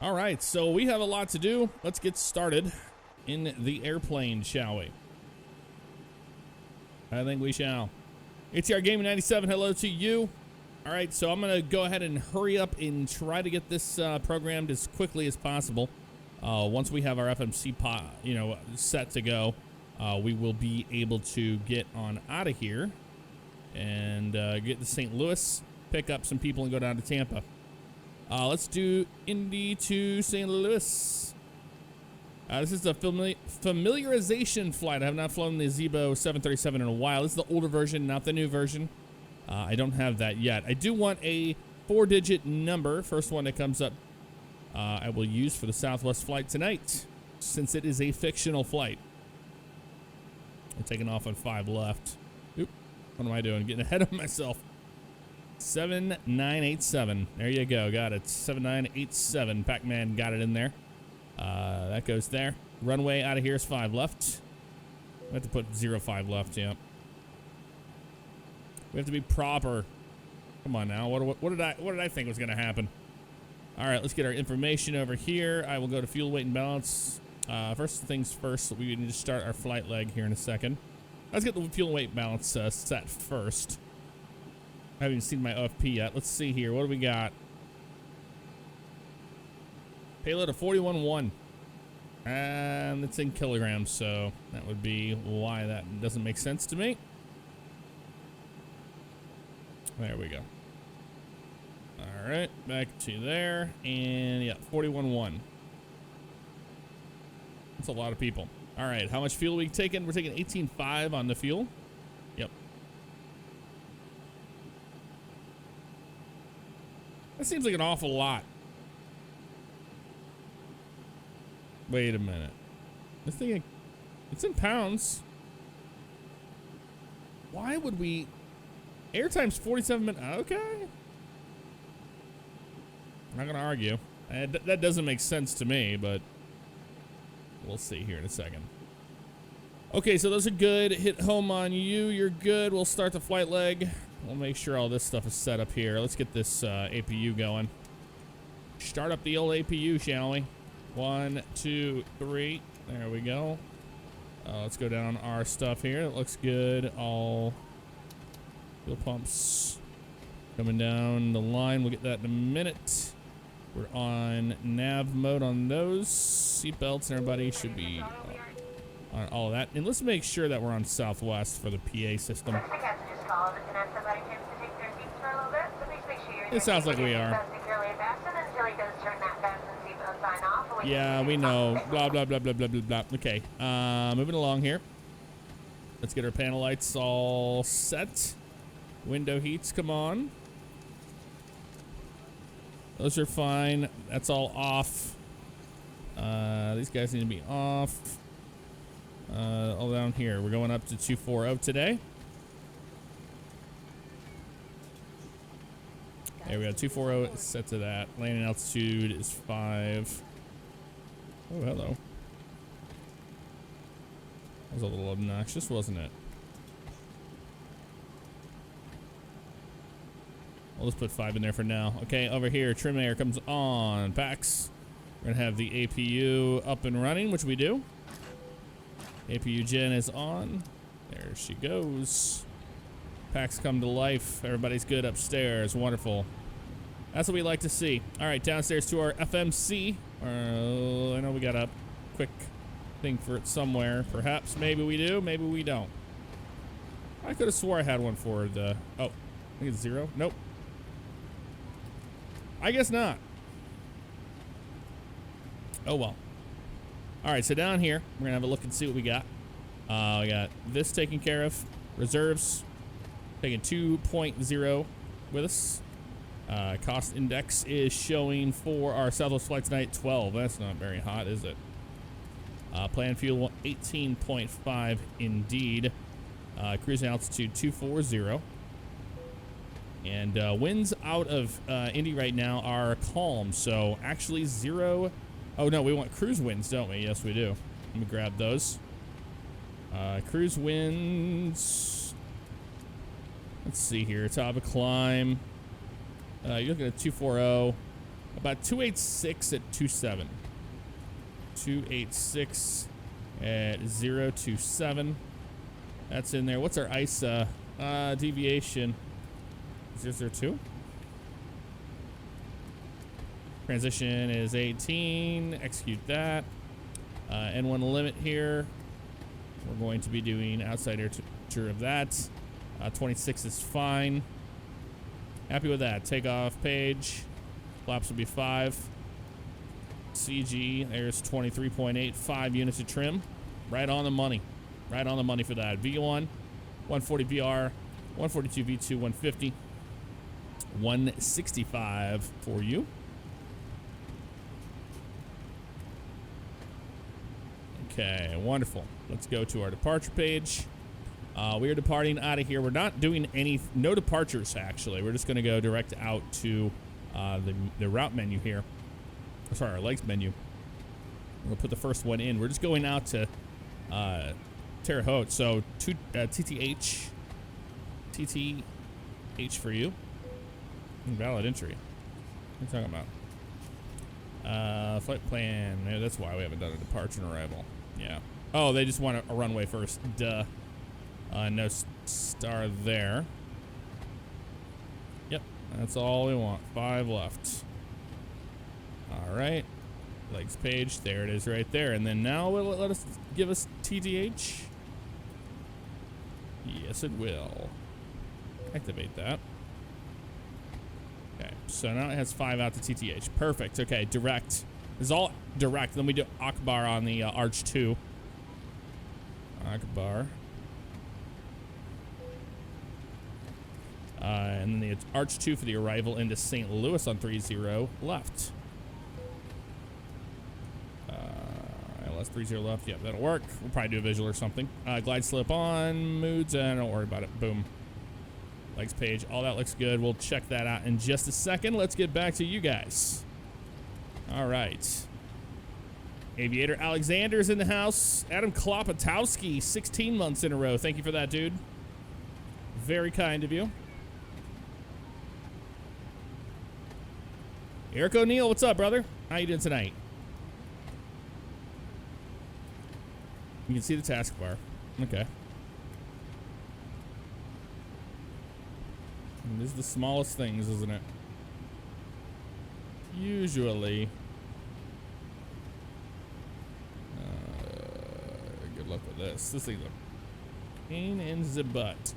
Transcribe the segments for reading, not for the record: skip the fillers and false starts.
All right, so we have a lot to do. Let's get started in the airplane, shall we? I think we shall. ATR Gaming 97, hello to you. All right, so I'm going to go ahead and hurry up and try to get this programmed as quickly as possible. Once we have our FMC set to go, we will be able to get on out of here and get to St. Louis, pick up some people, and go down to Tampa. Let's do Indy to St. Louis. This is a familiarization flight. I have not flown the Zibo 737 in a while. This is the older version, not the new version. I don't have that yet. I do want a 4-digit number. First one that comes up, I will use for the Southwest flight tonight, since it is a fictional flight. I'm taking off on 5 left. Oop, what am I doing? Getting ahead of myself. 7987. There you go. Got it. 7987. Pac-Man got it in there. That goes there. Runway out of here is 5 left. We have to put 05 left. Yeah. We have to be proper. Come on now. What did I think was gonna happen? All right. Let's get our information over here. I will go to fuel weight and balance. First things first. We need to start our flight leg here in a second. Let's get the fuel weight balance set first. I haven't seen my OFP yet. Let's see here. What do we got? Payload of 41.1. And it's in kilograms, so that would be why that doesn't make sense to me. There we go. All right, back to there. And yeah, 41.1. That's a lot of people. All right, how much fuel are we taking? We're taking 18.5 on the fuel. Yep. That seems like an awful lot. Wait a minute. This thing, it's in pounds. Why would we? Airtime's 47 minutes. Okay. I'm not going to argue. That doesn't make sense to me, but we'll see here in a second. Okay, so those are good. Hit home on you. You're good. We'll start the flight leg. We'll make sure all this stuff is set up here. Let's get this APU going. Start up the old APU, shall we? 1, 2, 3. There we go. Let's go down our stuff here. It looks good. All fuel pumps coming down the line. We'll get that in a minute. We're on nav mode on those. Seatbelts and everybody should be on all of that. And let's make sure that we're on Southwest for the PA system. It sounds like we are. Yeah, we know. Blah, blah, blah, blah, blah, blah, blah. Okay, moving along here. Let's get our panel lights all set. Window heats, come on. Those are fine. That's all off. These guys need to be off. All down here. We're going up to 240 today. There we go. 240 set to that. Landing altitude is 5. Oh, hello. That was a little obnoxious, wasn't it? We'll just put 5 in there for now. Okay, over here, trim air comes on. Packs. We're going to have the APU up and running, which we do. APU gen is on. There she goes. Packs come to life. Everybody's good upstairs. Wonderful. That's what we like to see. All right, downstairs to our FMC. I know we got a quick thing for it somewhere. Perhaps. Maybe we do. Maybe we don't. I could have swore I had one for the... Oh, I think it's 0. Nope. I guess not. Oh, well. All right, so down here, we're going to have a look and see what we got. We got this taken care of. Reserves. Taking 2.0 with us. Cost index is showing for our Southwest flight tonight 12. That's not very hot, is it? Planned fuel 18.5 indeed. Cruising altitude 240. And winds out of Indy right now are calm. So actually 0. Oh no, we want cruise winds, don't we? Yes, we do. Let me grab those. Cruise winds. Let's see here. Top of climb. You're looking at 240. About 286 at 27. 286 at 027. That's in there. What's our ISA deviation? 002. Transition is 18. Execute that. N1 limit here. We're going to be doing outside air temperature of that. 26 is fine. Happy with that. Takeoff page. Flaps will be 5. CG, there's 23.85 units of trim. Right on the money. Right on the money for that. V1, 140 BR, 142 V2, 150, 165 for you. Okay, wonderful. Let's go to our departure page. We are departing out of here. We're not doing no departures, actually. We're just going to go direct out to the route menu here. Sorry, our legs menu. We'll put the first one in. We're just going out to Terre Haute. So TTH for you. Invalid entry. What are you talking about? Flight plan. Yeah, that's why we haven't done a departure and arrival. Yeah. Oh, they just want a runway first. Duh. No star there. Yep. That's all we want. 5 left. All right. Legs page. There it is right there. And then now will it let us give us TTH? Yes, it will. Activate that. Okay. So now it has 5 out to TTH. Perfect. Okay. Direct. It's all direct. Then we do Akbar on the Arch 2. Akbar. And then the Arch 2 for the arrival into St. Louis on 30 left. LS 30 left. Yep, that'll work. We'll probably do a visual or something. Glide slip on. Moods. Don't worry about it. Boom. Legs page. All that looks good. We'll check that out in just a second. Let's get back to you guys. All right. Aviator Alexander's in the house. Adam Klopatowski, 16 months in a row. Thank you for that, dude. Very kind of you. Eric O'Neill, what's up, brother? How you doing tonight? You can see the taskbar. Okay. And this is the smallest things, isn't it? Usually. Good luck with this. This thing's a pain in the butt.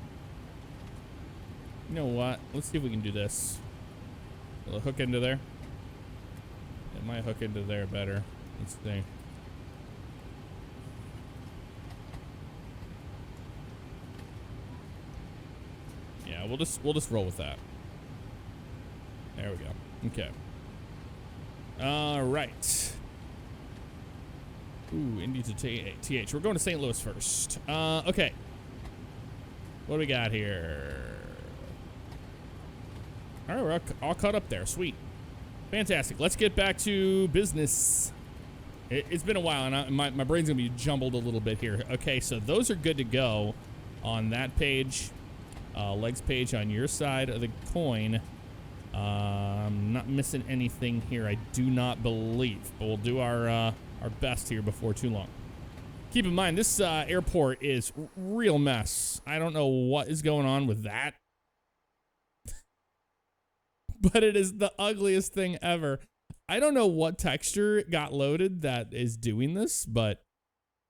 You know what? Let's see if we can do this. Will it hook into there? It might hook into there better. Let's see. Yeah, we'll just roll with that. There we go. Okay. All right. Ooh, Indy to TH. We're going to St. Louis first. Okay. What do we got here? All right, we're all caught up there. Sweet. Fantastic. Let's get back to business. It's been a while, and my brain's going to be jumbled a little bit here. Okay, so those are good to go on that page. Legs page on your side of the coin. I'm not missing anything here, I do not believe. But we'll do our best here before too long. Keep in mind, this airport is real mess. I don't know what is going on with that. But it is the ugliest thing ever. I don't know what texture got loaded that is doing this, but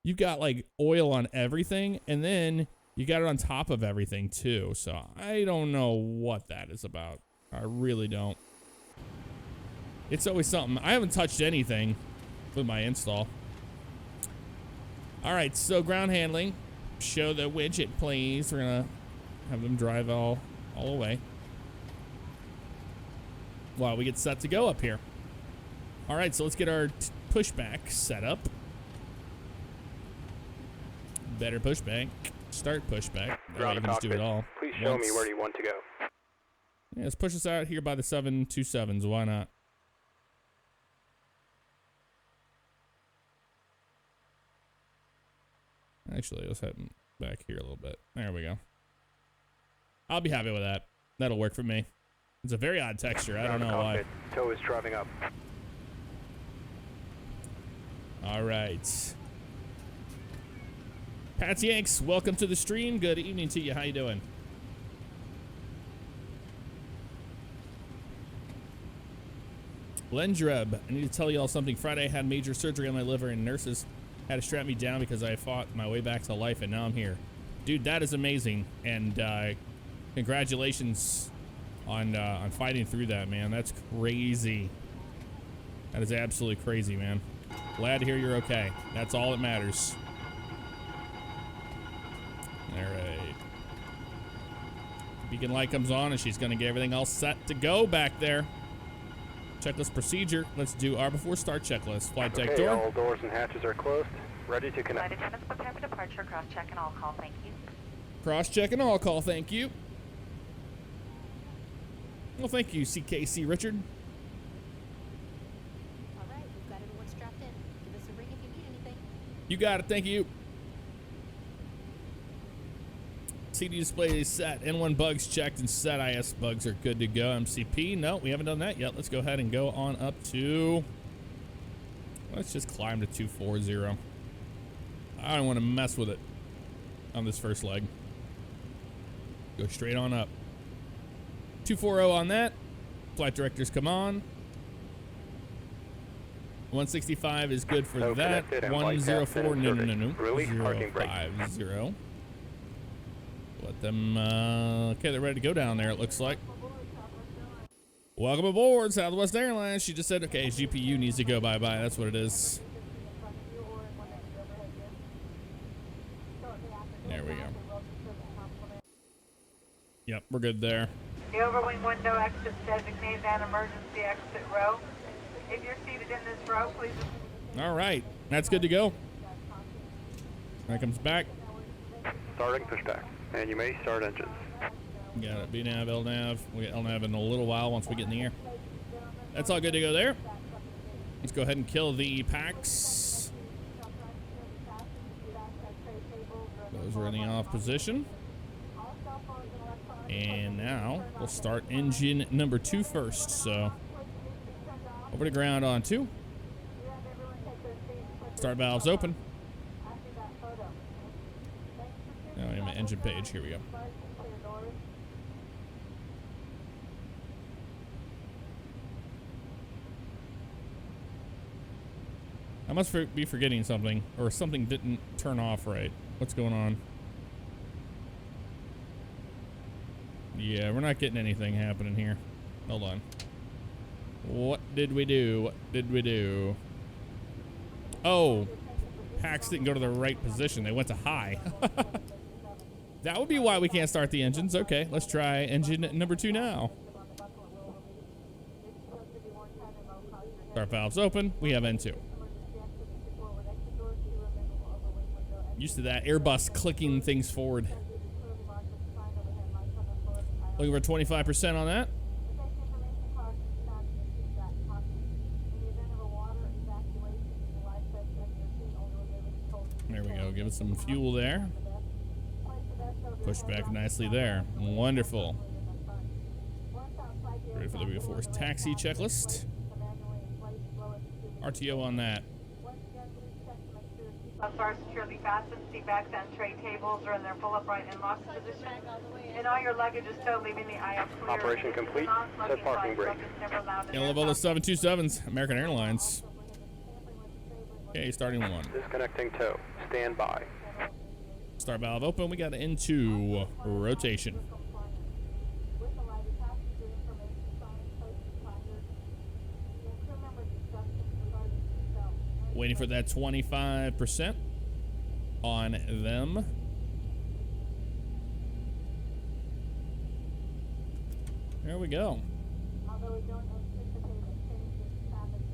you've got like oil on everything, and then you got it on top of everything too. So I don't know what that is about. I really don't. It's always something. I haven't touched anything with my install. All right, so ground handling. Show the widget, please. We're gonna have them drive all the way while we get set to go up here. All right, so let's get our pushback set up. Better pushback. Start pushback. Oh, you can just do it all. Please show me where you want to go. Yeah, let's push us out here by the 727s. Why not? Actually, let's head back here a little bit. There we go. I'll be happy with that. That'll work for me. It's a very odd texture. I don't know why. Tow is driving up. All right. Pat Yanks, welcome to the stream. Good evening to you. How you doing? Lendreb, I need to tell you all something. Friday I had major surgery on my liver and nurses had to strap me down because I fought my way back to life and now I'm here. Dude, that is amazing. And congratulations on fighting through that, man. That's crazy. That is absolutely crazy, man. Glad to hear you're okay. That's all that matters. All right. Beacon light comes on and she's going to get everything all set to go back there. Checklist procedure. Let's do our before start checklist. Flight deck door. All doors and hatches are closed. Ready to connect. Flight attendants prepare for departure. Cross check and all call. Thank you. Cross check and all call. Thank you. Well, thank you, CKC Richard. All right, we've got everyone strapped in. Give us a ring if you need anything. You got it. Thank you. CD display is set. N1 bugs checked and set. IS bugs are good to go. MCP, no, we haven't done that yet. Let's go ahead and go on up to, let's just climb to 240. I don't want to mess with it on this first leg. Go straight on up. 240 on that. Flight directors come on. 165 is good for that. 104, no. Release parking brake. 050. Let them, okay, they're ready to go down there, it looks like. Welcome aboard, Southwest Airlines. She just said, okay, GPU needs to go bye-bye. That's what it is. There we go. Yep, we're good there. The overwing window exits designated an emergency exit row. If you're seated in this row, please. All right, that's good to go. That comes back. Starting pushback. And you may start engines. Got it. BNAV, LNAV. We'll get LNAV in a little while once we get in the air. That's all good to go there. Let's go ahead and kill the packs. Those are in the off position. And now we'll start engine number 2 first. So over to ground on 2. Start valves open. Now I'm at engine page. Here we go. I must be forgetting something, or something didn't turn off right. What's going on? Yeah, we're not getting anything happening here. Hold on. What did we do? What did we do? Oh, packs didn't go to the right position. They went to high. That would be why we can't start the engines. Okay, let's try engine number 2 now. Start valves open. We have N2. Used to that Airbus clicking things forward. Looking for 25% on that. There we go. Give it some fuel there. Push back nicely there. Wonderful. Ready for the reinforced taxi checklist. RTO on that. Bus are securely fastened. Seat backs and tray tables are in their full upright and locked position. And all your luggage is still leaving the aisle clear. Operation complete. Set parking brake. Yellow level 727s, American Airlines. Okay, starting 1. Disconnecting tow. Stand by. Start valve open. We got into rotation. Waiting for that 25% on them. There we go.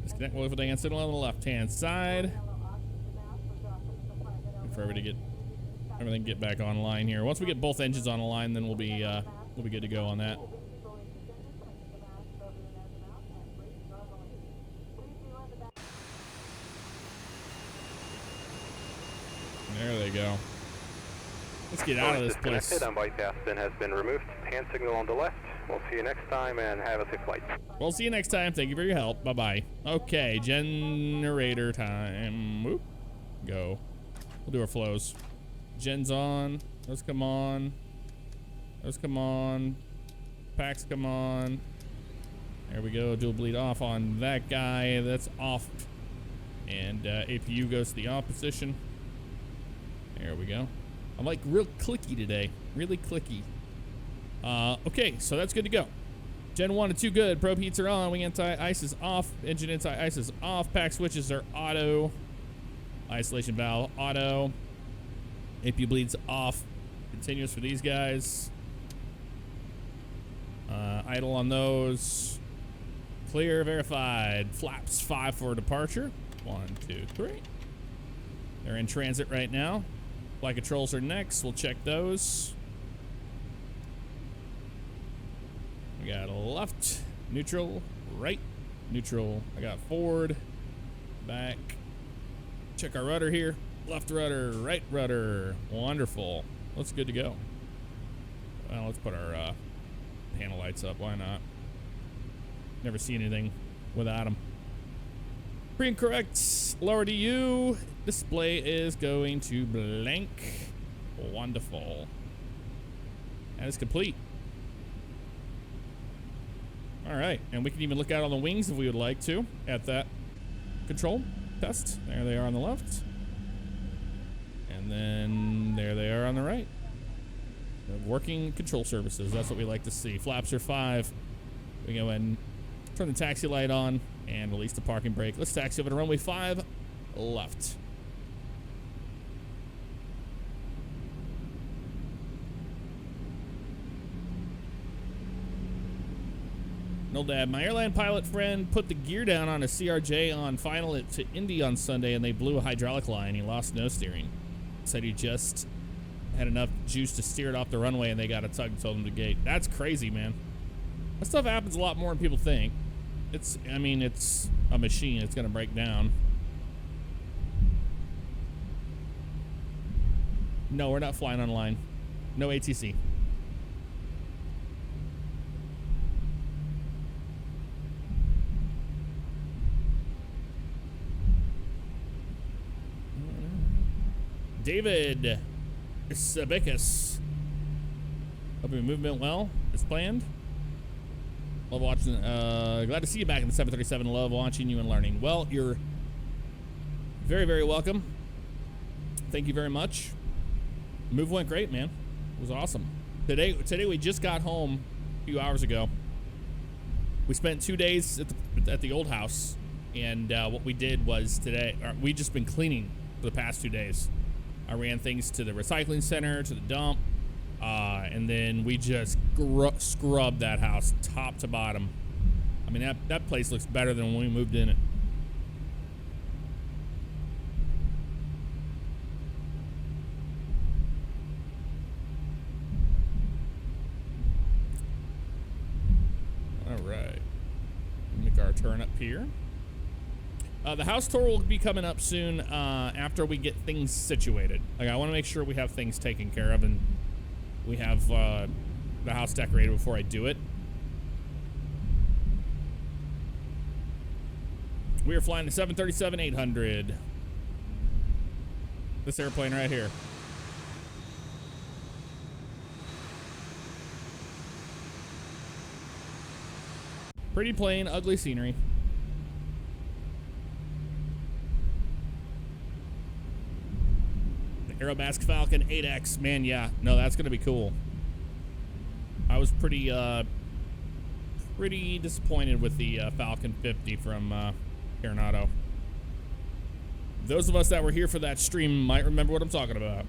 Disconnect with the signal on the left-hand side. Wait for everything get back online here. Once we get both engines on the line, then we'll be good to go on that. There they go. Let's get out of this place. Disconnected. On bypass bin has been removed. Hand signal on the left. We'll see you next time and have a safe flight. We'll see you next time. Thank you for your help. Bye-bye. Okay, generator time. Whoop. Go. We'll do our flows. Gen's on. Those come on. Those come on. Packs come on. There we go. Dual bleed off on that guy. That's off. And APU goes to the off position. There we go. I'm like real clicky today. Really clicky. Okay, so that's good to go. Gen 1 and 2 good. Probe heats are on. Wing anti-ice is off. Engine anti-ice is off. Pack switches are auto. Isolation valve auto. APU bleeds off. Continuous for these guys. Idle on those. Clear, verified. Flaps 5 for departure. 1, 2, 3. They're in transit right now. Flight controls are next. We'll check those. We got left, neutral, right, neutral. I got forward, back. Check our rudder here. Left rudder, right rudder. Wonderful. Looks good to go. Well, let's put our panel lights up. Why not? Never see anything without them. Pre and correct. Lower DU. Display is going to blank. Wonderful. That is complete. All right, and we can even look out on the wings if we would like to at that control test. There they are on the left. And then there they are on the right. Working control surfaces, that's what we like to see. Flaps are 5. We go and turn the taxi light on and release the parking brake. Let's taxi over to runway 5 left. No dad. My airline pilot friend put the gear down on a CRJ on final to Indy on Sunday, and they blew a hydraulic line. He lost nose steering. Said he just had enough juice to steer it off the runway, and they got a tug and told him to gate. That's crazy, man. That stuff happens a lot more than people think. I mean, it's a machine. It's gonna break down. No, we're not flying on line. No ATC. David Sabicus. Hope your movement well as planned. Love watching. Glad to see you back in the 737. Love watching you and learning. Well, you're very, very welcome. Thank you very much. Move went great, man. It was awesome. Today we just got home a few hours ago. We spent 2 days at the old house, and what we did was we just been cleaning for the past 2 days. I ran things to the recycling center, to the dump, and then we just scrubbed that house top to bottom. I mean, that place looks better than when we moved in it. All right. Make our turn up here. The house tour will be coming up soon after we get things situated. Like, I want to make sure we have things taken care of and we have the house decorated before I do it. We are flying the 737-800. This airplane right here. Pretty plane, ugly scenery. Aeromask Falcon 8X, man, yeah, no, that's gonna be cool. I was pretty disappointed with the Falcon 50 from Aeronauto. Those of us that were here for that stream might remember what I'm talking about.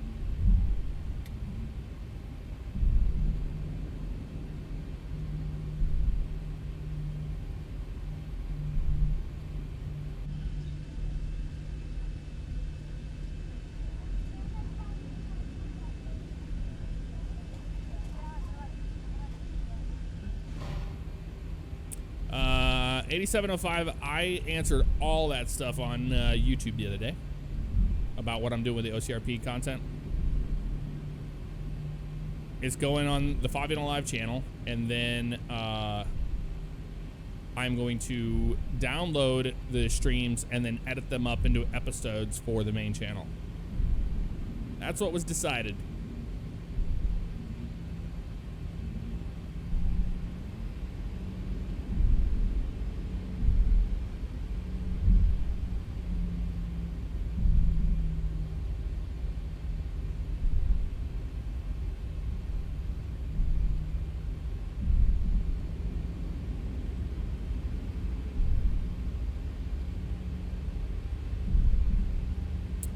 $87.05. I answered all that stuff on YouTube the other day about what I'm doing with the OCRP content. is going on the Fabian Live channel, and then I'm going to download the streams and then edit them up into episodes for the main channel. That's what was decided.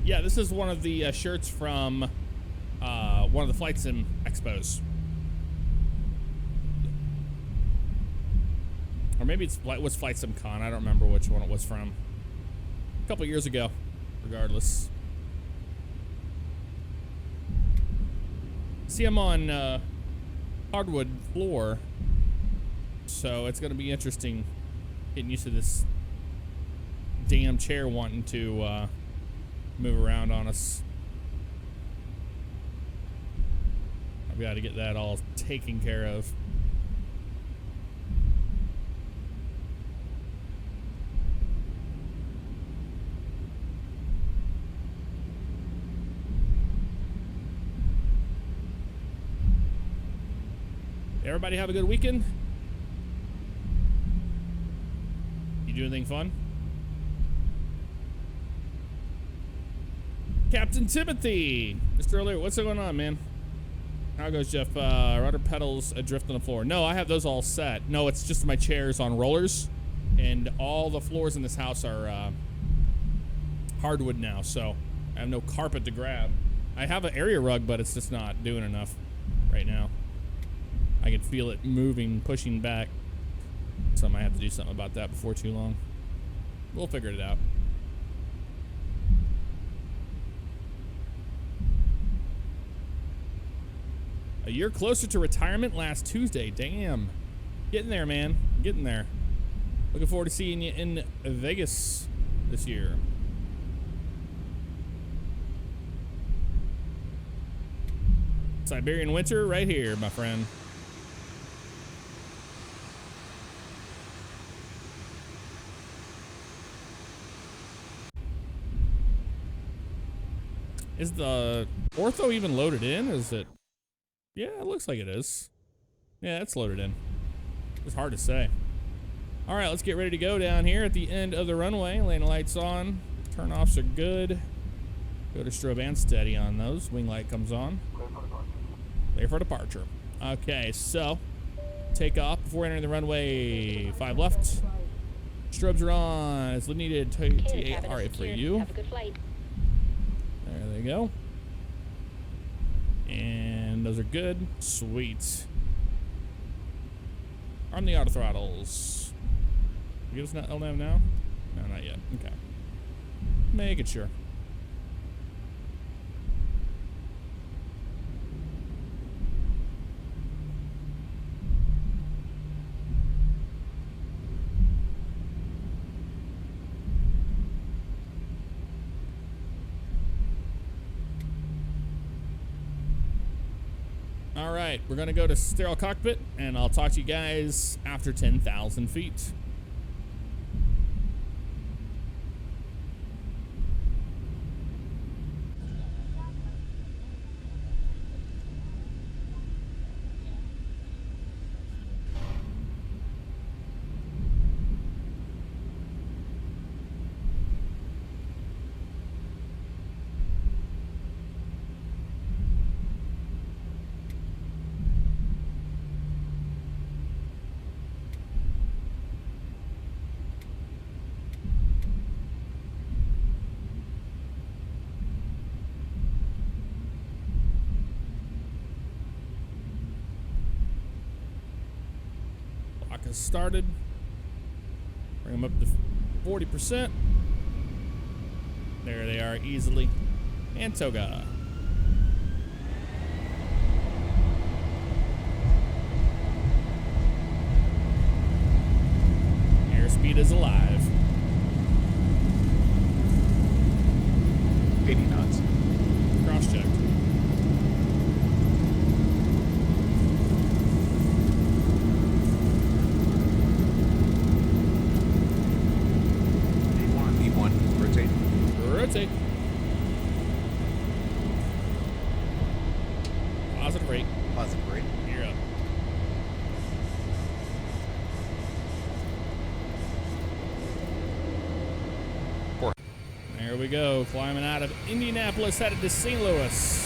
Yeah, this is one of the shirts from one of the Flight Sim expos. Or maybe it was Flight Sim Con. I don't remember which one it was from. A couple years ago, regardless. See, I'm on hardwood floor, so it's going to be interesting getting used to this damn chair wanting to move around on us. I've got to get that all taken care of. Everybody have a good weekend? You do anything fun? Captain Timothy, Mr. Earlier, what's going on, man? How goes, Jeff? Rudder pedals adrift on the floor. No, I have those all set. No, it's just my chairs on rollers, and all the floors in this house are hardwood now, so I have no carpet to grab. I have an area rug, but it's just not doing enough right now. I can feel it moving, pushing back. So I might have to do something about that before too long. We'll figure it out. A year closer to retirement last Tuesday. Damn. Getting there, man. Getting there. Looking forward to seeing you in Vegas this year. Siberian winter right here, my friend. Is the ortho even loaded in? Is it? Yeah, it looks like it is. Yeah, it's loaded in. It's hard to say. All right, let's get ready to go down here at the end of the runway. Lane lights on. Turn-offs are good. Go to strobe and steady on those. Wing light comes on. Clear for departure. Okay, so take off before entering the runway. 5 left. Strobes are on. It's needed. TARA for you. Have a good flight. There they go. And those are good. Sweet. Arm the auto throttles. Give us LNAV now? No, not yet. Okay. Making sure. All right, we're gonna go to Sterile Cockpit, and I'll talk to you guys after 10,000 feet. Has started. Bring them up to 40%. There they are, easily. And toga. Airspeed is alive. 80 knots. Cross checked. Rotate. Positive rate. Positive rate. You're up. There we go. Climbing out of Indianapolis, headed to St. Louis.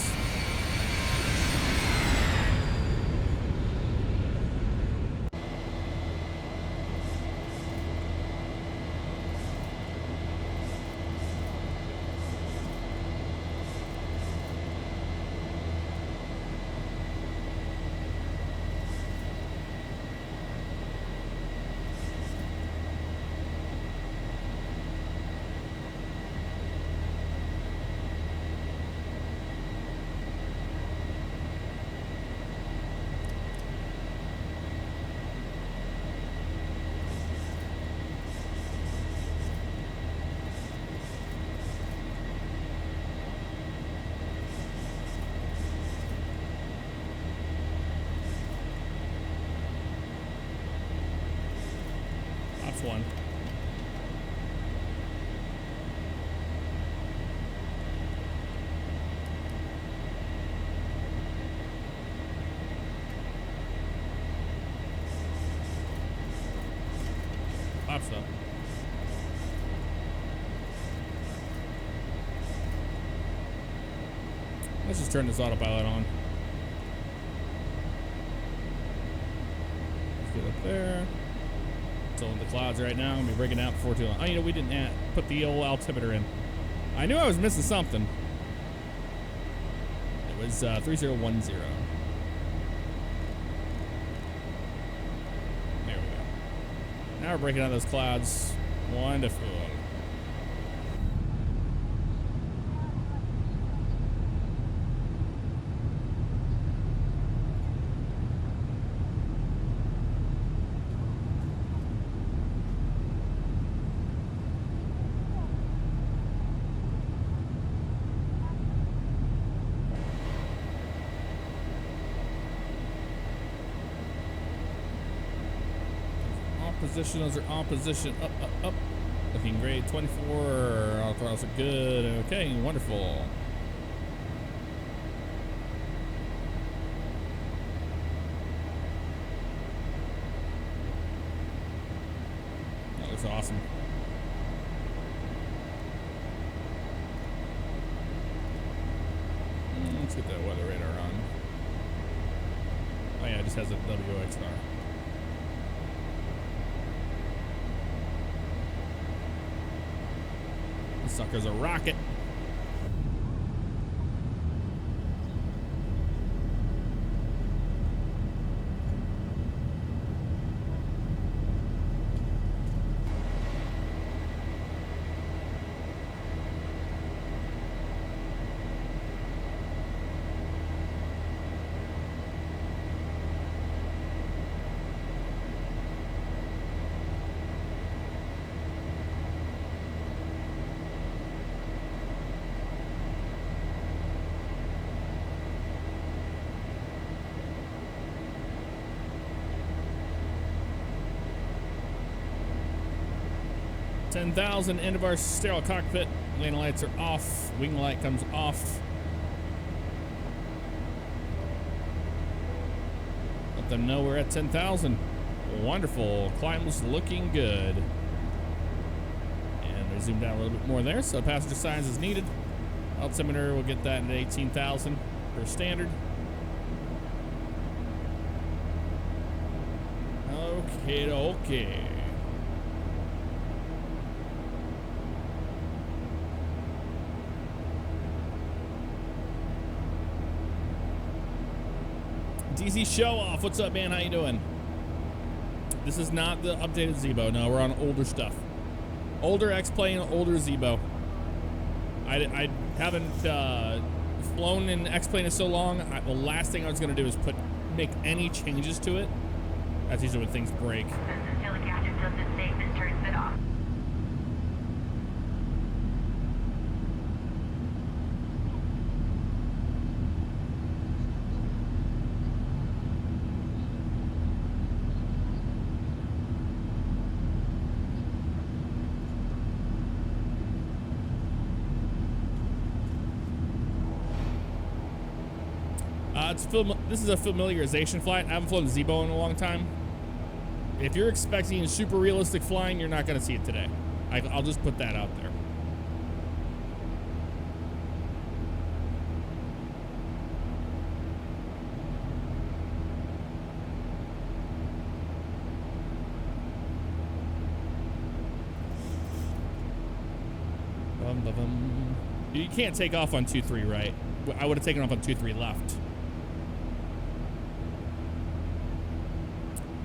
One. Pops up. Let's just turn this autopilot on. Let's get up there. Still in the clouds right now. I'm gonna be breaking out before too long. Oh, you know, we didn't put the old altimeter in. I knew I was missing something. It was 3010. There we go. Now we're breaking out those clouds. Wonderful. Position, those are on position. Up, up, up. Looking great. 24. All throttles are good. Okay, wonderful. That looks awesome. Let's get that weather radar on. Oh yeah, it just has a WXR. Sucker's a rocket. $10,000 end of our sterile cockpit. Lane lights are off. Wing light comes off. Let them know we're at 10,000. Wonderful. Climb's looking good. And we zoom down a little bit more there, so passenger signs is needed. Altimeter, we'll get that at 18,000 for standard. Okay. DZ Show Off, what's up, man? How you doing? This is not the updated Zibo. No, we're on older stuff. Older X-Plane, older Zibo. I haven't flown in X-Plane in so long. The last thing I was gonna do is make any changes to it. That's usually when things break. this is a familiarization flight. I haven't flown Zibo in a long time. If you're expecting super realistic flying, you're not going to see it today. I'll just put that out there. You can't take off on 2-3 right. I would have taken off on 2-3 left.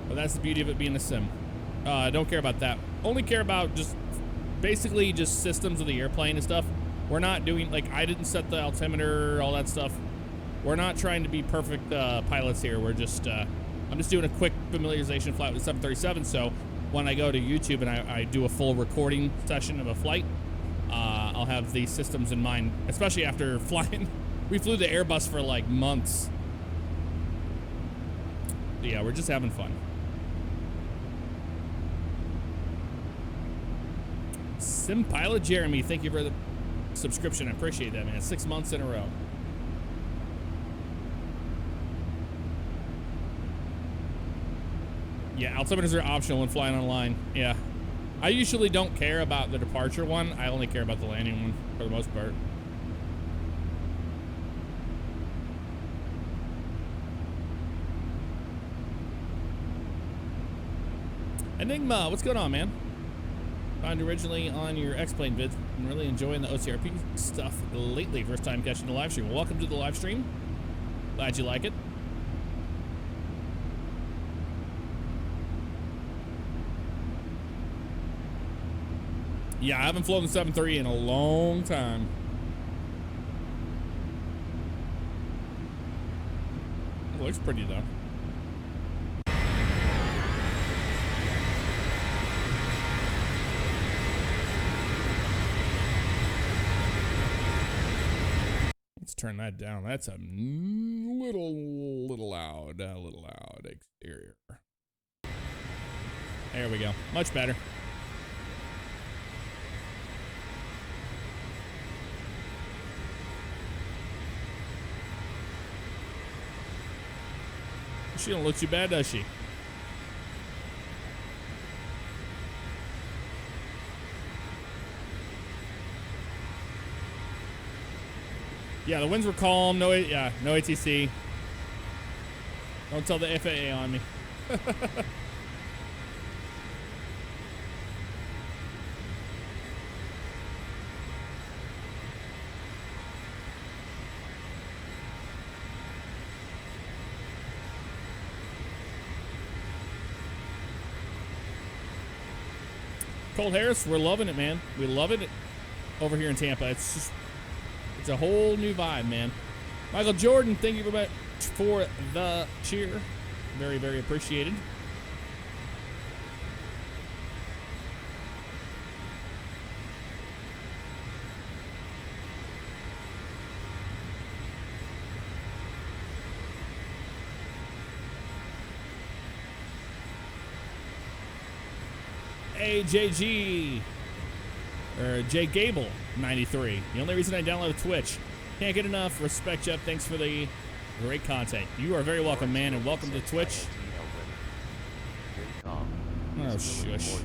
But that's the beauty of it being a sim. I don't care about that. Only care about just basically just systems of the airplane and stuff. We're not doing, like, I didn't set the altimeter, all that stuff. We're not trying to be perfect pilots here. We're just, I'm just doing a quick familiarization flight with the 737. So when I go to YouTube and I do a full recording session of a flight, I'll have these systems in mind, especially after flying. We flew the Airbus for like months. Yeah, we're just having fun. Sim Pilot Jeremy, thank you for the subscription. I appreciate that, man. 6 months in a row. Yeah, altimeters are optional when flying online. Yeah. I usually don't care about the departure one. I only care about the landing one for the most part. Enigma, what's going on, man? Found you originally on your X-Plane vids. I'm really enjoying the OCRP stuff lately. First time catching the live stream. Well, welcome to the live stream. Glad you like it. Yeah, I haven't flown the 737 in a long time. It looks pretty though. Let's turn that down. That's a little loud. A little loud exterior. There we go. Much better. She don't look too bad, does she? Yeah, the winds were calm. No ATC. Don't tell the FAA on me. Cole Harris, we're loving it, man. We love it over here in Tampa. It's just, it's a whole new vibe, man. Michael Jordan, thank you very much for the cheer. Very, very appreciated. AJG or J Gable 93. The only reason I downloaded Twitch. Can't get enough. Respect, Jeff. Thanks for the great content. You are very welcome, man, and welcome to Twitch. Oh, shush.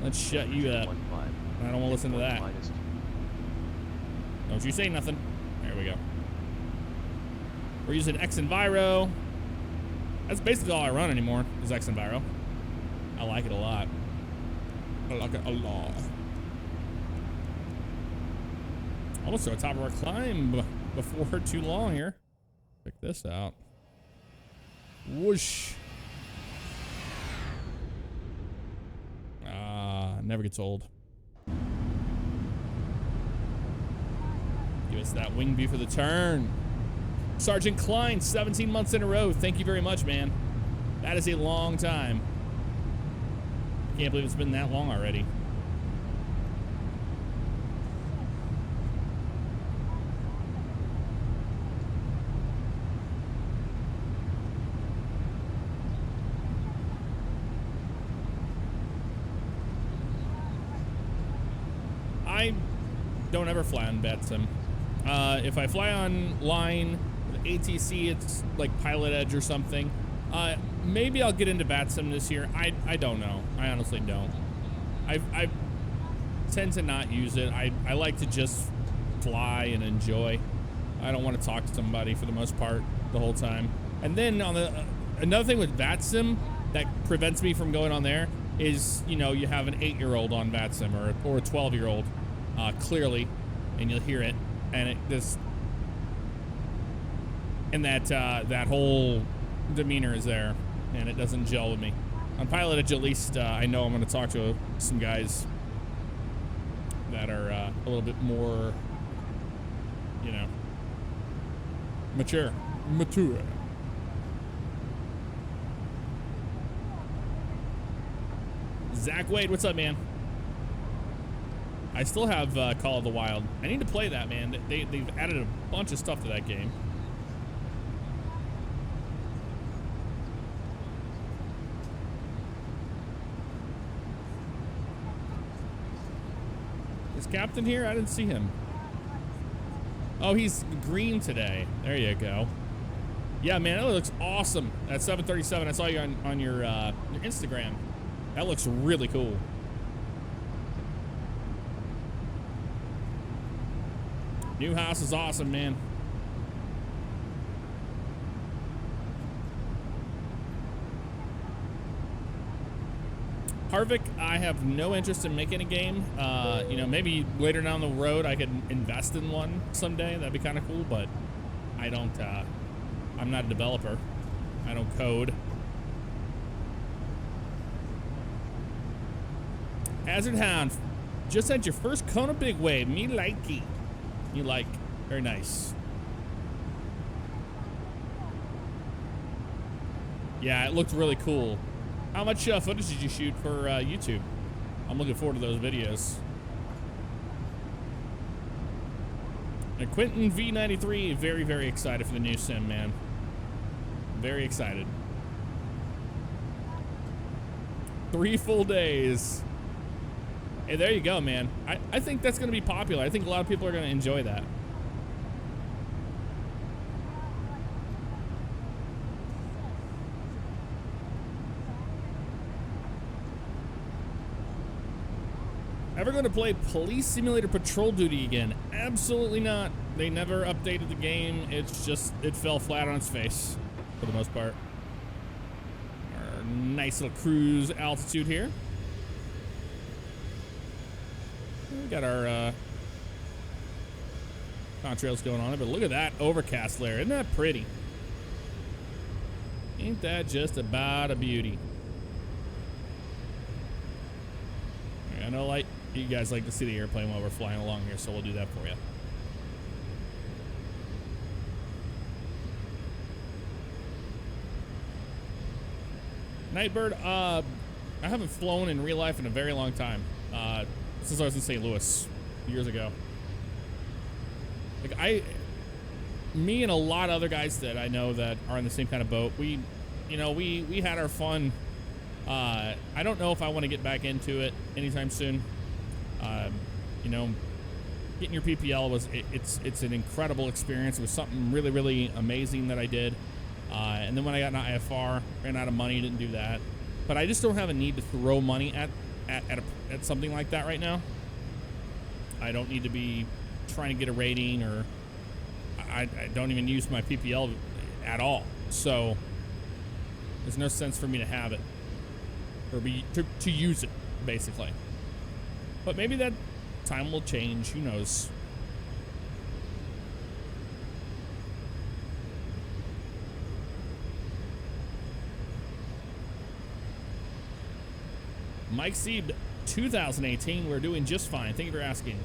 Let's shut you up. I don't want to listen to that. Don't you say nothing. There we go. We're using X Enviro. That's basically all I run anymore is X Enviro. I like it a lot. I like it a lot. Almost to the top of our climb before too long here. Check this out. Whoosh. Never gets old. Give us that wing view for the turn. Sergeant Klein, 17 months in a row. Thank you very much, man. That is a long time. I can't believe it's been that long already. I don't ever fly on Bat Sim. If I fly online with ATC, it's like Pilot Edge or something. Maybe I'll get into VATSIM this year. I don't know. I honestly don't. I tend to not use it. I like to just fly and enjoy. I don't want to talk to somebody for the most part the whole time. And then on the another thing with VATSIM that prevents me from going on there is, you know, you have an 8-year-old on VATSIM or a 12-year-old clearly, and you'll hear it, and it just and that whole demeanor is there, and it doesn't gel with me. On Pilot Edge, at least I know I'm going to talk to some guys that are a little bit more, you know, mature. Zach Wade, what's up, man? I still have Call of the Wild. I need to play that, man. They've added a bunch of stuff to that game. Is Captain here? I didn't see him. Oh, he's green today. There you go. Yeah, man, that looks awesome. At 737, I saw you on your Instagram. That looks really cool. New house is awesome, man. Harvick, I have no interest in making a game. You know, maybe later down the road I could invest in one someday. That'd be kind of cool, but I don't, I'm not a developer. I don't code. Hazard Hound, just had your first Kona Big Wave. Me likey. You like. Very nice. Yeah, it looked really cool. How much footage did you shoot for YouTube? I'm looking forward to those videos. And Quentin V93, very, very excited for the new sim, man. Very excited. 3 full days. Hey, there you go, man. I think that's going to be popular. I think a lot of people are going to enjoy that. Ever going to play Police Simulator Patrol Duty again? Absolutely not. They never updated the game. It's just, it fell flat on its face for the most part. Our nice little cruise altitude here. We got our contrails going on, but look at that overcast layer. Isn't that pretty? Ain't that just about a beauty? I know, like, you guys like to see the airplane while we're flying along here, so we'll do that for you. Nightbird, I haven't flown in real life in a very long time. Since I was in St. Louis years ago. Like me and a lot of other guys that I know that are in the same kind of boat, we had our fun. I don't know if I want to get back into it anytime soon. You know, getting your PPL it's an incredible experience. It was something really, really amazing that I did. And then when I got an IFR, ran out of money, didn't do that. But I just don't have a need to throw money at something like that right now. I don't need to be trying to get a rating, or I don't even use my PPL at all. So there's no sense for me to have it or to use it, basically. But maybe that time will change. Who knows? Mike Sieb, 2018, we're doing just fine. Thank you for asking.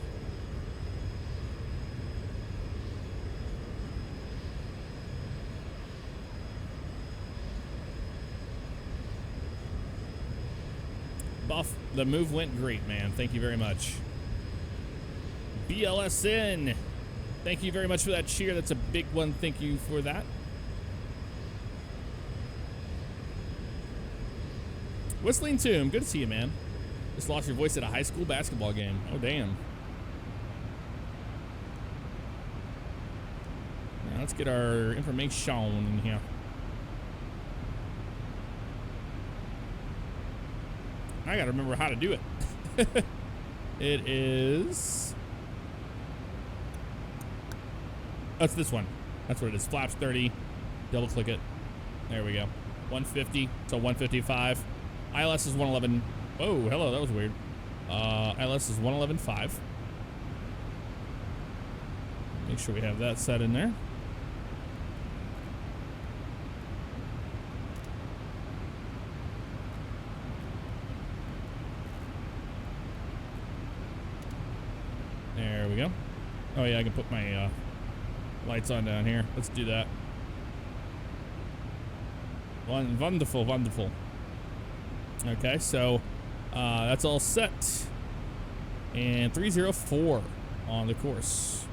Buff, the move went great, man. Thank you very much. BLSN, thank you very much for that cheer. That's a big one. Thank you for that. Whistling Tomb, good to see you, man. Just lost your voice at a high school basketball game. Oh, damn. Let's get our information in here. I gotta remember how to do it. It is... That's this one. That's what it is. Flaps 30. Double click it. There we go. 150 to 155. ILS is 111. Oh, hello. That was weird. ILS is 111.5. Make sure we have that set in there. There we go. Oh yeah, I can put my lights on down here. Let's do that. Wonderful, wonderful. Okay, so that's all set. And 304 on the course.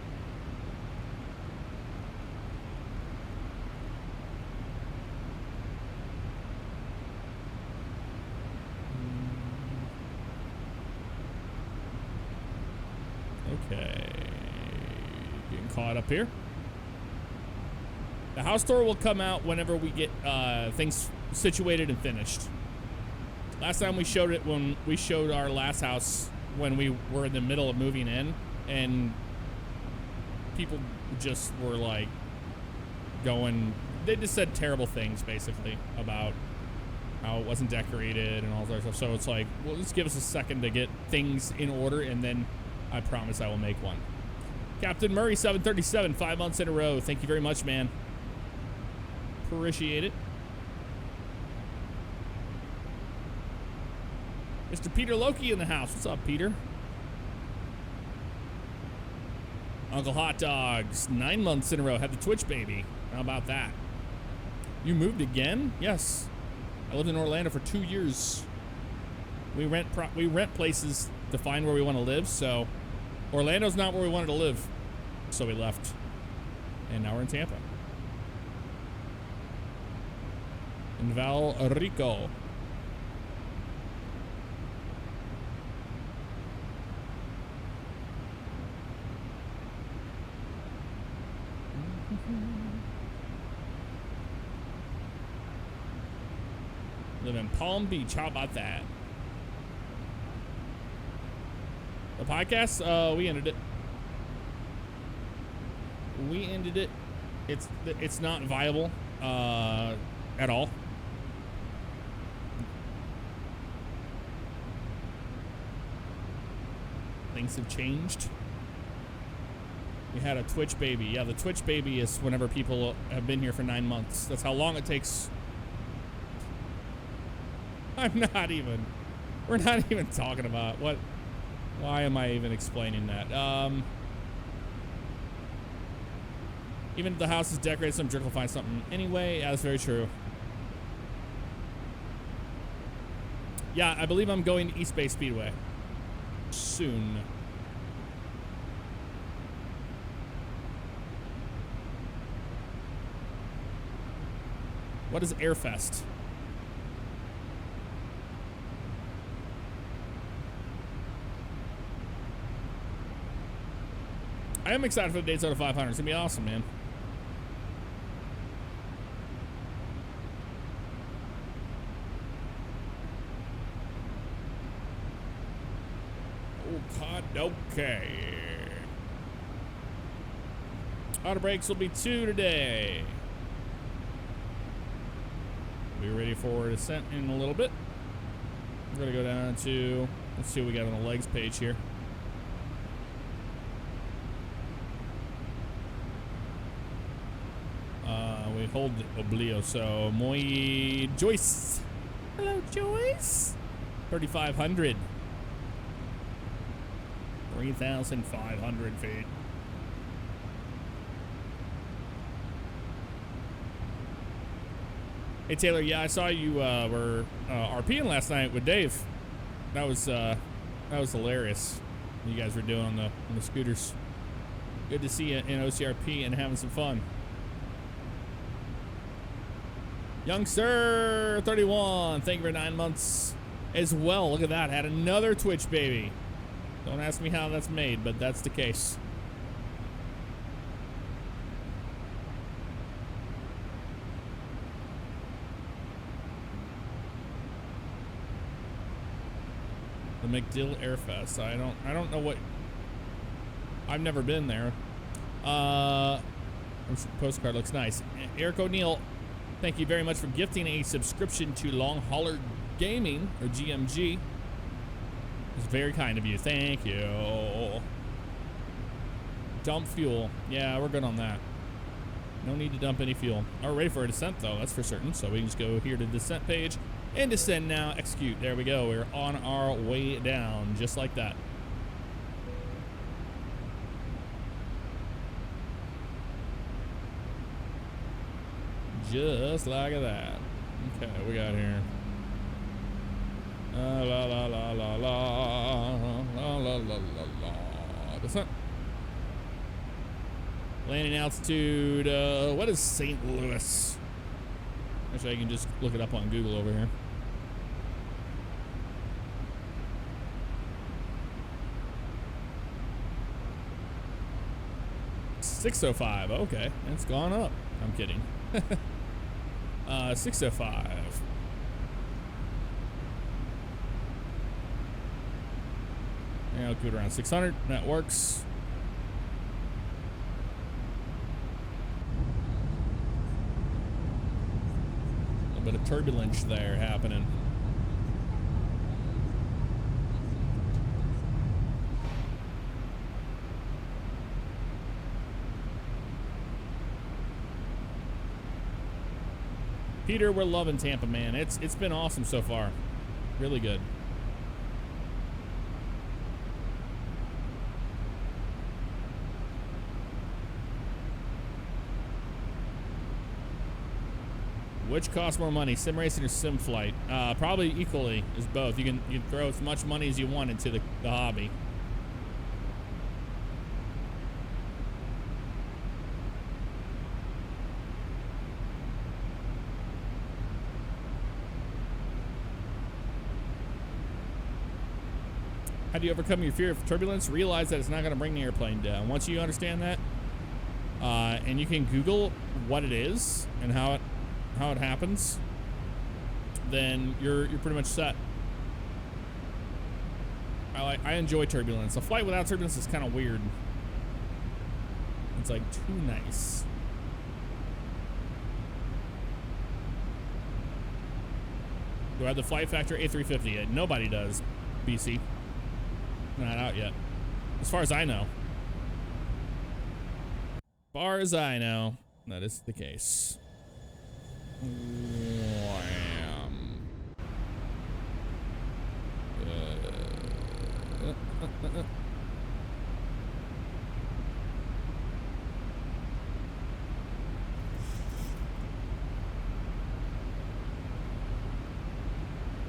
Okay, getting caught up here. The house tour will come out whenever we get things situated and finished. Last time we showed it when we showed our last house when we were in the middle of moving in, and people just were like going, they just said terrible things basically about how it wasn't decorated and all that stuff. So it's like, well, just give us a second to get things in order, and then I promise I will make one. Captain Murray 737, 5 months in a row. Thank you very much, man. Appreciate it. Mr. Peter Loki in the house. What's up, Peter? Uncle Hot Dogs, 9 months in a row. Had the Twitch baby. How about that? You moved again? Yes. I lived in Orlando for 2 years. We rent places to find where we want to live, so Orlando's not where we wanted to live, so we left. And now we're in Tampa. In Valrico. Live in Palm Beach. How about that? The podcast, we ended it. We ended it. It's not viable at all. Things have changed. We had a Twitch baby. Yeah, the Twitch baby is whenever people have been here for 9 months. That's how long it takes. We're not even talking about what. Why am I even explaining that? Even if the house is decorated, some jerk will find something anyway. Yeah, that's very true. Yeah, I believe I'm going to East Bay Speedway soon. What is Airfest? I am excited for the Daytona 500. It's gonna be awesome, man. Okay. Auto brakes will be 2 today. Be ready for descent in a little bit. We're gonna go down to, let's see what we got on the legs page here. We hold oblio, so muy Joyce. Hello, Joyce. 3,500. 3,500 feet. Hey Taylor, yeah, I saw you were RPing last night with Dave. That was hilarious. You guys were doing on the scooters. Good to see you in OCRP and having some fun. Young Sir 31, thank you for 9 months as well. Look at that, had another Twitch baby. Don't ask me how that's made, but that's the case. The MacDill Airfest. I don't know what. I've never been there. Postcard looks nice. Eric O'Neill, thank you very much for gifting a subscription to Long Hauler Gaming, or GMG. It's very kind of you. Thank you. Dump fuel. Yeah, we're good on that. No need to dump any fuel. We're ready for a descent, though. That's for certain. So we can just go here to the descent page and descend now. Execute. There we go. We're on our way down, just like that. Just like that. Okay, we got here. La la la la la la la la la. Descent. Landing altitude. What is St. Louis? Actually, I can just look it up on Google over here. $605. Okay, it's gone up. I'm kidding. 605. Yeah, I'll do it around 600. That works. A little bit of turbulence there happening. Peter, we're loving Tampa, man. It's been awesome so far. Really good. Which costs more money, sim racing or sim flight? Probably equally is both. You can throw as much money as you want into the hobby. How do you overcome your fear of turbulence? Realize that it's not going to bring the airplane down. Once you understand that, and you can Google what it is and how it happens, then you're pretty much set. I enjoy turbulence. A flight without turbulence is kind of weird. It's like too nice. Do I have the flight factor A350 yet? Nobody does, BC. Not out yet. As far as I know. Far as I know, that is the case. Wham.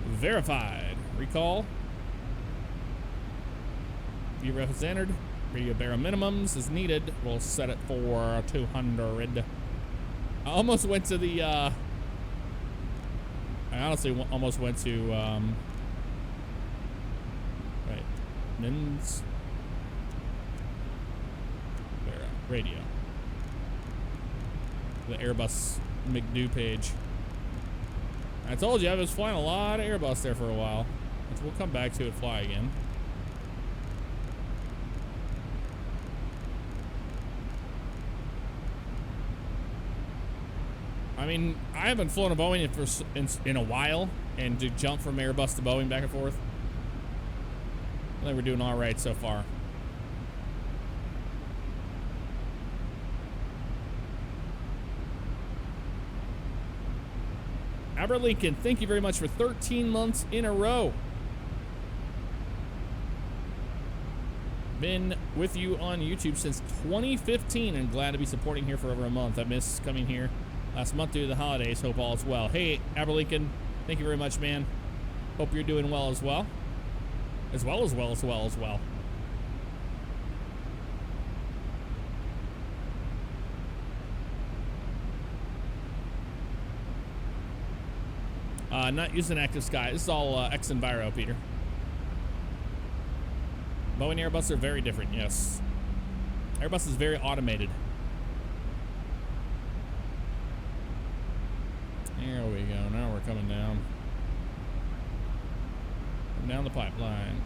Verified. Recall. VREF is entered. Radio barrel minimums is needed. We'll set it for 200. I almost went to the, I honestly almost went to, right, Mins, radio. The Airbus McDo page. I told you I was flying a lot of Airbus there for a while. We'll come back to it, fly again. I mean, I haven't flown a Boeing in a while, and to jump from Airbus to Boeing back and forth, I think we're doing all right so far. Aber Lincoln, thank you very much for 13 months in a row. Been with you on YouTube since 2015 and glad to be supporting here for over a month. I missed coming here last month due to the holidays. Hope all is well. Hey, Aber Lincoln, thank you very much, man. Hope you're doing well as well. As well. Not using Active Sky. This is all X-Enviro, Peter. Boeing and Airbus are very different, yes. Airbus is very automated. There we go. Now we're coming down. down the pipeline.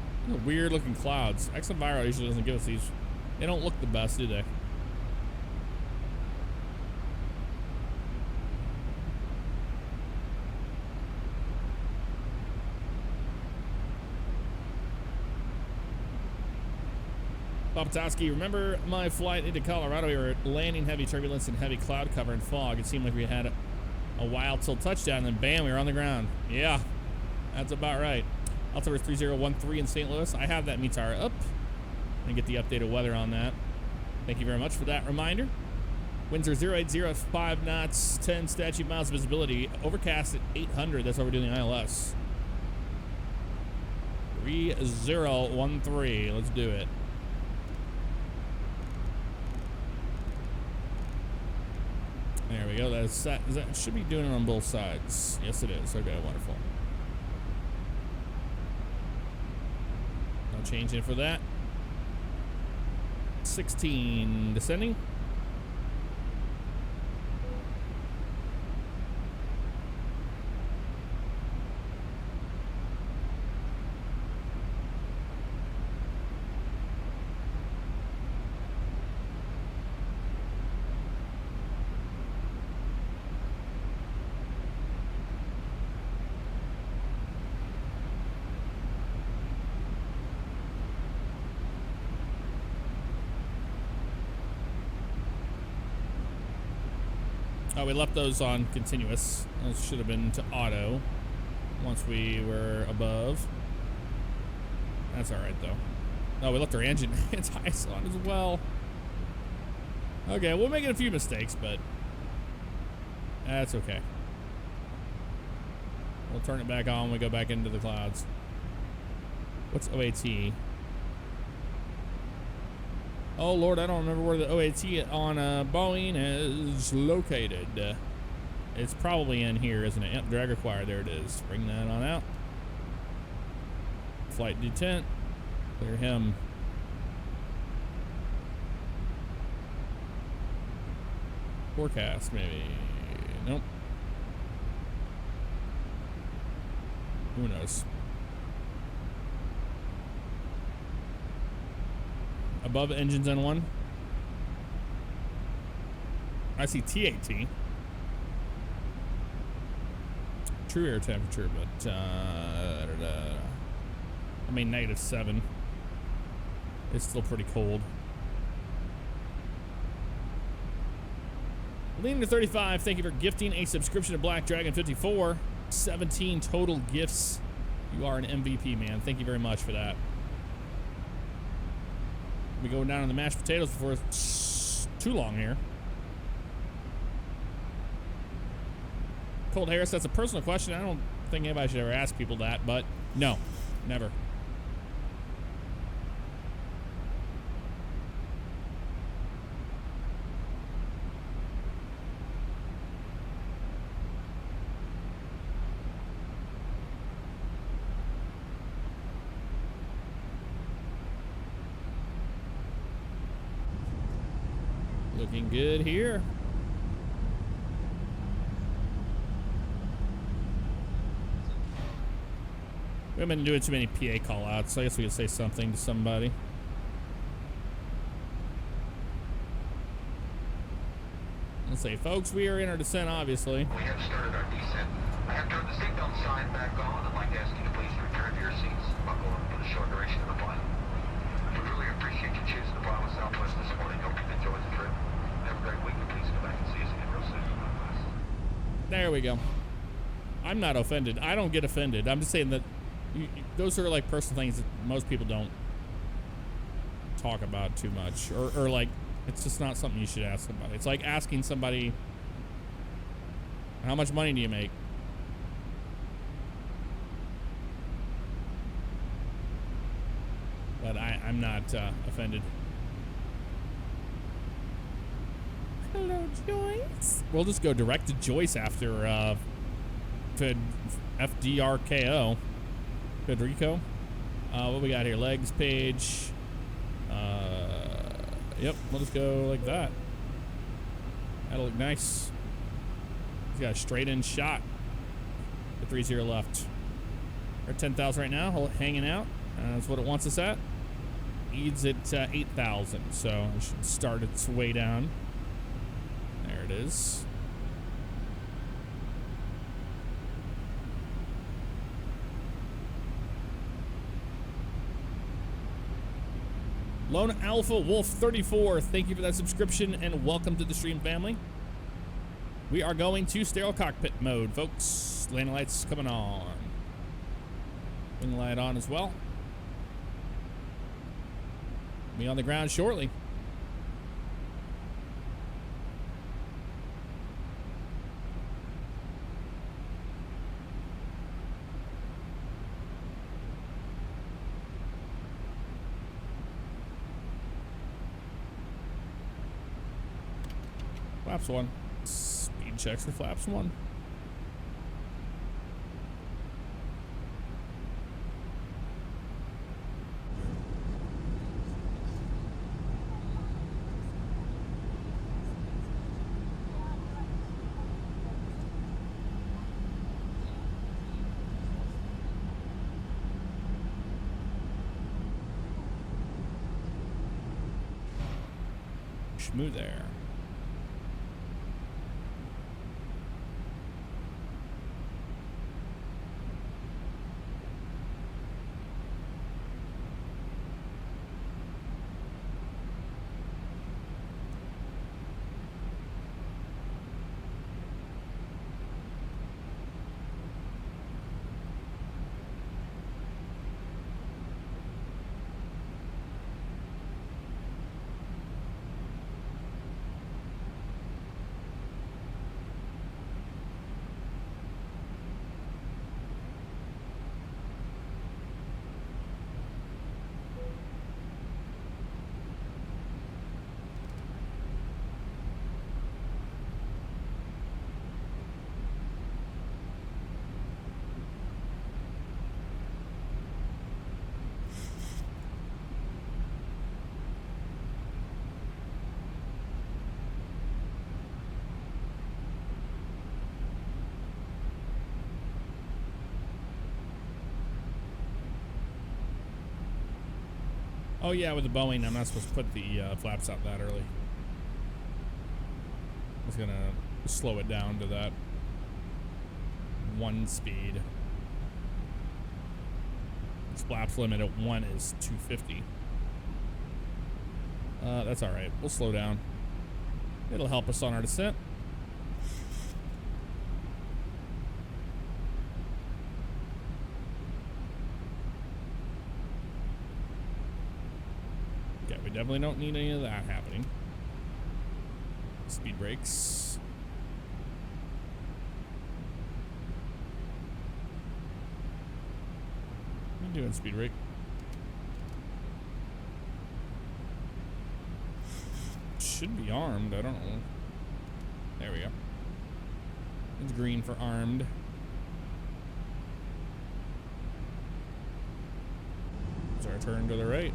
Weird looking clouds. Exenviro usually doesn't give us these. They don't look the best, do they? Papatowski, remember my flight into Colorado? We were landing heavy turbulence and heavy cloud cover and fog. It seemed like we had a while till touchdown, and then bam, we were on the ground. Yeah, that's about right. Altimeter 3013 in St. Louis. I have that METAR up and get the updated weather on that. Thank you very much for that reminder. Winds are 080 at 5 knots, 10 statute miles of visibility. Overcast at 800. That's what we're doing the ILS. 3013. Let's do it. There we go. That should be doing it on both sides. Yes, it is. Okay, wonderful. No changing for that. 16 descending. Oh, we left those on continuous. Those should have been to auto once we were above. That's all right, though. Oh, we left our engine anti-ice on as well. Okay, we're making a few mistakes, but that's okay. We'll turn it back on when we go back into the clouds. What's OAT? Oh, Lord, I don't remember where the OAT on Boeing is located. It's probably in here, isn't it? Yep, drag required. There it is. Bring that on out. Flight detent. Clear him. Forecast, maybe. Nope. Who knows? Above engines N1. I see TAT. True air temperature, but I mean -7. It's still pretty cold. Leaning to 35, thank you for gifting a subscription to Black Dragon 54. 17 total gifts. You are an MVP, man. Thank you very much for that. We go down on the mashed potatoes before it's too long here. Cold Harris, that's a personal question. I don't think anybody should ever ask people that, but no, never. Looking good here. We haven't been doing too many PA call outs, so I guess we could say something to somebody. Let's say, folks, we are in our descent, obviously. We have started our descent. I have turned the seatbelt sign back on. I'd like to ask you to please return to your seats. Buckle up for the short duration of the flight. We really appreciate you choosing to fly with Southwest this morning. Hope you've enjoyed the trip. Have a great week, and please come back and see us again real soon. There we go. I'm not offended. I don't get offended. I'm just saying that those are like personal things that most people don't talk about too much, or like it's just not something you should ask somebody. It's like asking somebody, how much money do you make? But I'm not offended. Hello, Joyce. We'll just go direct to Joyce after FDRKO. Federico. What we got here? Legs page. Yep, we'll just go like that. That'll look nice. He's got a straight in shot. The 30 left. We're at 10,000 right now, hanging out. That's what it wants us at. Needs at 8,000, so it should start its way down. There it is. Lone Alpha Wolf 34, thank you for that subscription and welcome to the stream, family. We are going to Sterile Cockpit mode, folks. Landing lights coming on. Wing light on as well. Be on the ground shortly. Flaps 1. Speed checks for flaps 1. Schmoo there. Oh yeah, with the Boeing, I'm not supposed to put the flaps out that early. I was gonna slow it down to that 1 speed. Its flaps limit at 1 is 250. That's all right. We'll slow down. It'll help us on our descent. Definitely don't need any of that happening. Speed brakes. What are you doing, speed brake? Should be armed. I don't know. There we go. It's green for armed. It's our turn to the right.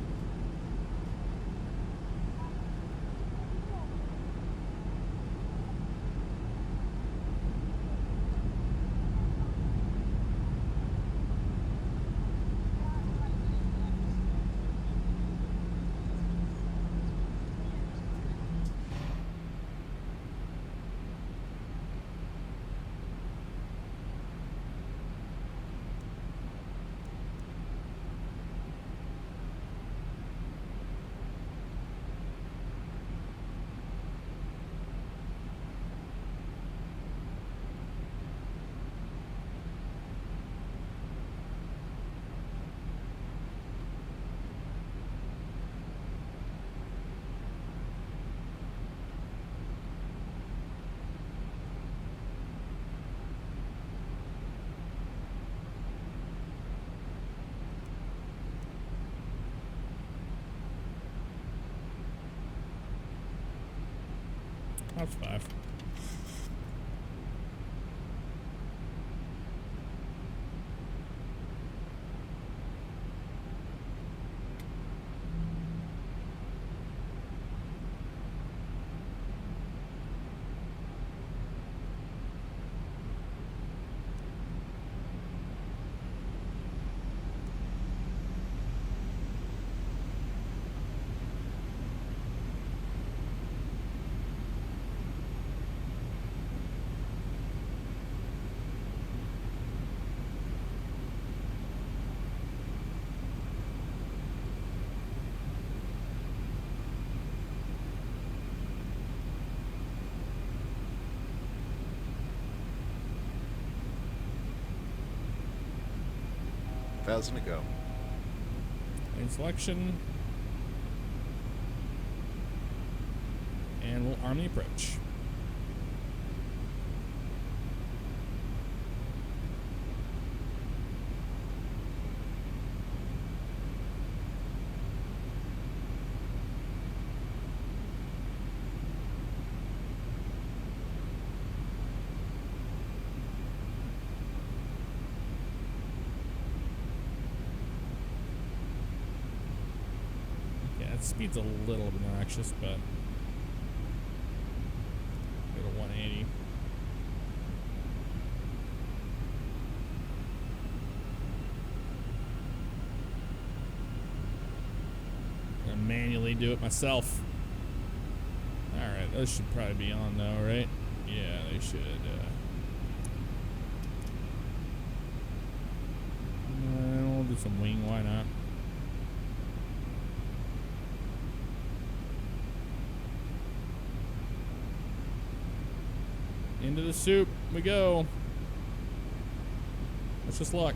That's 5. 2,000 to go. Lane selection. And we'll arm the approach. Speed's a little obnoxious, but go to 180. I'm gonna manually do it myself. Alright, those should probably be on though, right? Yeah, they should. We'll do some wing, why not? Into the soup we go. That's just luck.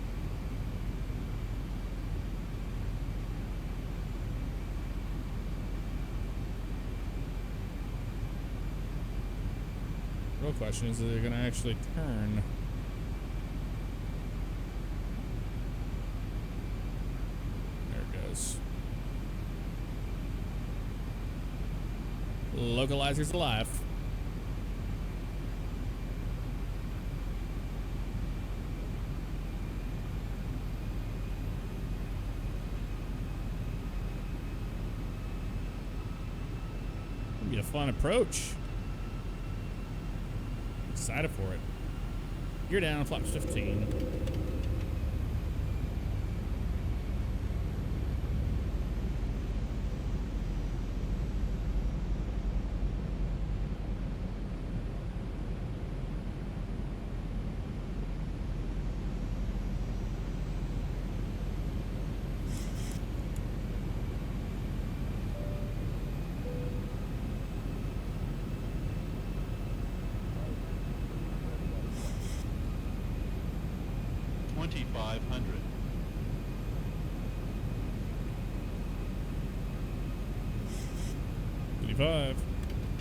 Real question is, they're gonna actually turn. There it goes. Localizer's alive. Be a fun approach. Excited for it. You're down, flaps 15.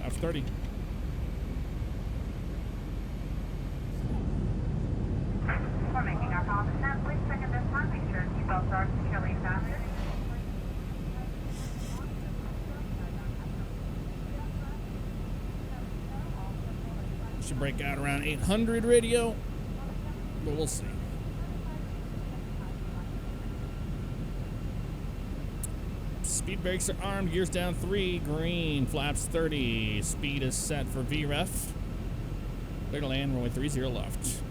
After 30. We're making our call descent. Please check at this time. Make sure seatbelts are securely fastened. Should break out around 800 radio, but we'll see. Speed brakes are armed, gears down 3, green, flaps 30. Speed is set for VREF. Clear to land, runway 30 left.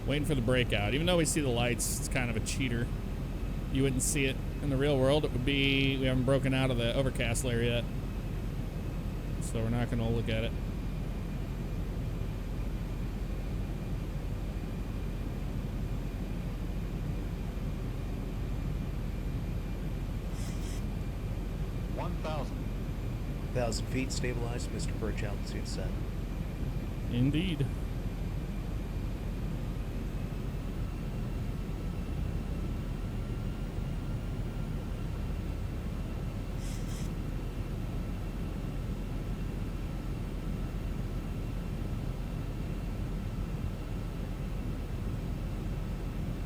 Waiting for the breakout. Even though we see the lights, it's kind of a cheater. You wouldn't see it in the real world. It would be, we haven't broken out of the overcast layer yet, so we're not going to look at it. Thousand feet stabilized, Mr. Birch, altitude set. Indeed.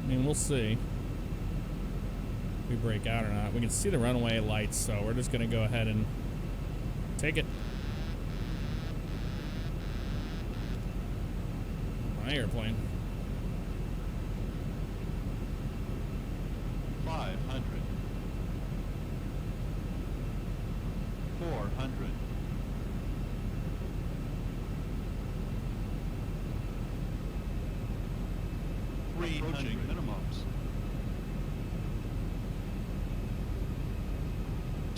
I mean, we'll see if we break out or not. We can see the runway lights, so we're just going to go ahead and take it. My airplane. 500. 400. 300.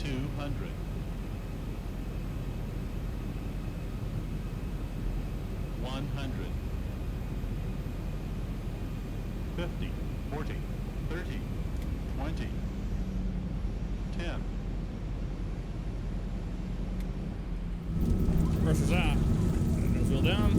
200. 100. 50, 40, 30, 20, 10. Pressure's out. Nose wheel down.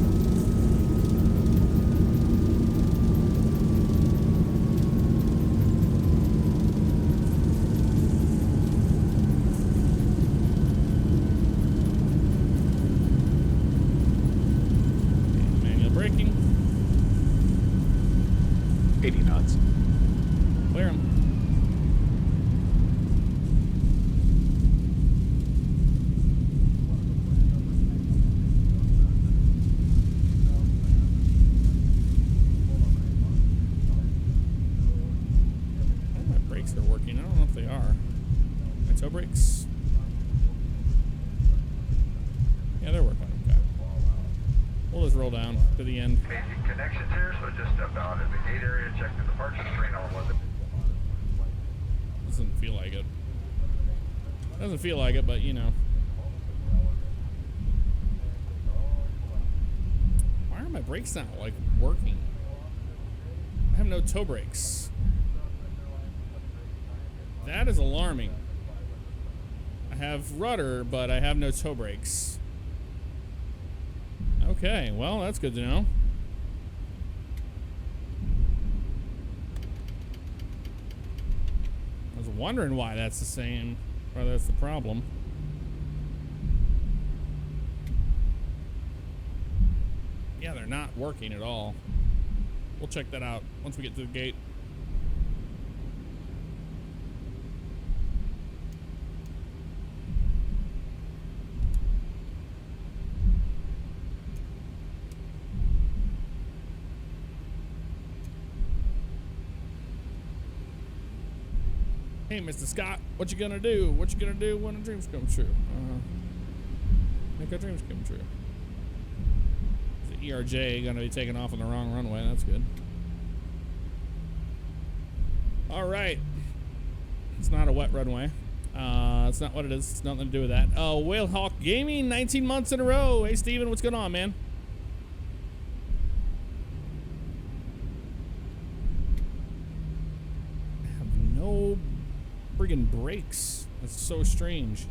Manual braking. 80 knots. Clear 'em. My brakes are working. I don't know if they are. My toe brakes. Yeah, they're working. Okay. We'll just roll down to the end. Basic connections here, so just step out at the gate area, check the departure screen on what the... Doesn't feel like it. Doesn't feel like it, but you know. Why are my brakes not like working? I have no toe brakes. That is alarming. I have rudder, but I have no toe brakes. Okay, well, that's good to know. I was wondering why that's the same, or that's the problem. Yeah, they're not working at all. We'll check that out once we get to the gate. Hey, Mr. Scott, what you gonna do? What you gonna do when our dreams come true? Make our dreams come true. The ERJ gonna be taking off on the wrong runway. That's good. All right. It's not a wet runway. It's not what it is. It's nothing to do with that. Oh, Whale Hawk Gaming, 19 months in a row. Hey, Steven, what's going on, man? I have no friggin' brakes. That's so strange.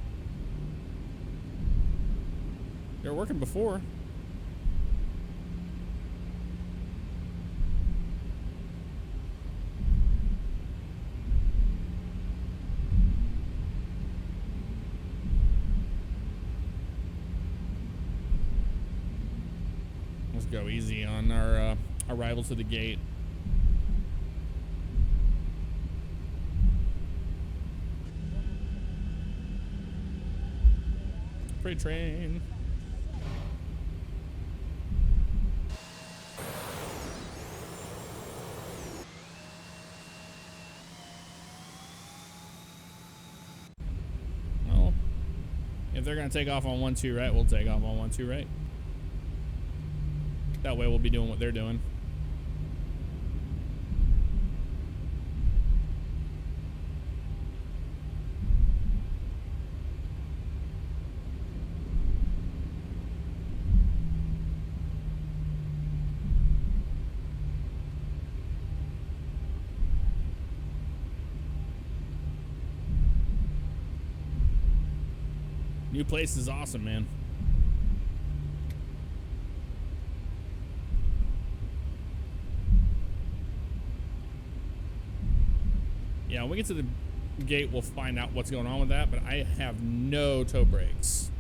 They were working before. Let's go easy on our arrival to the gate. Freight train. Well, if they're gonna take off on 1-2 right, we'll take off on 1-2 right. That way we'll be doing what they're doing. New place is awesome, man. Yeah, when we get to the gate, we'll find out what's going on with that, but I have no toe brakes.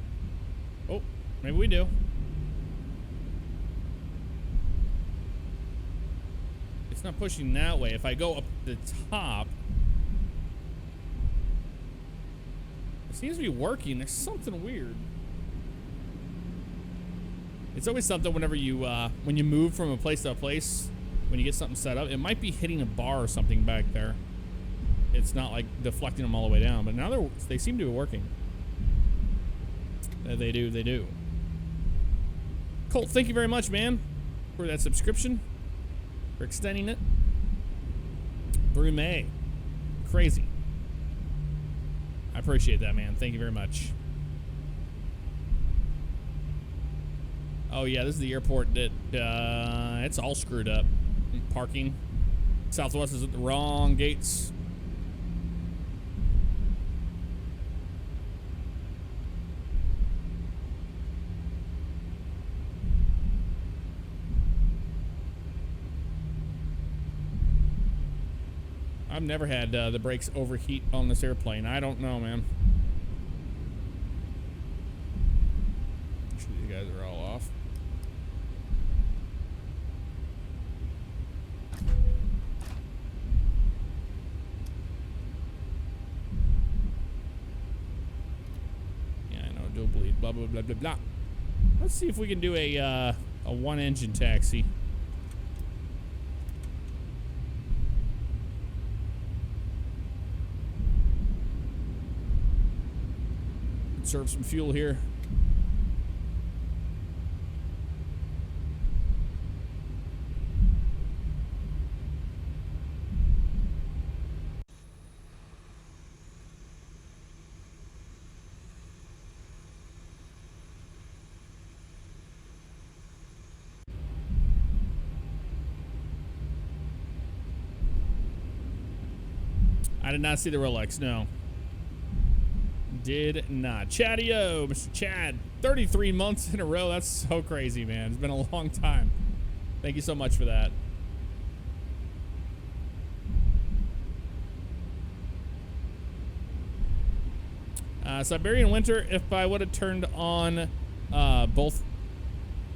Oh, maybe we do. It's not pushing that way. If I go up the top, it seems to be working. There's something weird. It's always something whenever you, when you move from a place to a place, when you get something set up, it might be hitting a bar or something back there. It's not like deflecting them all the way down, but now they seem to be working. They do. Colt, thank you very much, man, for that subscription, for extending it through May. Crazy. I appreciate that, man. Thank you very much. Oh, yeah, this is the airport that, it's all screwed up. Parking. Southwest is at the wrong gates. I've never had the brakes overheat on this airplane. I don't know, man. Actually, these guys are all off. Yeah, I know. Don't bleed. Blah, blah, blah, blah, blah. Let's see if we can do a one-engine taxi. Serve some fuel here. I did not see the Rolex, no. Did not. Chaddy-o, Mr. Chad. 33 months in a row. That's so crazy, man. It's been a long time. Thank you so much for that. Siberian Winter, if I would have turned on both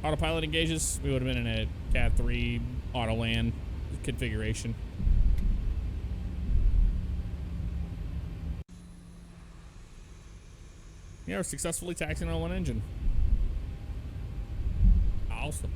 autopilot engages, we would have been in a Cat 3 auto land configuration. Yeah, we're successfully taxiing on one engine. Awesome.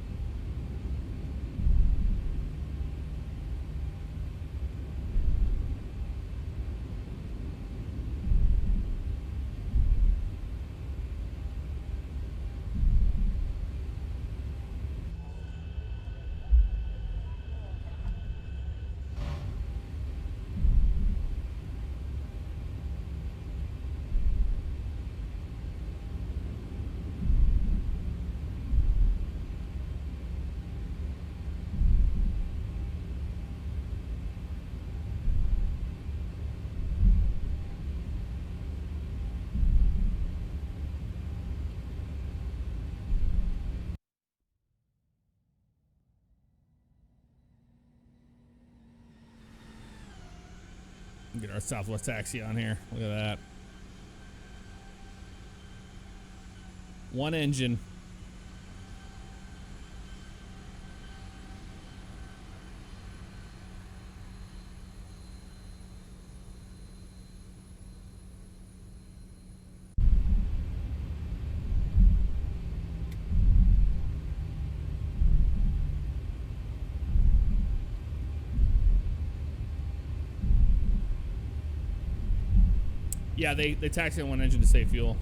Get our Southwest taxi on here. Look at that. One engine. Yeah, they taxi on one engine to save fuel.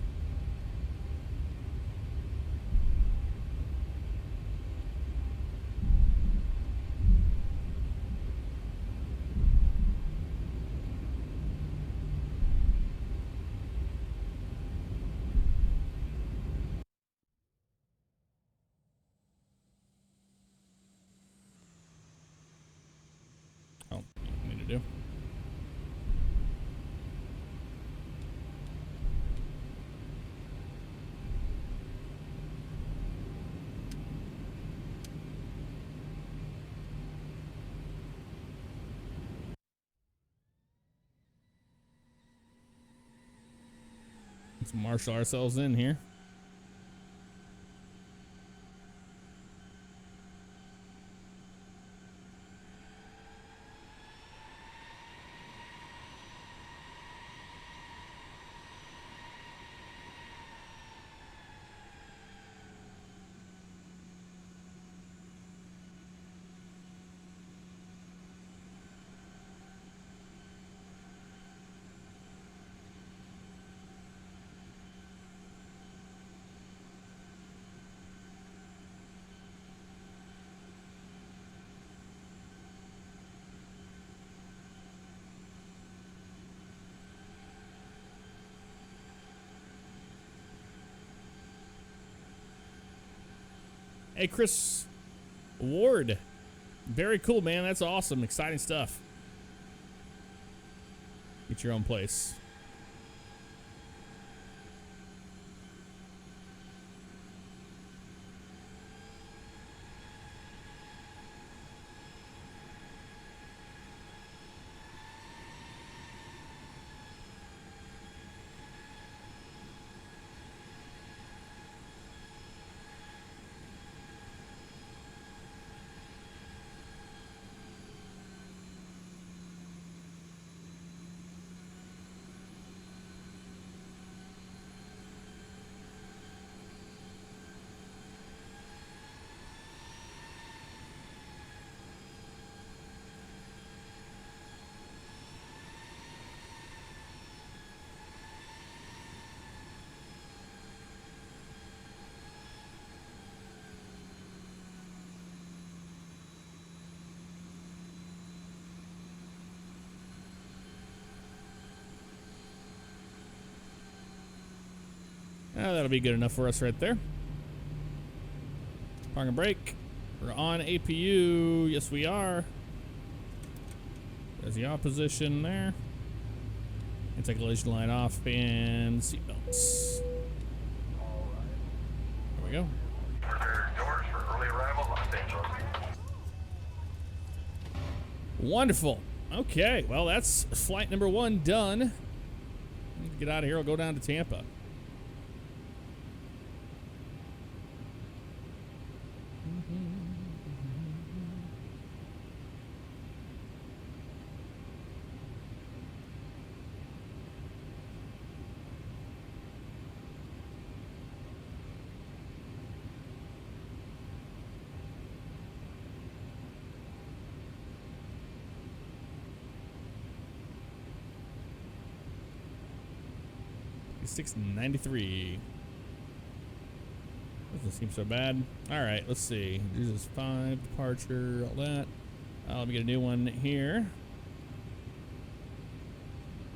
Oh, what I need to do. Let's marshal ourselves in here. Hey, Chris Ward. Very cool, man. That's awesome. Exciting stuff. Get your own place. That'll be good enough for us right there. Park and brake. We're on APU. Yes, we are. There's the opposition there. And take collision light off and seatbelts. There we go. Prepare doors for early arrival, Los Angeles. Wonderful. Okay, well, that's flight number 1 done. Get out of here. I'll go down to Tampa. $693. Doesn't seem so bad. All right, let's see. This is 5 departure, all that. Let me get a new one here.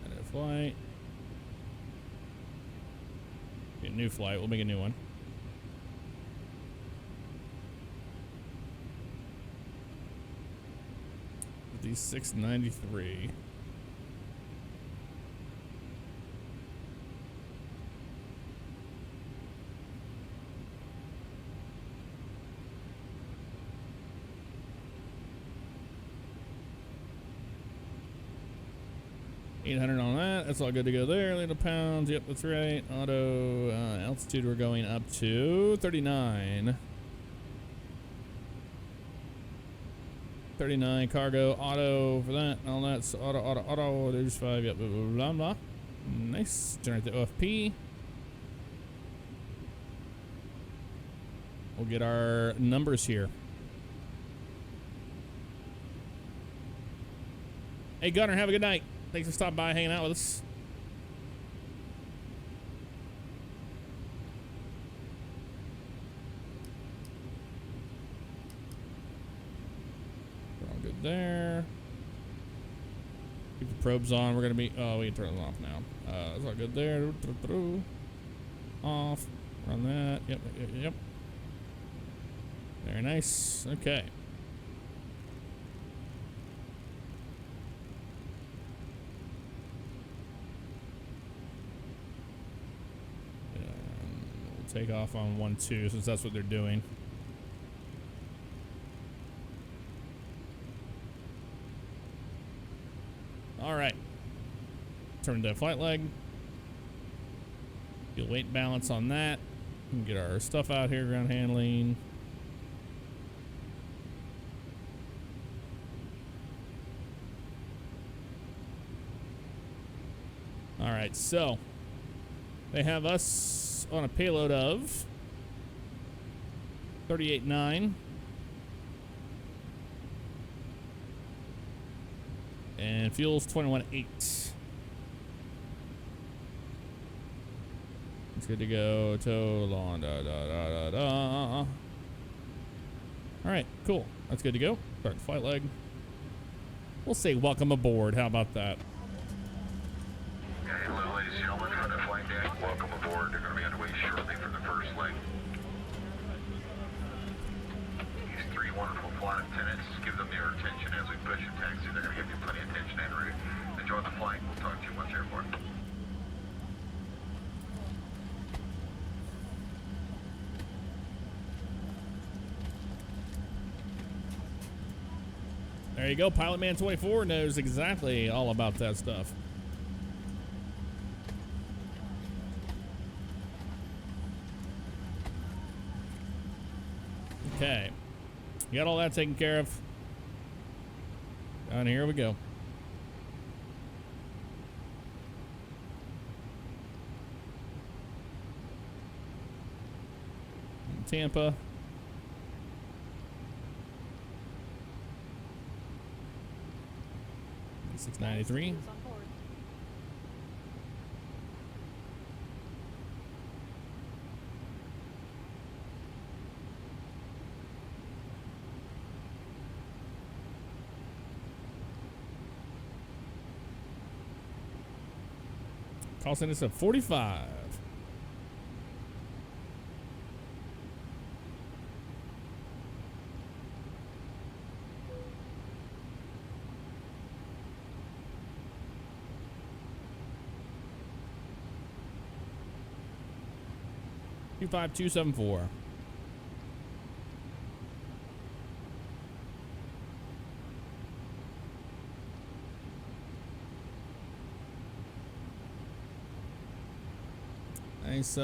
Add a flight. Get a new flight. We'll make a new one. These 693. $800 on that. That's all good to go there. Little pounds. Yep, that's right. Auto altitude. We're going up to 39. 39 cargo auto for that. All that's auto. There's 5. Yep. Blah blah blah. Nice. Generate the OFP. We'll get our numbers here. Hey Gunner, have a good night. Thanks for stopping by, hanging out with us. We're all good there. Keep the probes on. We're gonna be. Oh, we can turn them off now. That's all good there. Off. Run that. Yep. Yep. Very nice. Okay. Take off on 1-2 since that's what they're doing. All right. Turn to flight leg. Get weight balance on that. And get our stuff out here, ground handling. All right, so they have us on a payload of 38.9 and fuel's 21.8. It's good to go. Total on All right, cool. That's good to go. Start the flight leg. We'll say welcome aboard. How about that? Hello, ladies and gentlemen, from the flight deck. Welcome aboard. They're going to be underway shortly for the first leg. three wonderful flight attendants. Give them your attention as we push and taxi. They're going to give you plenty of attention en route. Enjoy the flight. We'll talk to you once airport. There you go. Pilot Man 24 knows exactly all about that stuff. Okay. You got all that taken care of. And here we go. Tampa. $693. Who's on board? Costing us a 45. $25274. Nice,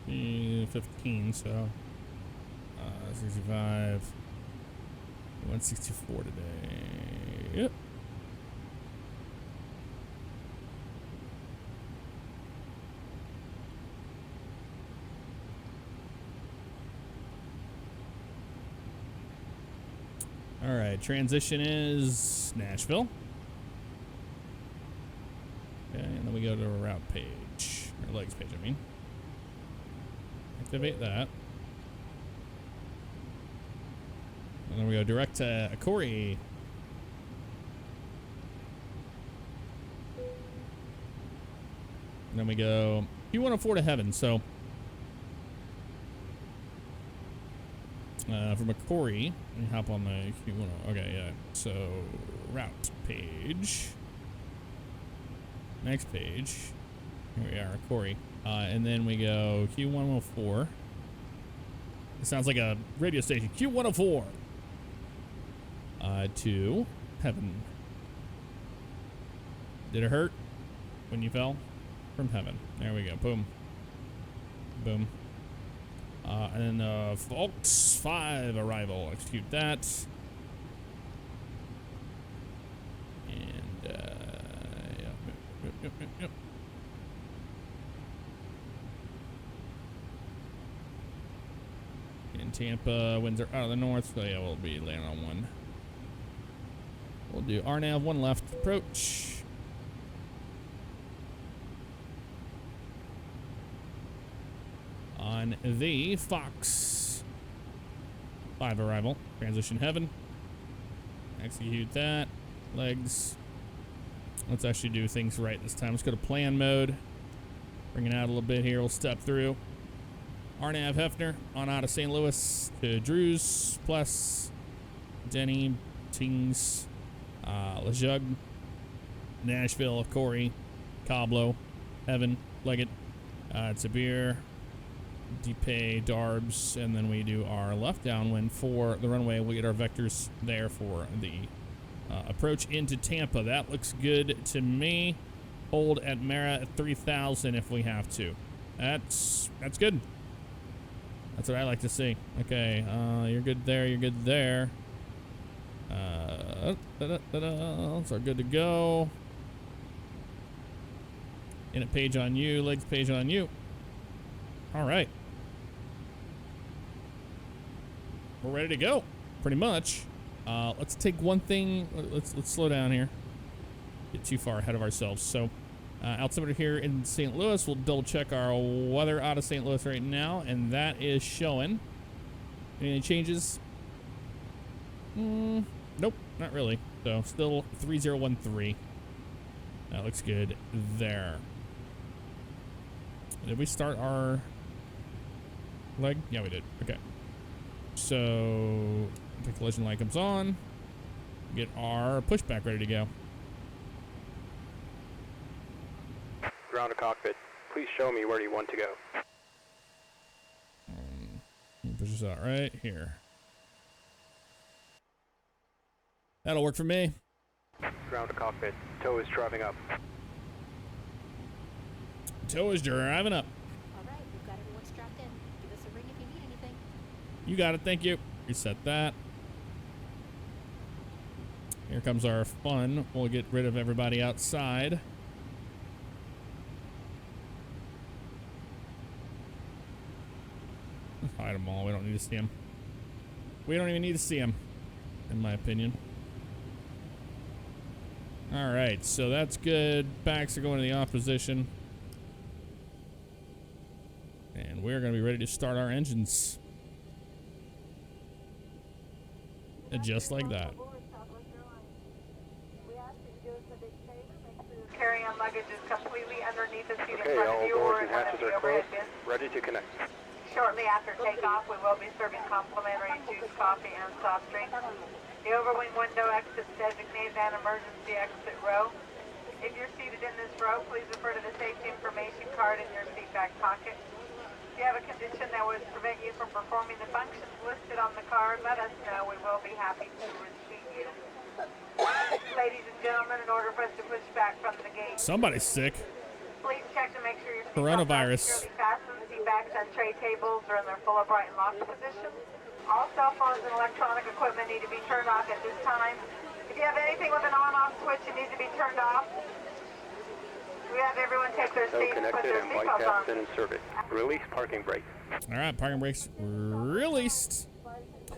be 15, so 65, 164 today. Yep. All right, transition is Nashville. Okay, and then we go to a route page, or legs page, I mean. Activate that. And then we go direct to Corey. And then we go Q104 to heaven. So from a Corey, let me hop on the Q10. Okay, yeah. So route page. Next page. Here we are, Corey. And then we go Q104. It sounds like a radio station. Q104 to heaven. Did it hurt when you fell from heaven? There we go. Boom. Boom. And then Fox 5 arrival. Execute that. And yep. In Tampa, winds are out of the north, so yeah, we'll be landing on one. We'll do RNAV, one left approach. On the Fox 5 arrival, transition heaven. Execute that. Legs. Let's actually do things right this time. Let's go to plan mode. Bring it out a little bit here. We'll step through. RNAV Hefner on out of St. Louis to Drews, plus Denny, Tings, Lejeune, Nashville, Corey, Coblo, Heaven, Leggett, Tabir, Deepay, Darbs, and then we do our left downwind for the runway. We get our vectors there for the approach into Tampa. That looks good to me. Hold at Mara at 3,000 if we have to. That's good. That's what I like to see. Okay, you're good there. You're good there. So good to go. Init page on you, legs page on you. All right. We're ready to go, pretty much. Let's take one thing. Let's slow down here. Get too far ahead of ourselves. So, altimeter here in St. Louis. We'll double check our weather out of St. Louis right now, and that is showing. Any changes? Nope, not really. So still 3013. That looks good there. Did we start our leg? Yeah, we did. Okay. So the collision light comes on. Get our pushback ready to go. Ground to cockpit. Please show me where you want to go. Push this out right here. That'll work for me. Ground to cockpit. Tow is driving up. Tow is driving up. All right, we've got everyone strapped in. Give us a ring if you need anything. You got it. Thank you. Reset that. Here comes our fun. We'll get rid of everybody outside. Hide them all. We don't need to see them. We don't even need to see them, in my opinion. All right, so that's good. Backs are going to the off position. And we're going to be ready to start our engines. And just like that. Carry-on luggage is completely underneath the seat in Okay, front of all you or doors in and one of hatches the are closed. overhead bins. Ready to connect. Shortly after takeoff, we will be serving complimentary juice, coffee, and soft drinks. The overwing window exits designated an emergency exit row. If you're seated in this row, please refer to the safety information card in your seat back pocket. If you have a condition that would prevent you from performing the functions listed on the card, let us know. We will be happy to receive you. Ladies and gentlemen, in order for us to push back from the gate, Somebody's sick. please check to make sure your Coronavirus. seatbelts are securely fastened. Seat backs and tray tables are in their full upright and locked position. All cell phones and electronic equipment need to be turned off at this time. If you have anything with an on-off switch, it needs to be turned off. We have everyone take their Tow seats, put connected their and white seatbelts caps on. in service. Release parking brake. All right, parking brakes released.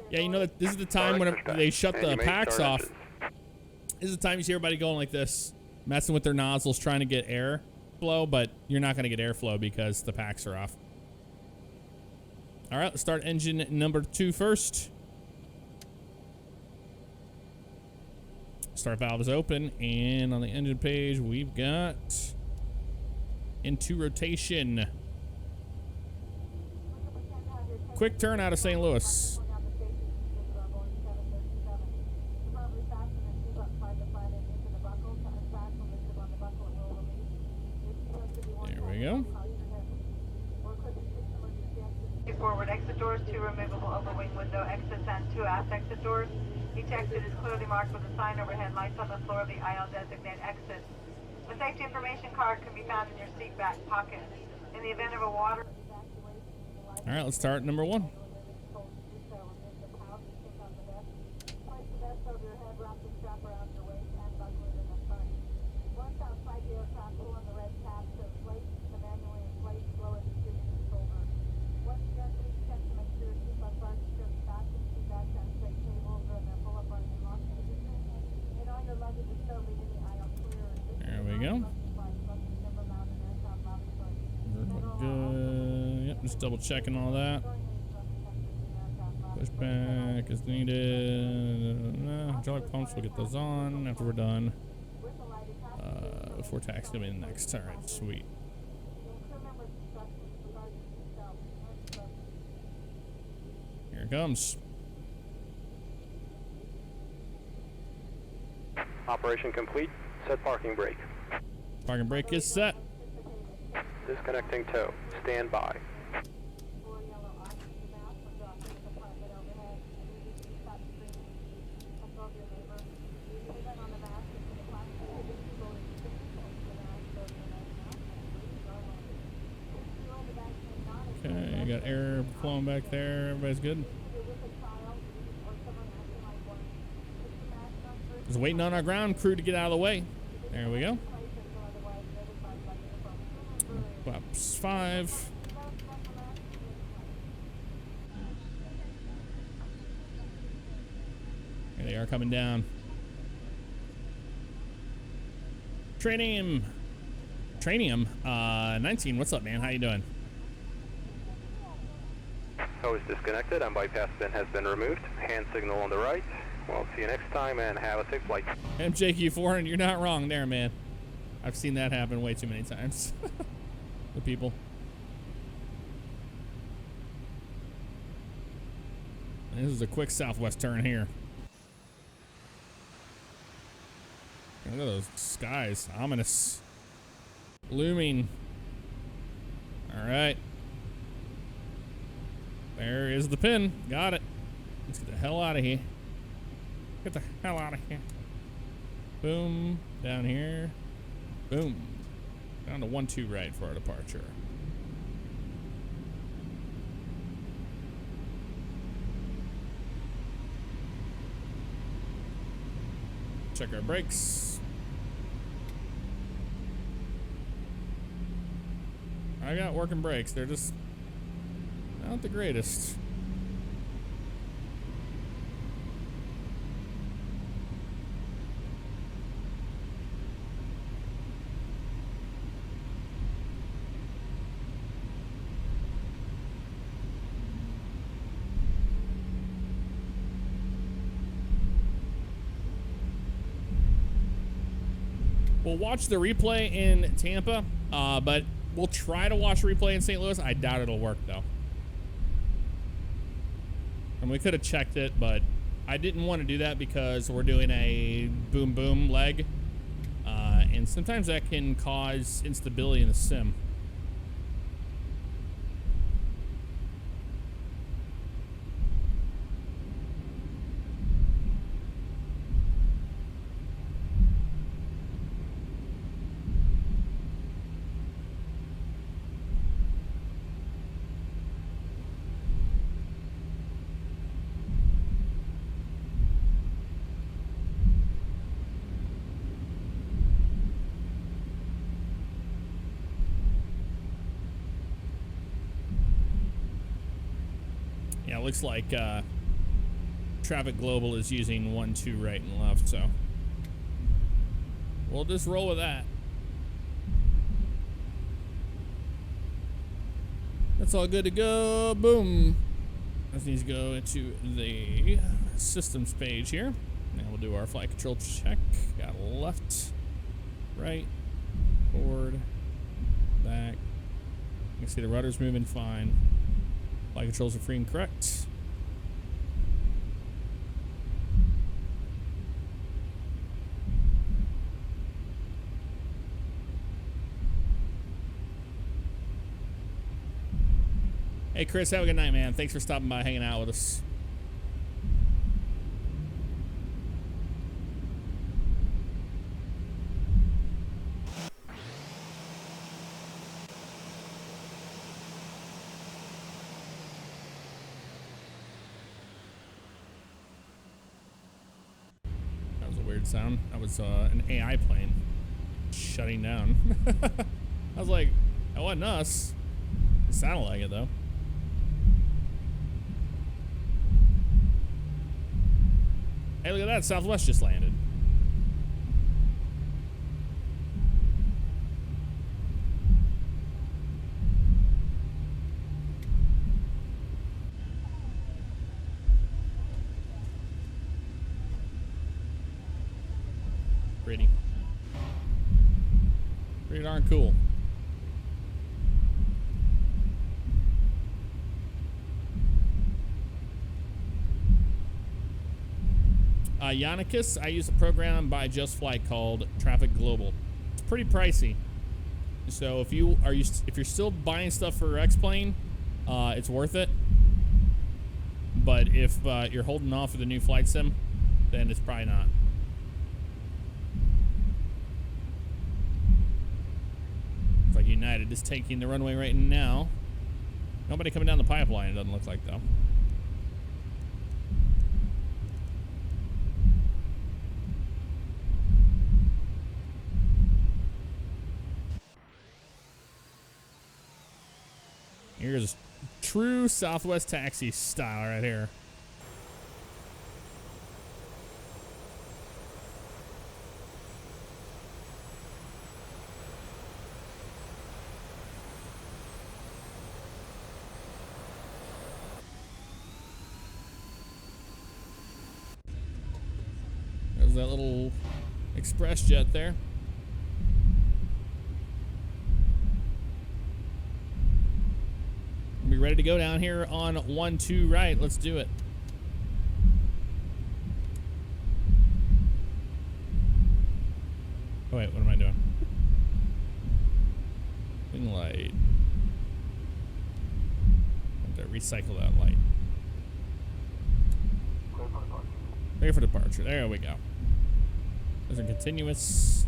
Yeah, you know that this is the time when they shut And the you may packs start off. engines. This is the time you see everybody going like this, messing with their nozzles, trying to get air flow, but you're not going to get airflow because the packs are off. All right, let's start engine number 2 first. Start valve is open, and on the engine page, we've got into rotation. Quick turn out of St. Louis. There we go. Forward exit doors, 2 removable overwing window exits, and 2 aft exit doors. Each exit is clearly marked with a sign overhead lights on the floor of the aisle designate exit. The safety information card can be found in your seat back pocket. In the event of a water All right, let's start number 1. There we go. Good. Yep, just double checking all that. Pushback is needed. Hydraulic pumps, we'll get those on after we're done. Before tax coming in next. All right, sweet. Here it comes. Operation complete. Set parking brake. Parking brake is set. Disconnecting tow. Stand by. Okay, got air flowing back there. Everybody's good. Just waiting on our ground crew to get out of the way. There we go. Flaps 5. Here they are coming down. Tranium 19, what's up, man? How you doing? Hose disconnected and bypass bin has been removed. Hand signal on the right. We'll see you next time and have a safe flight. MJQ4, and you're not wrong there, man. I've seen that happen way too many times. The people. And this is a quick southwest turn here. Look at those skies. Ominous. Looming. All right. There is the pin. Got it. Let's get the hell out of here. Get the hell out of here. Boom. Down here. Boom. Down to 1-2 right for our departure. Check our brakes. I got working brakes. They're just not the greatest. We'll watch the replay in Tampa, but we'll try to watch replay in St. Louis. I doubt it'll work, though. And we could have checked it, but I didn't want to do that because we're doing a boom-boom leg. And sometimes that can cause instability in the sim. Yeah, it looks like Traffic Global is using 1-2 right and left, so we'll just roll with that. That's all good to go. Boom. This needs to go into the systems page here. Now we'll do our flight control check. Got left, right, forward, back. You can see the rudder's moving fine. Flight controls are free and correct. Hey Chris, have a good night, man. Thanks for stopping by, hanging out with us. Sound. That was an AI plane shutting down. I was like, that wasn't us. It sounded like it though. Hey, look at that. Southwest just landed. Pretty darn cool. Yannicus, I use a program by Just Flight called Traffic Global. It's pretty pricey. So if you're still buying stuff for X-Plane, it's worth it. But if you're holding off for the new flight sim, then it's probably not. Like United is taking the runway right now. Nobody coming down the pipeline, it doesn't look like, though. Here's true Southwest taxi style right here. There's that little express jet there. We ready to go down here on 1-2 right. Let's do it. Oh wait, what am I doing? Wing light. I have to recycle that light. Clear for departure. There we go. Those are continuous.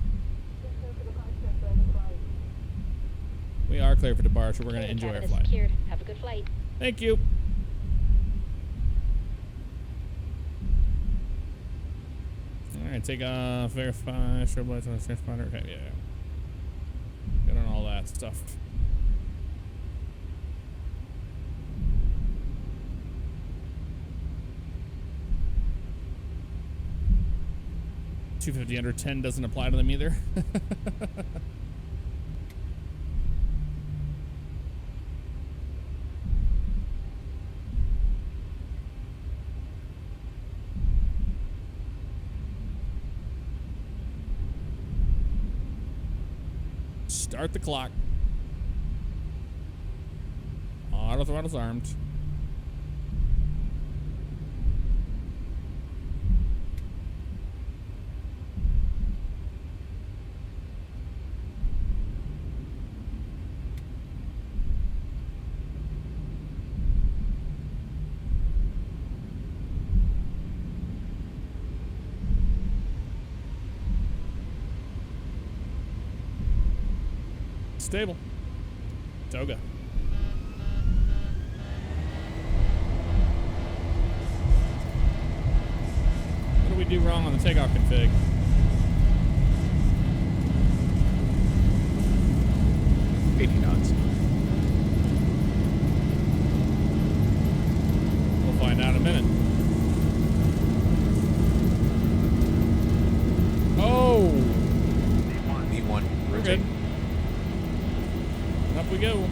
We are clear for departure. We're going to enjoy our flight. Secured. Have a good flight. Thank you. All right, take off, verify, show lights on the transponder. Okay, yeah. Good on all that stuff. $250 under 10 doesn't apply to them either. Start the clock. Auto throttle's armed. Stable. Toga. What do we do wrong on the takeoff config? knots. We'll find out in a minute. Oh! V1, We're rotate. good. Up we go.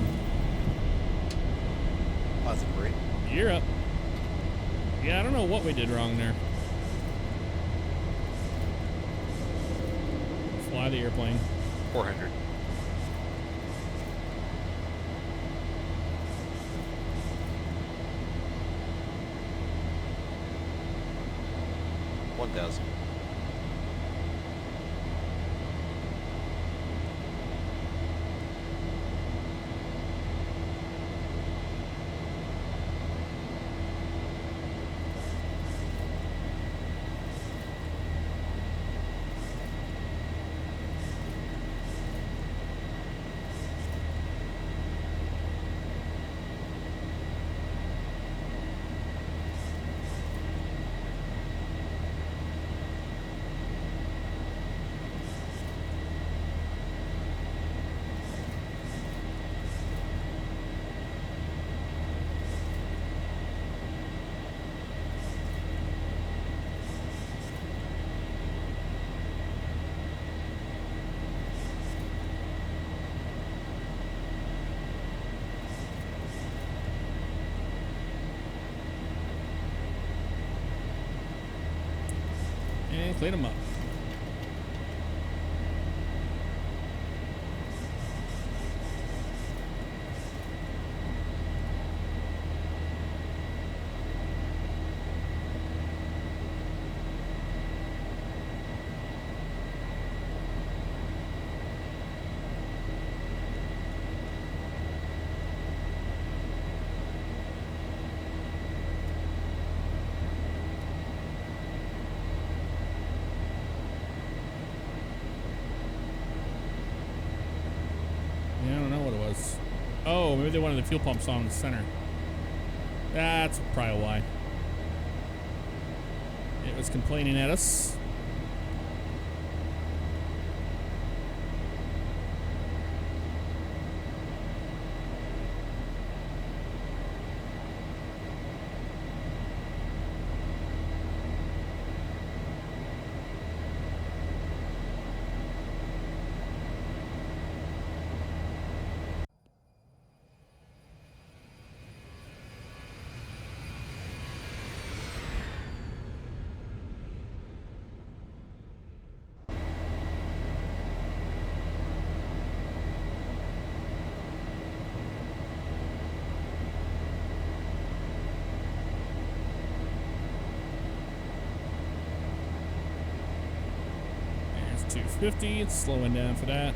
Positive rate. You're up. Yeah, I don't know what we did wrong there. Fly the airplane. 400. $1,000. And clean them up. Yeah, I don't know what it was. Oh, maybe they wanted the fuel pumps on in the center. That's probably why. It was complaining at us. 250. It's slowing down for that.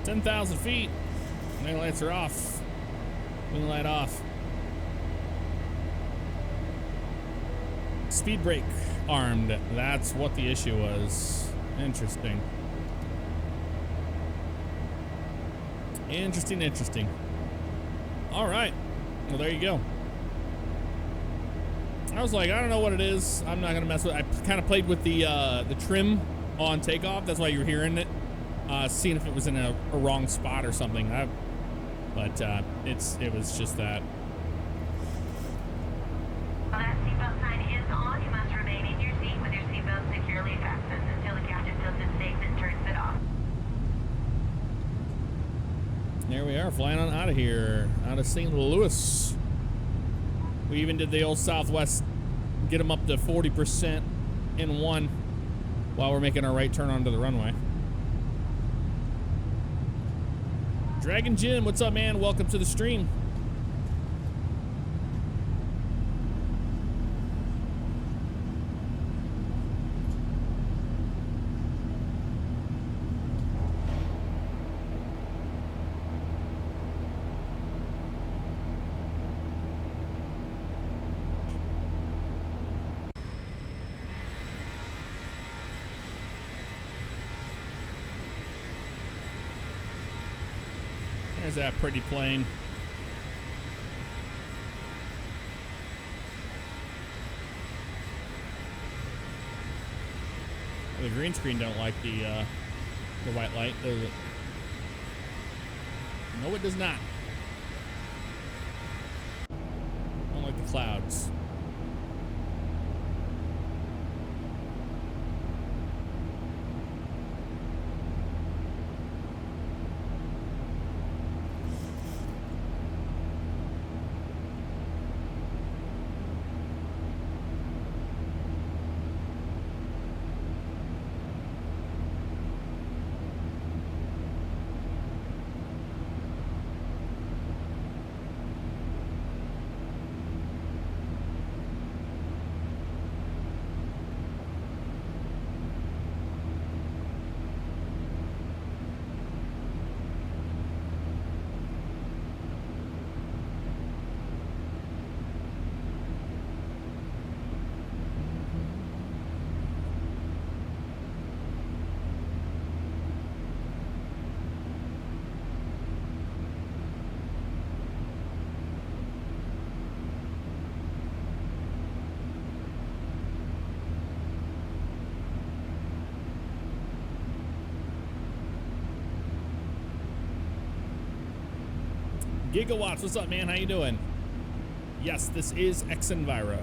Ten 10,000 feet. Wing lights are off. Wing light off. Speed brake armed. That's what the issue was. Interesting. Interesting. All right. Well, there you go. I was like, I don't know what it is. I'm not gonna mess with it. I kind of played with the trim on takeoff. That's why you're hearing it. Seeing if it was in a wrong spot or something. But it was just that. While that seatbelt sign is on, you must remain in your seat with your seatbelt securely fastened until the captain feels it safe and turns it off. There we are, flying on out of here, out of St. Louis. We even did the old Southwest, get them up to 40% in one while we're making our right turn onto the runway. Dragon Jim, what's up, man? Welcome to the stream. There's that pretty plane. The green screen don't like the white light, does it? No, it does not. Don't like the clouds. Gigawatts, what's up, man? How you doing? Yes, this is X-Enviro.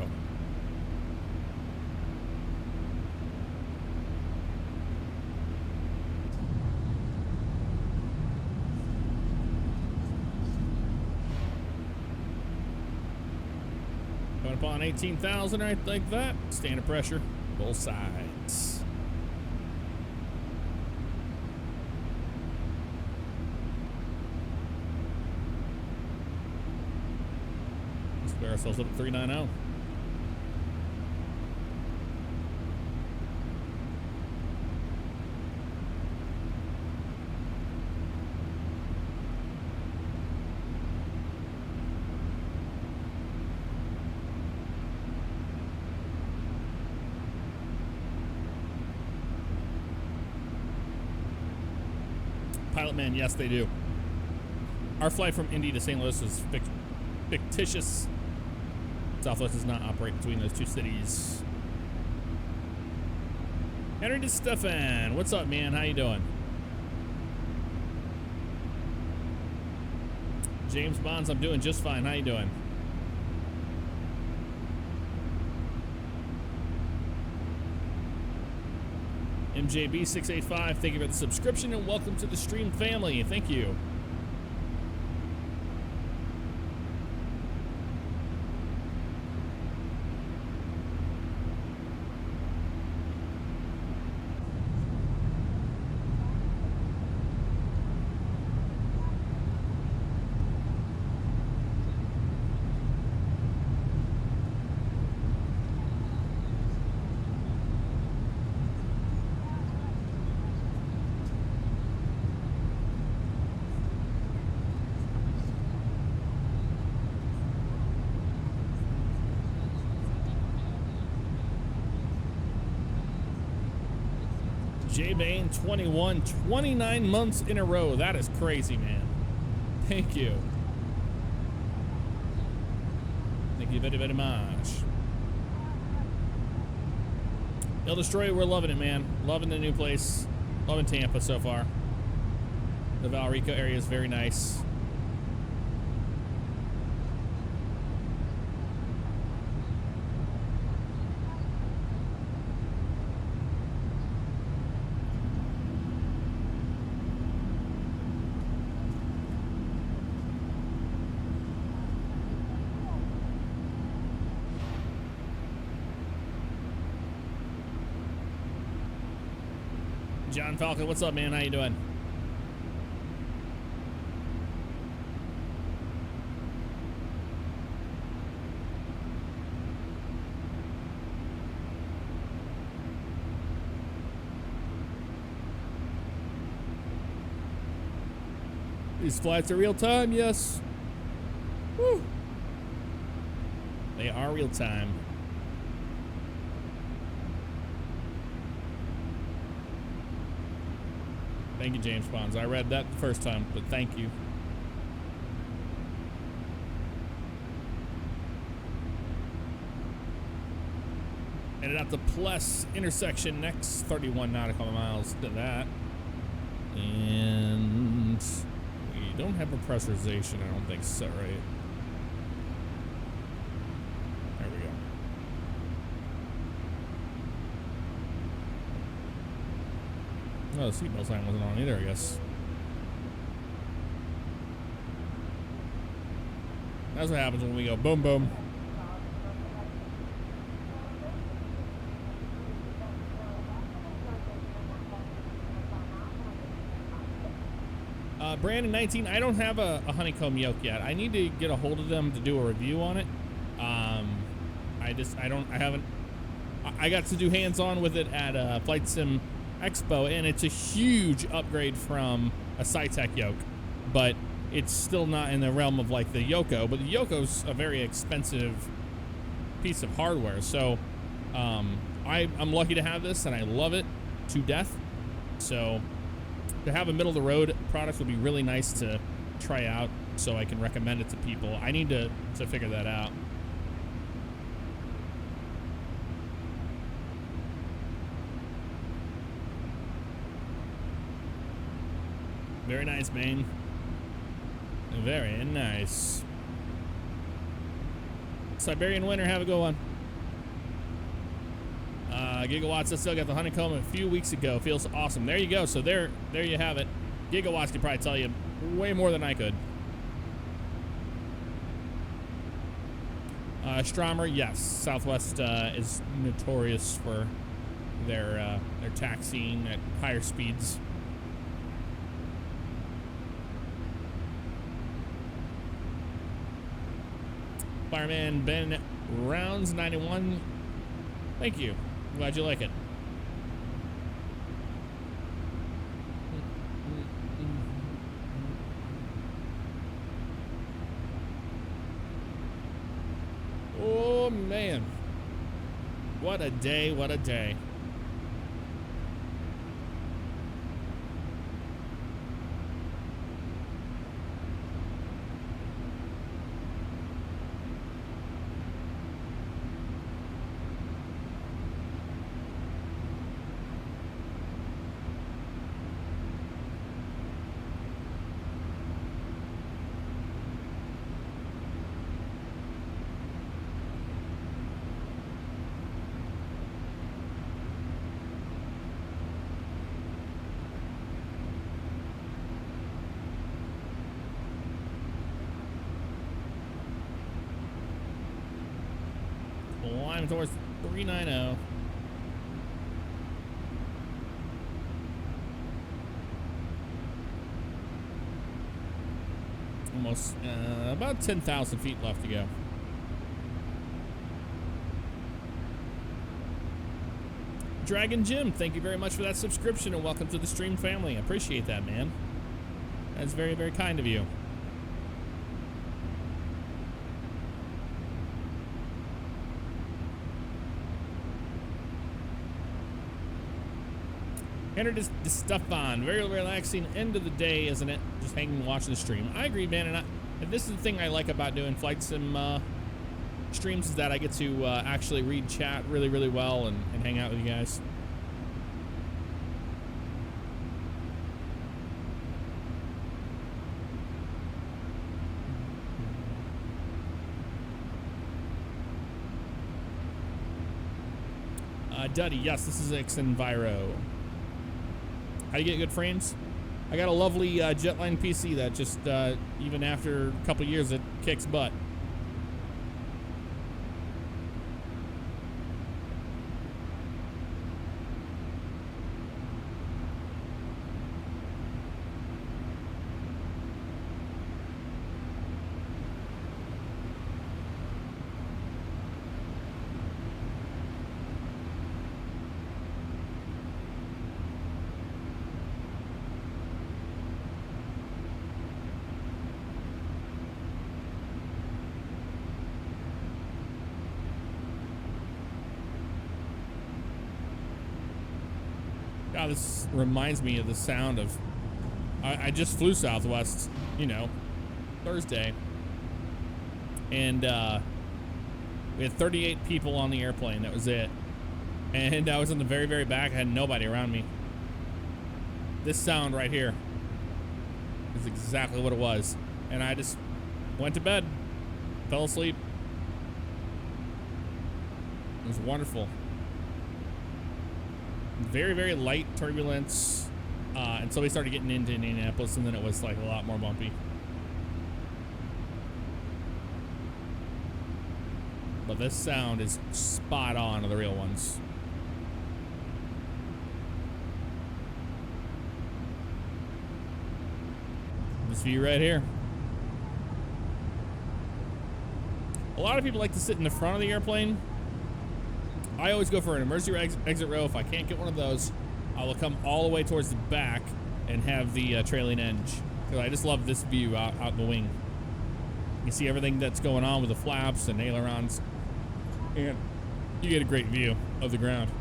Going up on 18,000 right like that. Standard pressure, both sides. Ourselves up at 390. Pilot man, yes they do. Our flight from Indy to St. Louis was fictitious. Southwest does not operate between those two cities. Henry DeStefan, what's up, man? How you doing? James Bonds, I'm doing just fine. How you doing? MJB685, thank you for the subscription and welcome to the stream family. Thank you. J-Bane 21, 29 months in a row. That is crazy, man. Thank you. Thank you very, very much. El Destroyer, we're loving it, man. Loving the new place. Loving Tampa so far. The Valrico area is very nice. John Falcon, what's up, man? How you doing? These flights are real time, yes. Woo. They are real time. Thank you, James Bonds. I read that the first time, but thank you. Headed out the Plus intersection next, 31 nautical miles to that. And we don't have a pressurization, I don't think so, right? There we go. Oh, the seatbelt sign wasn't on either, I guess. That's what happens when we go boom, boom. Brandon 19, I don't have a honeycomb yoke yet. I need to get a hold of them to do a review on it. I got to do hands-on with it at Flight Sim Expo, and it's a huge upgrade from a SciTech yoke, but it's still not in the realm of like the Yoko. But the Yoko's a very expensive piece of hardware, so I'm lucky to have this, and I love it to death. So to have a middle of the road product would be really nice to try out, so I can recommend it to people. I need to figure that out. Very nice, Bane. Very nice. Siberian Winter, have a good one. Gigawatts, I still got the honeycomb a few weeks ago. Feels awesome. There you go. So there you have it. Gigawatts could probably tell you way more than I could. Stromer, yes. Southwest is notorious for their taxiing at higher speeds. Fireman Ben Rounds 91. Thank you. Glad you like it. Oh man. What a day, what a day. climbing towards 390. Almost about 10,000 feet left to go. Dragon Jim, thank you very much for that subscription and welcome to the stream family. I appreciate that, man. That's very, very kind of you. Henry DeStefan, very relaxing end of the day, isn't it? Just hanging and watching the stream. I agree, man, and this is the thing I like about doing flight sim streams is that I get to actually read chat really, really well and hang out with you guys. Duddy, yes, this is Xenviro. How do you get good frames? I got a lovely Jetline PC that just, even after a couple years, it kicks butt. God, this reminds me of the sound of, I just flew Southwest, you know, Thursday. And we had 38 people on the airplane. That was it. And I was in the very, very back. I had nobody around me. This sound right here is exactly what it was. And I just went to bed, fell asleep. It was wonderful. Very, very light turbulence until we started getting into Indianapolis, and then it was like a lot more bumpy. But this sound is spot on of the real ones. This view right here. A lot of people like to sit in the front of the airplane. I always go for an emergency exit row. If I can't get one of those, I will come all the way towards the back and have the trailing edge. Because I just love this view out the wing. You see everything that's going on with the flaps and ailerons. And you get a great view of the ground.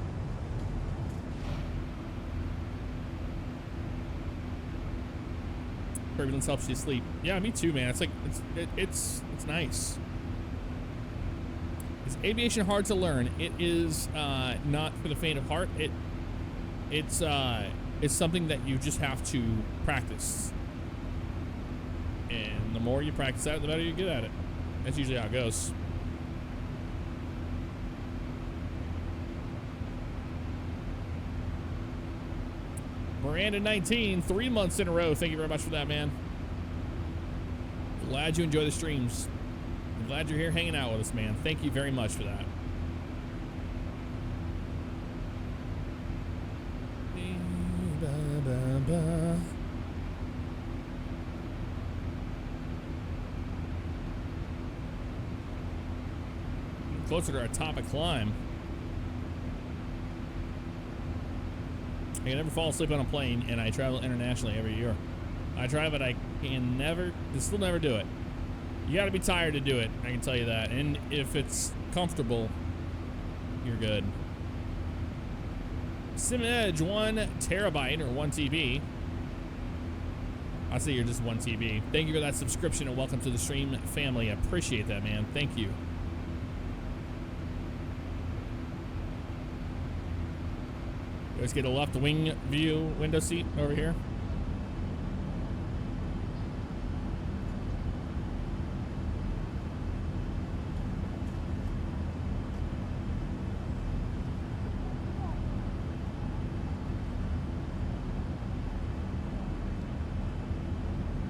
Turbulence helps you sleep. Yeah, me too, man. It's like it's nice. Is aviation hard to learn? It is not for the faint of heart. It's something that you just have to practice. And the more you practice at it, the better you get at it. That's usually how it goes. Miranda 19, 3 months in a row. Thank you very much for that, man. Glad you enjoy the streams. I'm glad you're here hanging out with us, man. Thank you very much for that. Closer to our topic climb. I can never fall asleep on a plane, and I travel internationally every year. I try, but I can still never do it. You gotta be tired to do it, I can tell you that. And if it's comfortable, you're good. SimEdge 1 terabyte or 1 TB. I see you're just 1 TB. Thank you for that subscription and welcome to the stream family. I appreciate that, man. Thank you. Let's get a left wing view window seat over here.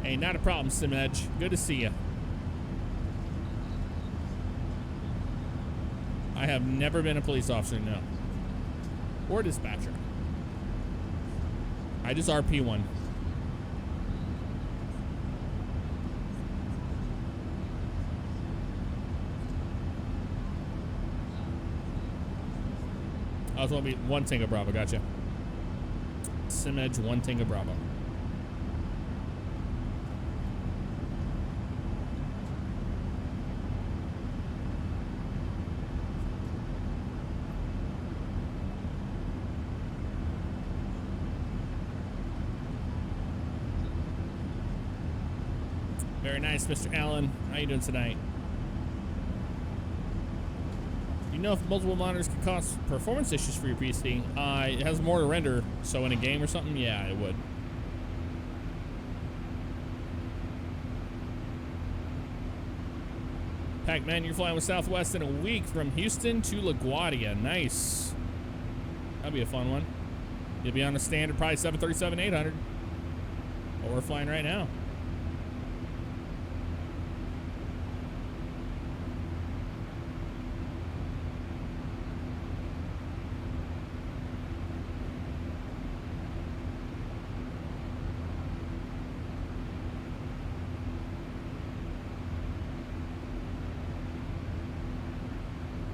Hey, not a problem, SimEdge. Good to see you. I have never been a police officer, no. Or dispatcher. I just RP one. I was going to be 1 Tango Bravo, gotcha. Simedge 1 Tango Bravo. Very nice, Mr. Allen. How you doing tonight? You know if multiple monitors can cause performance issues for your PC? It has more to render, so in a game or something, yeah, it would. Pac-Man, you're flying with Southwest in a week from Houston to LaGuardia. Nice. That'll be a fun one. You'll be on a standard, probably 737-800. What we're flying right now.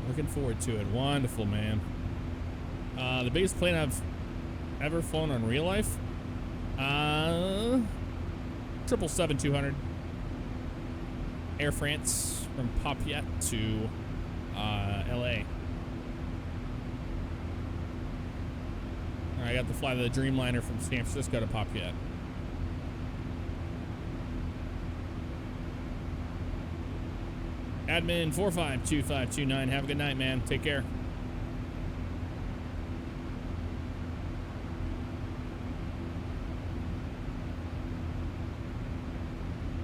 Looking forward to it. Wonderful, man. The biggest plane I've ever flown on real life? 777-200. Air France from Papeete to LA. I got to fly the Dreamliner from San Francisco to Papeete. Admin 452529. Have a good night, man. Take care.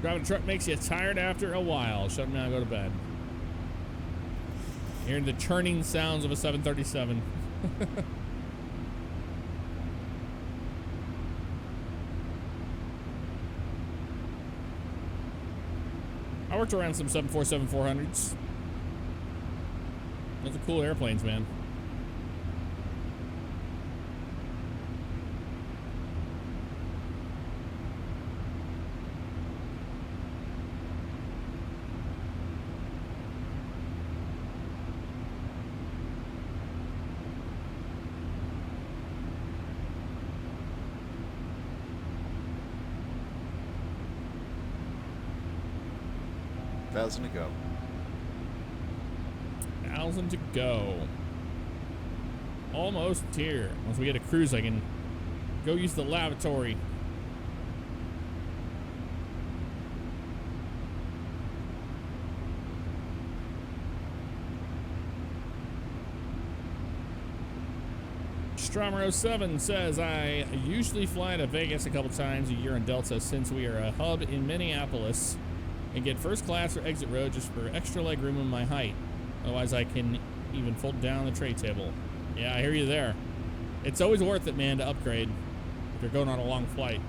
Driving a truck makes you tired after a while. Shut them down, go to bed. Hearing the churning sounds of a 737. I worked around some 747-400s. Those are cool airplanes, man. Thousand to go. 1,000 to go. Almost here. Once we get a cruise, I can go use the lavatory. Stromer07 says, I usually fly to Vegas a couple times a year in Delta since we are a hub in Minneapolis and get first class or exit row just for extra leg room in my height. Otherwise, I can even fold down the tray table. Yeah, I hear you there. It's always worth it, man, to upgrade if you're going on a long flight.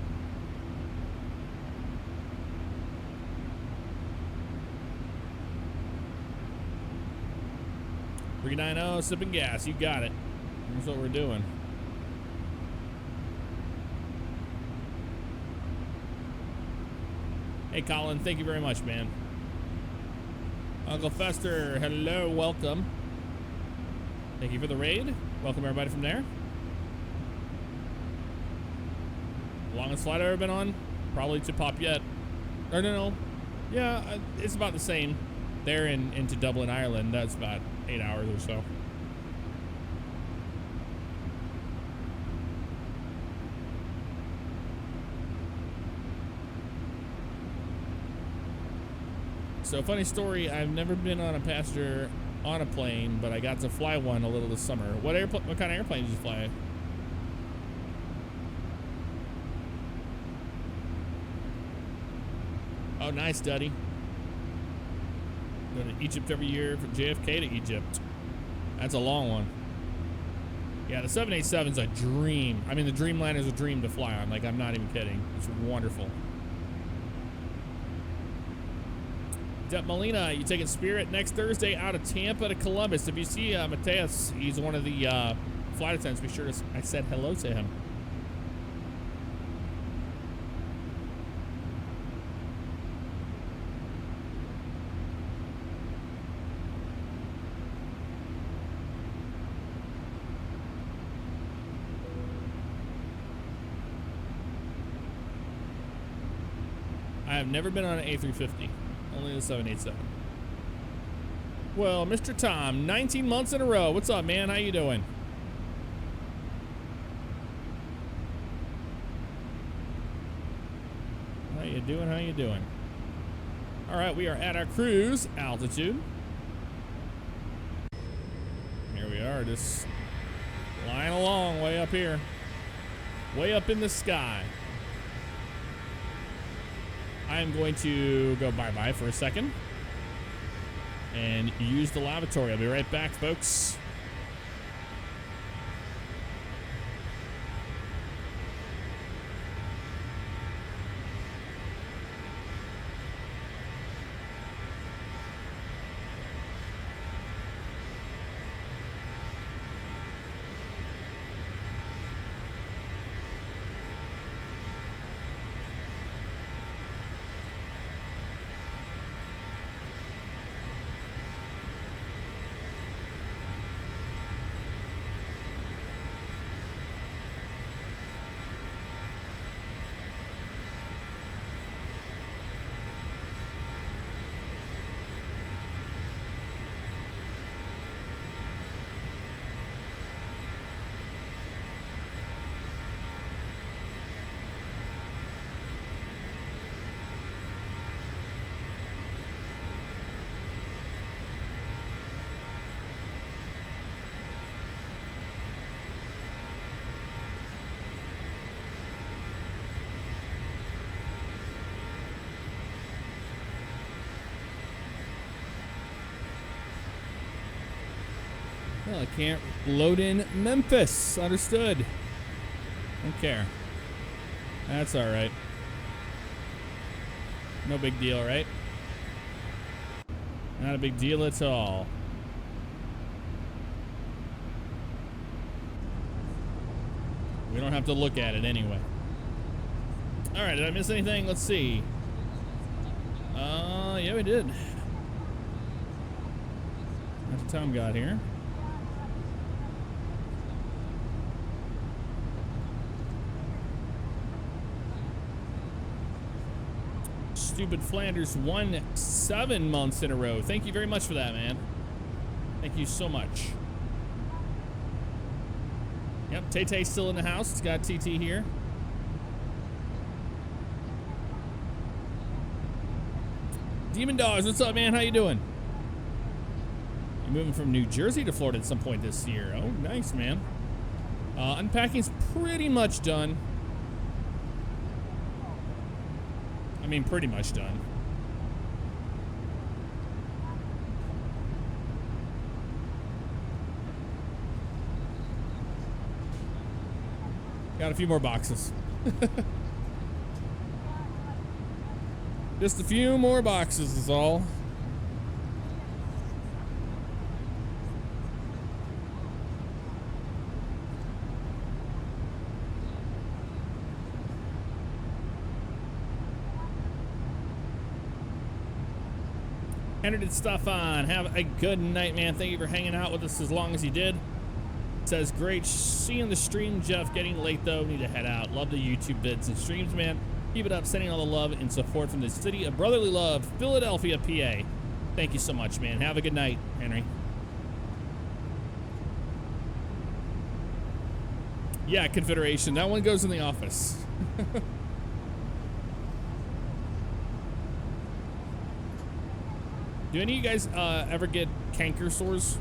$390, sipping gas. You got it. That's what we're doing. Hey, Colin, thank you very much, man. Uncle Fester, hello, welcome. Thank you for the raid. Welcome everybody from there. Longest flight I've ever been on? Probably to Papeete. Or no. Yeah, it's about the same. There into Dublin, Ireland. That's about 8 hours or so. So, funny story, I've never been on a passenger on a plane, but I got to fly one a little this summer. What kind of airplane did you fly? Oh, nice, Duddy. Go to Egypt every year for JFK to Egypt. That's a long one. Yeah, the 787's a dream. I mean, the Dreamliner's a dream to fly on. Like, I'm not even kidding. It's wonderful. Depp Molina, you taking Spirit next Thursday out of Tampa to Columbus. If you see Mateus, he's one of the flight attendants. Be sure I said hello to him. I have never been on an A350, only the 787. Well, Mr. Tom, 19 months in a row. What's up, man? How you doing? How you doing? How you doing? All right, we are at our cruise altitude. Here we are, just flying along way up here. Way up in the sky. I am going to go bye-bye for a second and use the lavatory. I'll be right back, folks. Well, I can't load in Memphis. Understood. Don't care. That's all right. No big deal, right? Not a big deal at all. We don't have to look at it anyway. All right, did I miss anything? Let's see. Yeah, we did. That's what Tom got here. Stupid Flanders won 7 months in a row. Thank you very much for that, man. Thank you so much. Yep, Tay-Tay's still in the house. It's got TT here. Demon Dogs, what's up, man? How you doing? You're moving from New Jersey to Florida at some point this year. Oh, nice, man. Unpacking's pretty much done. I mean, pretty much done. Got a few more boxes. Just a few more boxes is all. Henry did stuff on. Have a good night, man. Thank you for hanging out with us as long as you did. Says, great seeing the stream, Jeff. Getting late, though. Need to head out. Love the YouTube vids and streams, man. Keep it up. Sending all the love and support from the city of brotherly love, Philadelphia, PA. Thank you so much, man. Have a good night, Henry. Yeah, Confederation. That one goes in the office. Do any of you guys ever get canker sores?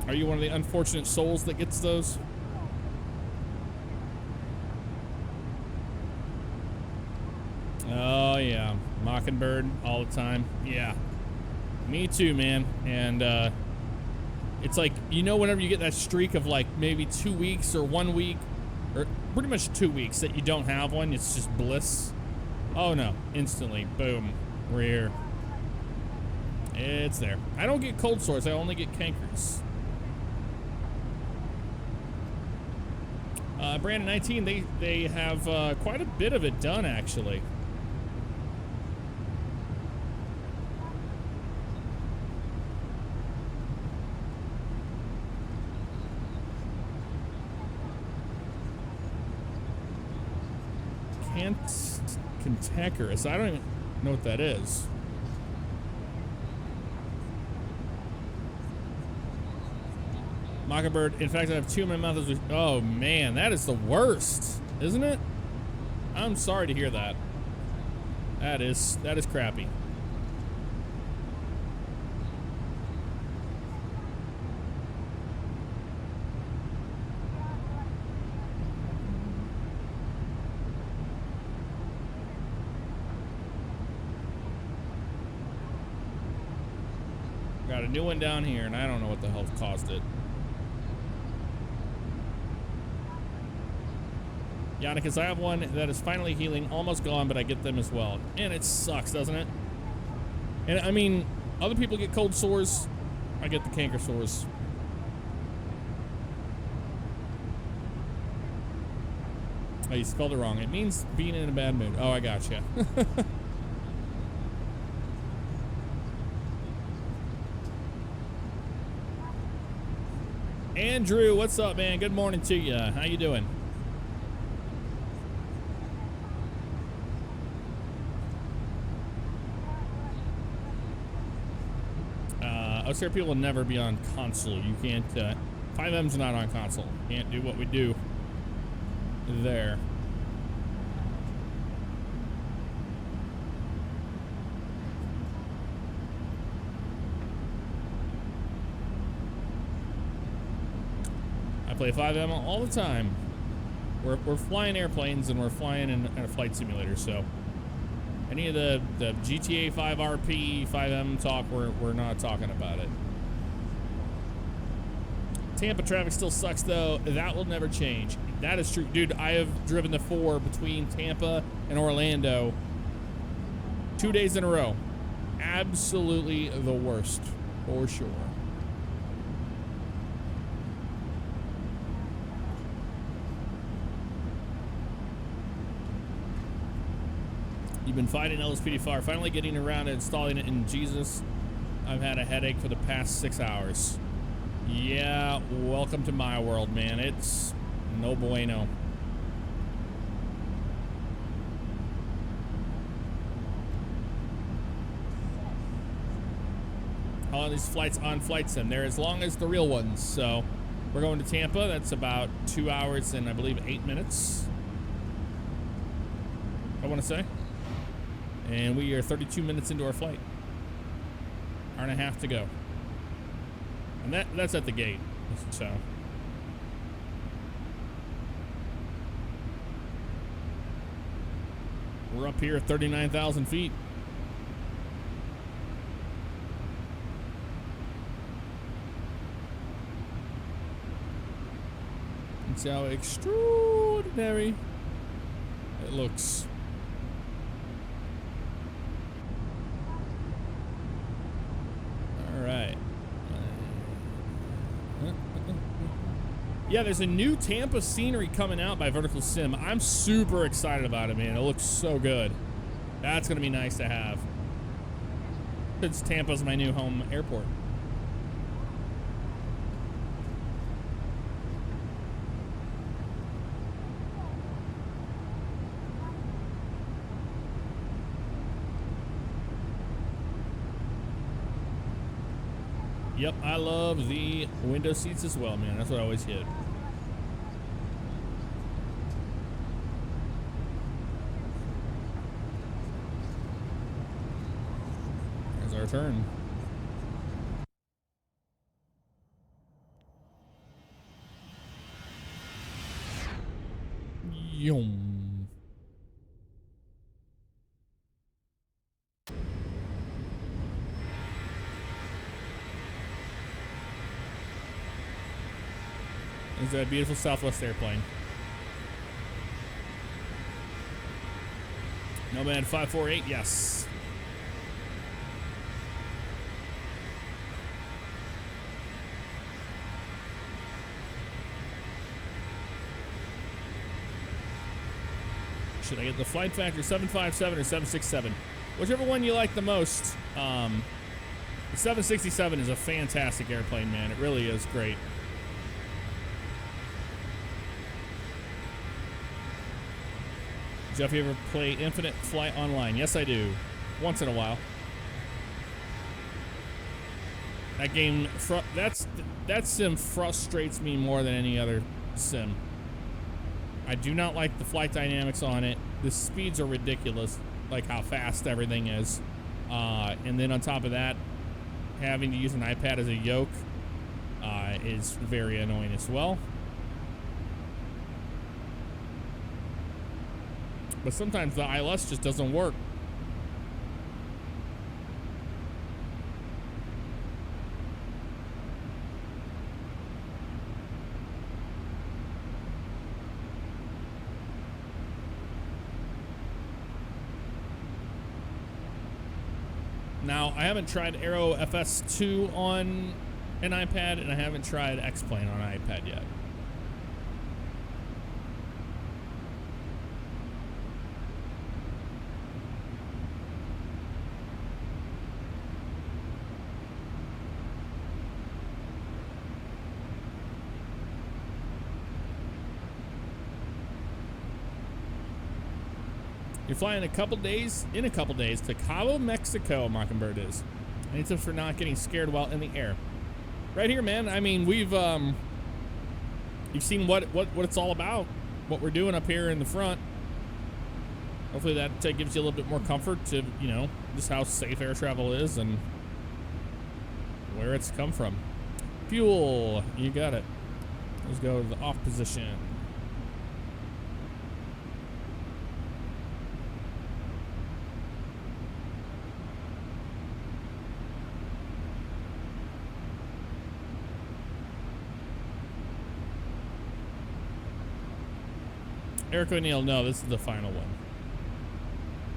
Are you one of the unfortunate souls that gets those? Oh, yeah. Mockingbird all the time. Yeah. Me too, man. And it's like, you know, whenever you get that streak of like maybe 2 weeks or 1 week, or pretty much 2 weeks that you don't have one, it's just bliss. Oh, no. Instantly. Boom. We're here. It's there. I don't get cold sores. I only get cankers. Brandon 19, they have quite a bit of it done, actually. Cantankerous. I don't even know what that is. Mockingbird. In fact, I have two in my mouth. Oh man, that is the worst, isn't it? I'm sorry to hear that. That is crappy. Got a new one down here, and I don't know what the hell caused it. Yannicus, I have one that is finally healing, almost gone, but I get them as well. And it sucks, doesn't it? And I mean, other people get cold sores. I get the canker sores. Oh, you spelled it wrong. It means being in a bad mood. Oh, I gotcha. Andrew, what's up, man? Good morning to you. How you doing? OCR people will never be on console. You can't, 5M's not on console. Can't do what we do there. I play 5M all the time. We're flying airplanes and we're flying in a flight simulator, so any of the GTA 5 RP, 5M talk, we're not talking about it. Tampa traffic still sucks though. That will never change. That is true. Dude, I have driven the 4 between Tampa and Orlando 2 days in a row. Absolutely the worst, for sure. You've been fighting LSPD4, finally getting around to installing it in Jesus. I've had a headache for the past 6 hours. Yeah, welcome to my world, man. It's no bueno. How long are these flights on Flight Sim? They're as long as the real ones. So we're going to Tampa. That's about 2 hours and I believe 8 minutes. I want to say. And we are 32 minutes into our flight. Hour and a half to go. And that's at the gate. So. We're up here at 39,000 feet. And see how extraordinary it looks. Right. Yeah, there's a new Tampa scenery coming out by Vertical Sim. I'm super excited about it, man. It looks so good. That's going to be nice to have. Since Tampa's my new home airport. Yep, I love the window seats as well, man. That's what I always hit. There's our turn. Yum. Is that beautiful Southwest airplane. Nomad 548, yes. Should I get the flight factor 757 or 767? Whichever one you like the most. The 767 is a fantastic airplane, man. It really is great. Jeff, you ever play Infinite Flight Online? Yes, I do. Once in a while. That game, that sim frustrates me more than any other sim. I do not like the flight dynamics on it. The speeds are ridiculous, like how fast everything is. And then on top of that, having to use an iPad as a yoke is very annoying as well. But sometimes the ILS just doesn't work. Now, I haven't tried Aero FS2 on an iPad, and I haven't tried X-Plane on an iPad yet. You're flying in a couple days to Cabo, Mexico, Mockingbird is. Any tips for not getting scared while in the air? Right here, man. I mean, you've seen what it's all about, what we're doing up here in the front. Hopefully that gives you a little bit more comfort to, you know, just how safe air travel is and where it's come from. Fuel, you got it. Let's go to the off position. Eric O'Neill, no, this is the final one.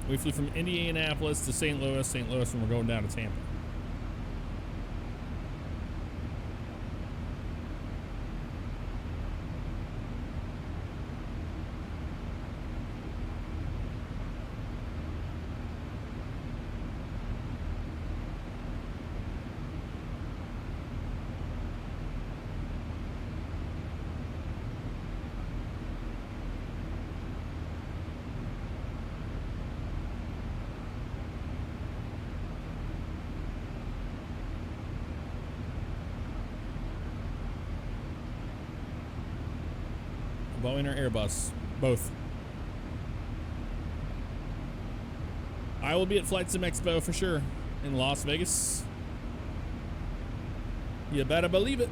We flew from Indianapolis to St. Louis, and we're going down to Tampa. Boeing or Airbus? Both. I will be at Flight Sim Expo for sure in Las Vegas. You better believe it.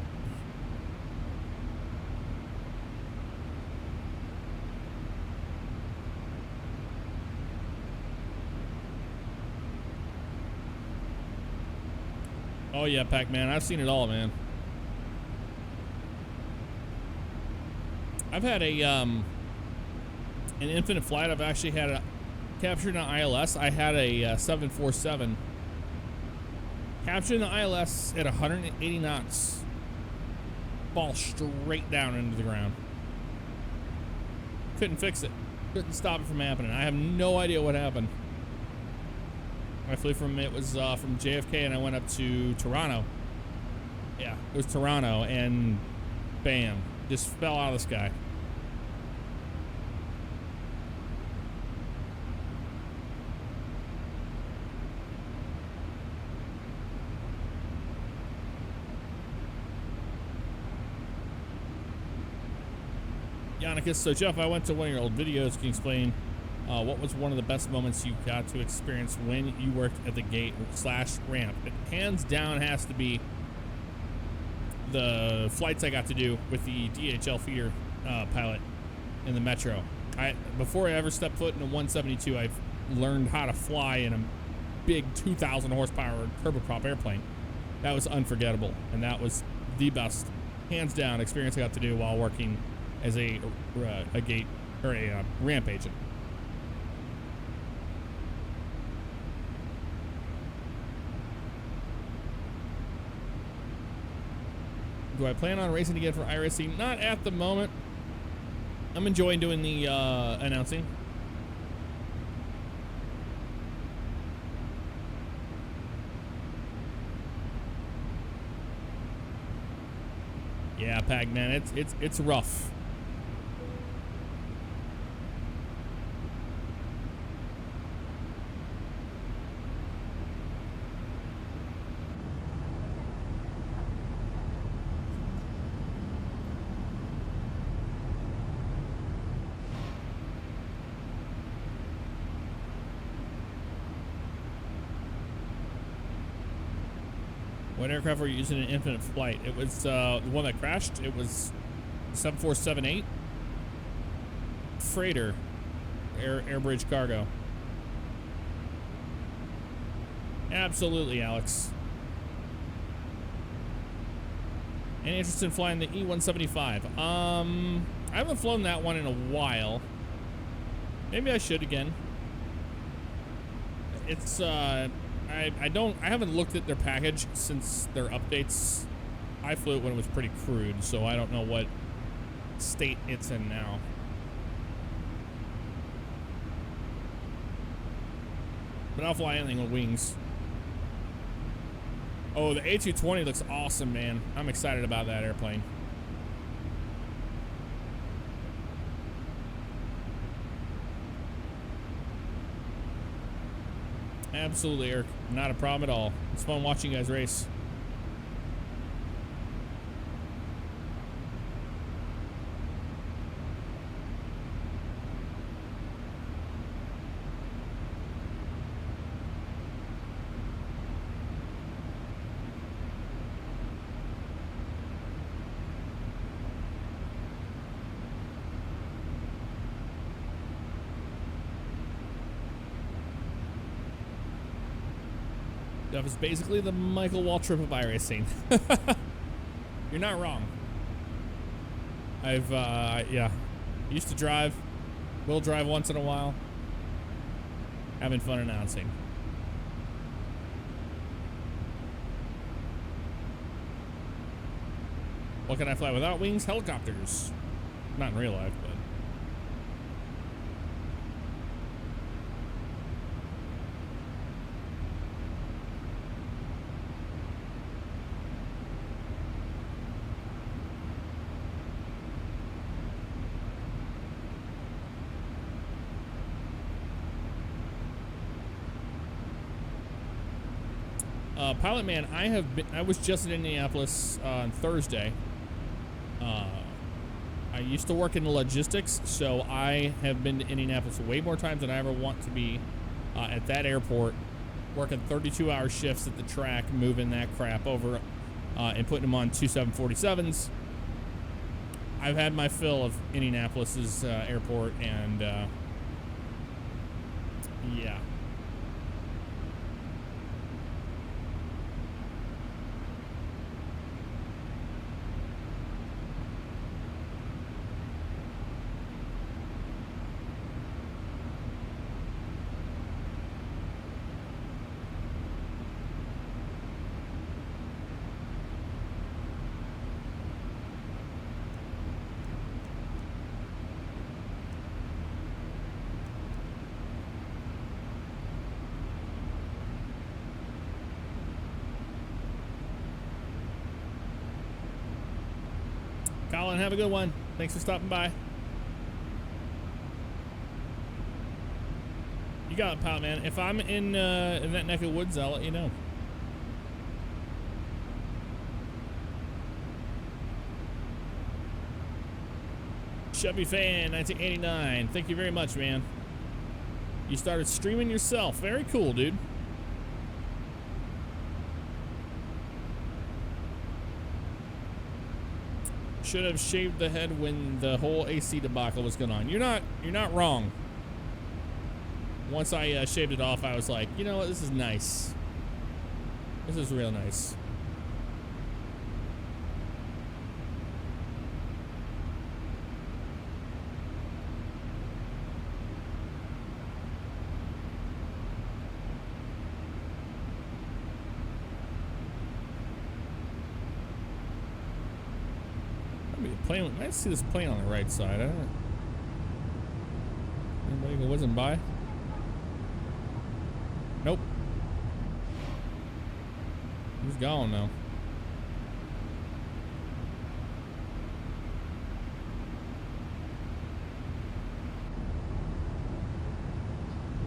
Oh yeah, Pac-Man. I've seen it all, man. I've had an infinite flight. I've actually had captured an ILS. I had a 747 captured an ILS at 180 knots, fall straight down into the ground. Couldn't fix it. Couldn't stop it from happening. I have no idea what happened. I flew from from JFK and I went up to Toronto. Yeah, it was Toronto, and bam, just fell out of the sky. Yannicus, so Jeff, I went to one of your old videos. Can you explain what was one of the best moments you got to experience when you worked at the gate / ramp? It hands down has to be the flights I got to do with the DHL feeder pilot in the Metro. Before I ever stepped foot in a 172, I've learned how to fly in a big 2,000 horsepower turboprop airplane. That was unforgettable, and that was the best, hands down, experience I got to do while working as a gate or a ramp agent. Do I plan on racing again for iRacing? Not at the moment. I'm enjoying doing the announcing. Yeah, Pac-Man, it's rough. What aircraft were you using in Infinite Flight? It was the one that crashed. It was 7478 freighter, airbridge cargo. Absolutely, Alex. Any interest in flying the E-175? I haven't flown that one in a while. Maybe I should again. It's I haven't looked at their package since their updates. I flew it when it was pretty crude, so I don't know what state it's in now. But I'll fly anything with wings. Oh, the A220 looks awesome, man. I'm excited about that airplane. Absolutely, Eric. Not a problem at all. It's fun watching you guys race. Stuff is basically the Michael Waltrip of iRacing. You're not wrong. I've yeah, used to drive, will drive once in a while. Having fun announcing. What can I fly without wings? Helicopters. Not in real life, but. Pilot Man, I was just in Indianapolis on Thursday. I used to work in logistics, so I have been to Indianapolis way more times than I ever want to be at that airport, working 32-hour shifts at the track, moving that crap over and putting them on two 747s. I've had my fill of Indianapolis's airport, and yeah. Colin, have a good one. Thanks for stopping by. You got it, pal, man. If I'm in that neck of woods, I'll let you know. Chevy Fan 1989. Thank you very much, man. You started streaming yourself. Very cool, dude. Should have shaved the head when the whole AC debacle was going on. You're not wrong. Once I shaved it off, I was like, you know what, this is nice. This is real nice. Plane, I see this plane on the right side. I don't. Anybody who wasn't by? Nope. He's gone now.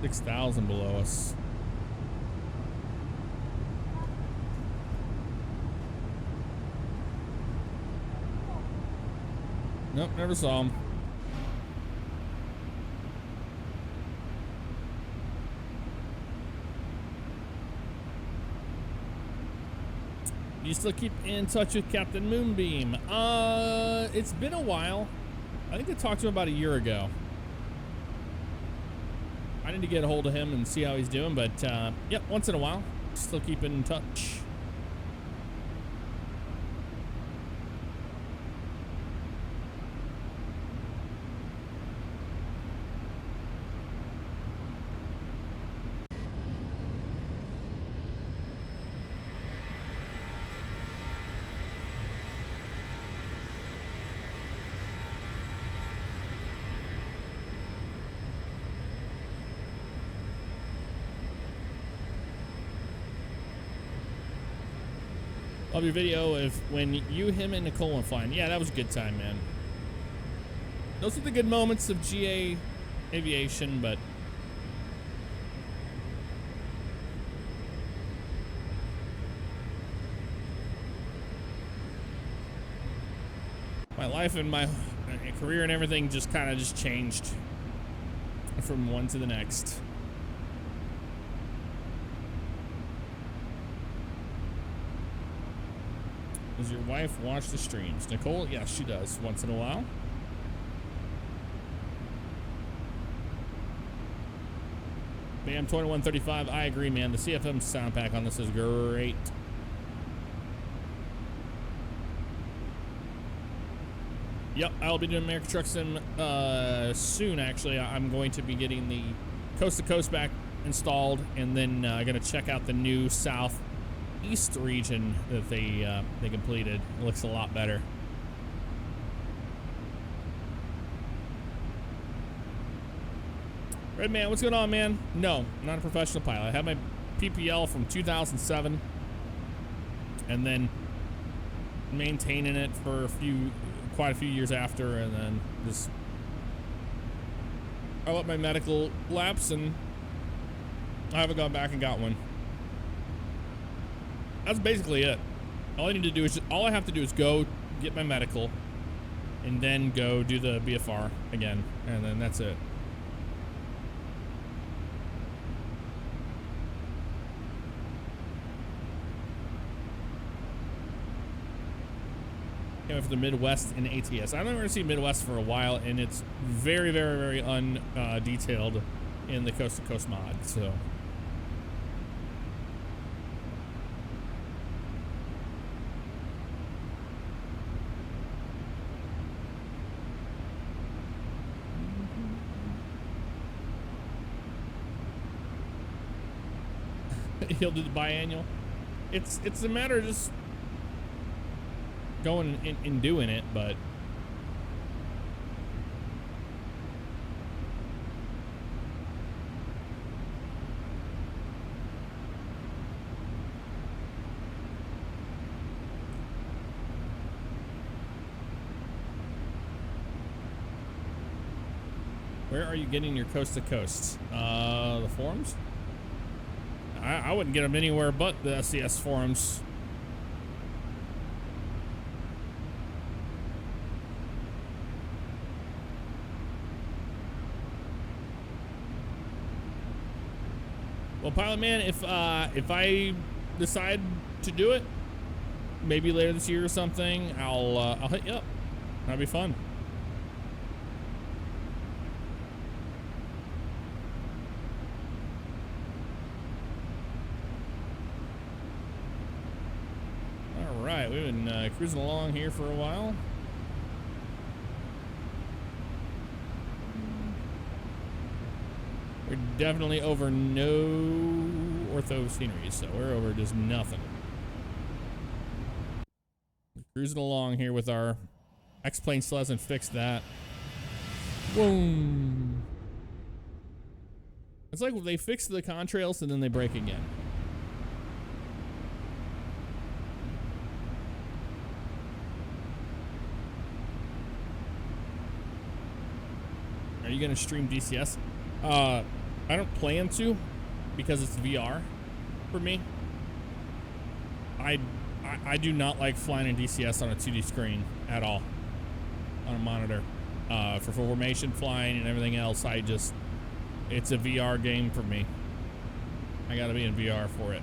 6,000 below us. Nope, never saw him. You still keep in touch with Captain Moonbeam? It's been a while. I think I talked to him about a year ago. I need to get a hold of him and see how he's doing, but yep, once in a while, still keeping in touch. Love your video of when you, him, and Nicole went flying. Yeah, that was a good time, man. Those are the good moments of GA aviation, but my life and my career and everything just kind of just changed from one to the next. Does your wife watch the streams? Nicole, yes, she does once in a while. Bam 2135, I agree, man. The CFM sound pack on this is great. Yep, I'll be doing American Truck Sim soon, actually. I'm going to be getting the Coast to Coast back installed, and then going to check out the new Southeast region that they completed. It looks a lot better. Red Man, what's going on, man? No, I'm not a professional pilot. I had my PPL from 2007, and then maintaining it for quite a few years after, and then just I let my medical lapse, and I haven't gone back and got one. That's basically it. All I have to do is go get my medical, and then go do the BFR again, and then that's it. For the Midwest in ATS. I don't ever see Midwest for a while, and it's very, very, very undetailed in the Coast to Coast mod. So he'll do the biannual. It's a matter of just going and doing it, but where are you getting your Coast to Coast? The forums? I wouldn't get them anywhere but the SCS forums. Well, Pilot Man, if I decide to do it, maybe later this year or something, I'll hit you up. That'd be fun. All right, we've been cruising along here for a while. We're definitely over no ortho scenery, so we're over just nothing. We're cruising along here with our X-plane still hasn't fixed that. Boom. It's like they fix the contrails and then they break again. Are you gonna stream DCS? I don't plan to because it's VR for me. I do not like flying in DCS on a 2D screen at all on a monitor. For formation flying and everything else, it's a VR game for me. I gotta be in VR for it.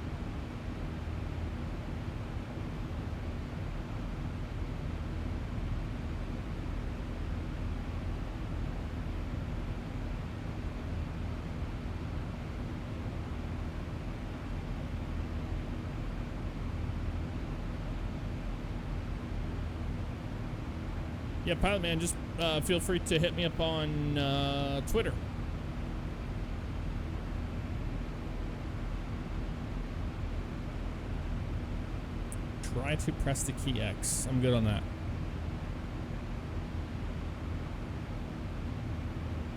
Yeah, Pilot Man, just feel free to hit me up on Twitter. Try to press the key X. I'm good on that.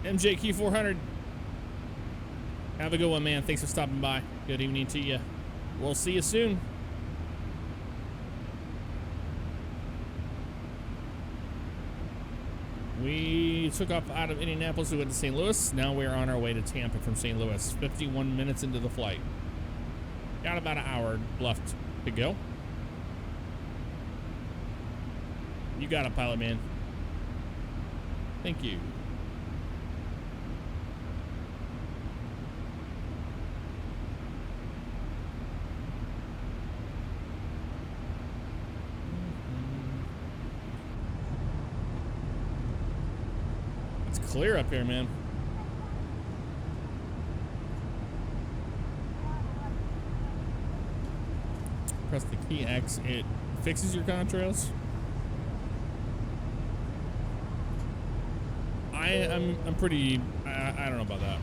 MJQ400. Have a good one, man. Thanks for stopping by. Good evening to you. We'll see you soon. We took off out of Indianapolis. We went to St. Louis. Now we're on our way to Tampa from St. Louis. 51 minutes into the flight. Got about an hour left to go. You got it, Pilot Man. Thank you. It's clear up here, man. Press the key X. It fixes your contrails. I'm pretty, I don't know about that.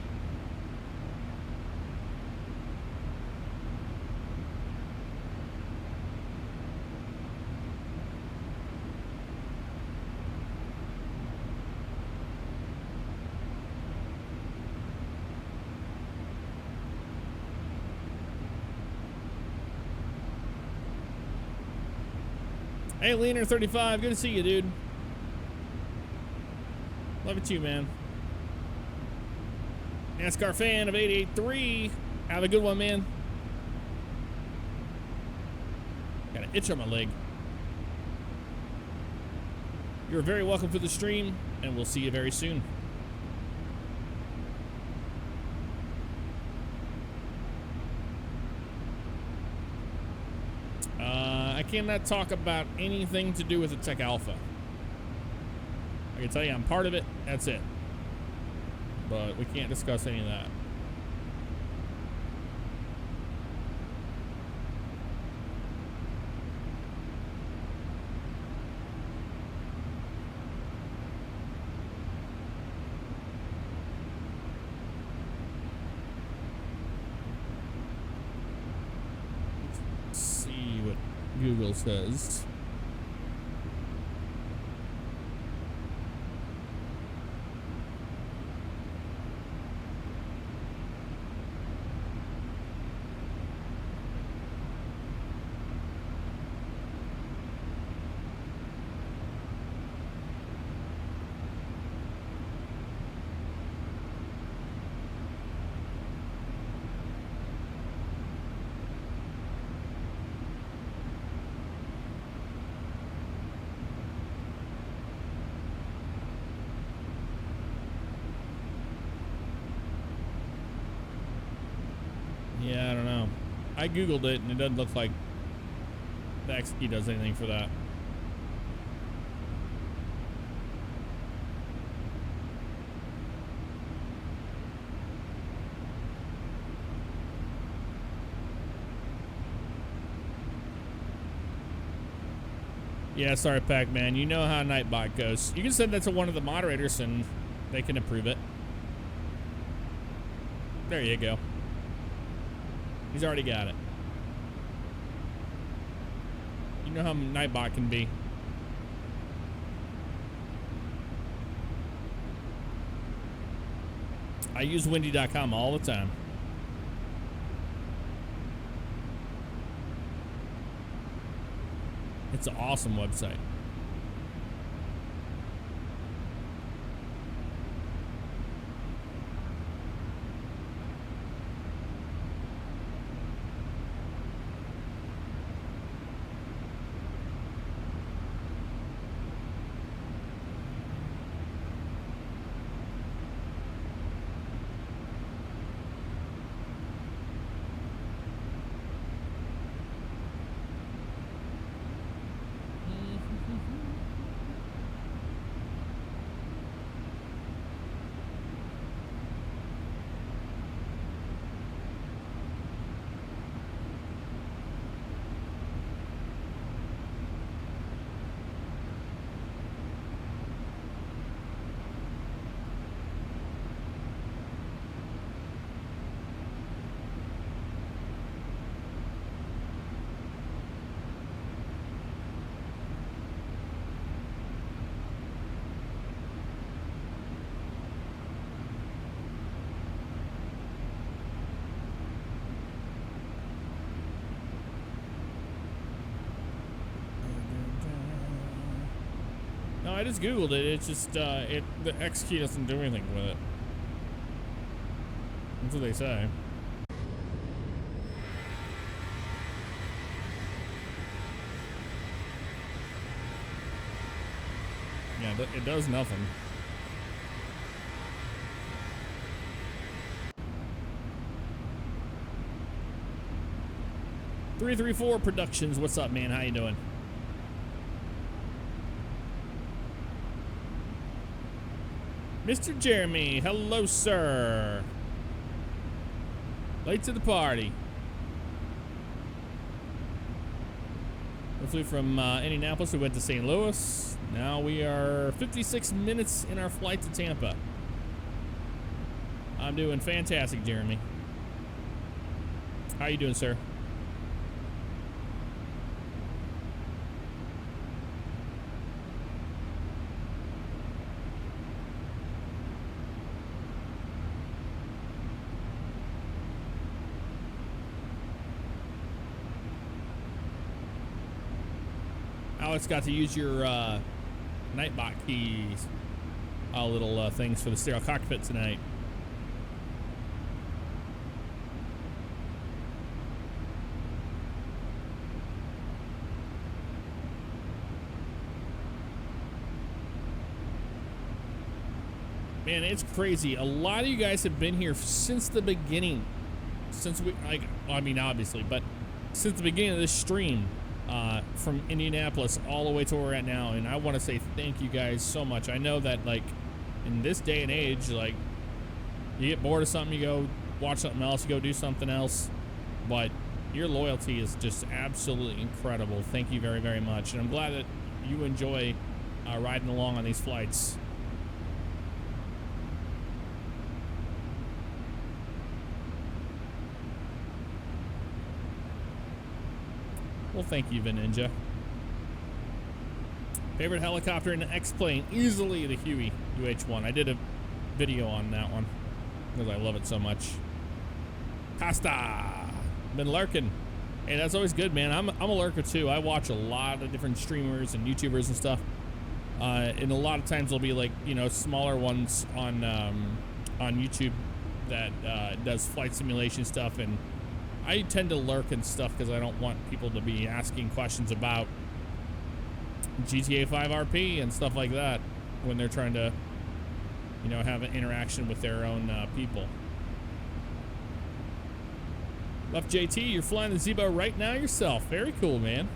Hey, Leaner35, good to see you, dude. Love it too, man. NASCAR fan of 883. Have a good one, man. Got an itch on my leg. You're very welcome to the stream, and we'll see you very soon. I cannot talk about anything to do with the Tech Alpha. I can tell you I'm part of it. That's it. But we can't discuss any of that. Let's see what Google says. Yeah, I don't know. I Googled it, and it doesn't look like the X key does anything for that. Yeah, sorry, Pac-Man. You know how Nightbot goes. You can send that to one of the moderators, and they can approve it. There you go. He's already got it. You know how Nightbot can be. I use windy.com all the time. It's an awesome website. I just Googled it. It's just, the X key doesn't do anything with it. That's what they say. Yeah, it does nothing. .334 Productions, what's up, man? How you doing? Mr. Jeremy, hello, sir. Late to the party. We flew from Indianapolis. We went to St. Louis. Now we are 56 minutes in our flight to Tampa. I'm doing fantastic, Jeremy. How you doing, sir? Alex got to use your Nightbot keys, little things for the Sterile Cockpit tonight. Man, it's crazy. A lot of you guys have been here since the beginning. Since we, like, I mean, obviously, but since the beginning of this stream. From Indianapolis all the way to where we're at now, and I want to say thank you guys so much. I know that, like, in this day and age, like, you get bored of something, you go watch something else, you go do something else, but your loyalty is just absolutely incredible. Thank you very, very much, and I'm glad that you enjoy riding along on these flights. Well, thank you, Ninja. Favorite helicopter in the X-plane? Easily the Huey UH-1. I did a video on that one because I love it so much. Costa! Been lurking. Hey, that's always good, man. I'm a lurker too. I watch a lot of different streamers and YouTubers and stuff. And a lot of times there'll be, like, you know, smaller ones on YouTube that does flight simulation stuff, and I tend to lurk and stuff because I don't want people to be asking questions about GTA 5 RP and stuff like that when they're trying to, you know, have an interaction with their own people. Left JT, you're flying the Zibo right now yourself. Very cool, man.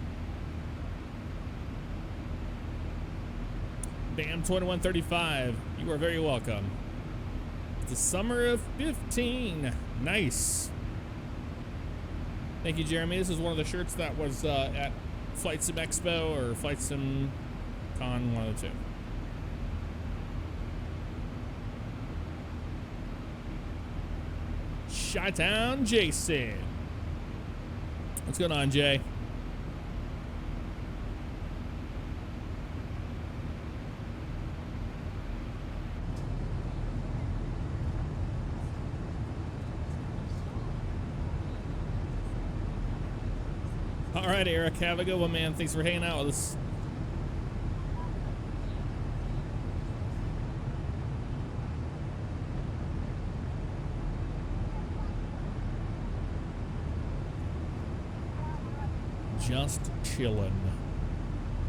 Bam 2135, you are very welcome. It's the summer of 15. Nice. Thank you, Jeremy. This is one of the shirts that was at Flight Sim Expo or Flight Sim Con, one of the two. Chi-Town Jason. What's going on, Jay? All right, Eric, have a good one, man. Thanks for hanging out with us. Just chillin'.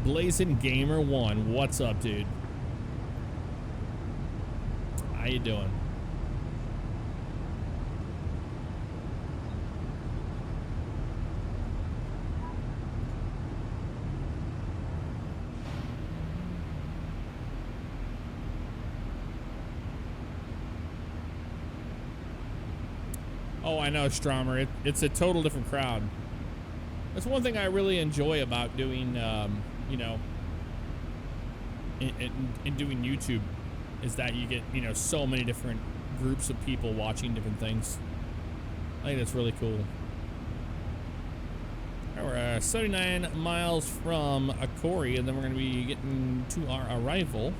Blazing Gamer 1, what's up, dude? How you doing? Oh, I know, Stromer. It's a total different crowd. That's one thing I really enjoy about doing, you know, in doing YouTube, is that you get, you know, so many different groups of people watching different things. I think that's really cool. All right, we're 79 miles from Akori, and then we're going to be getting to our arrival.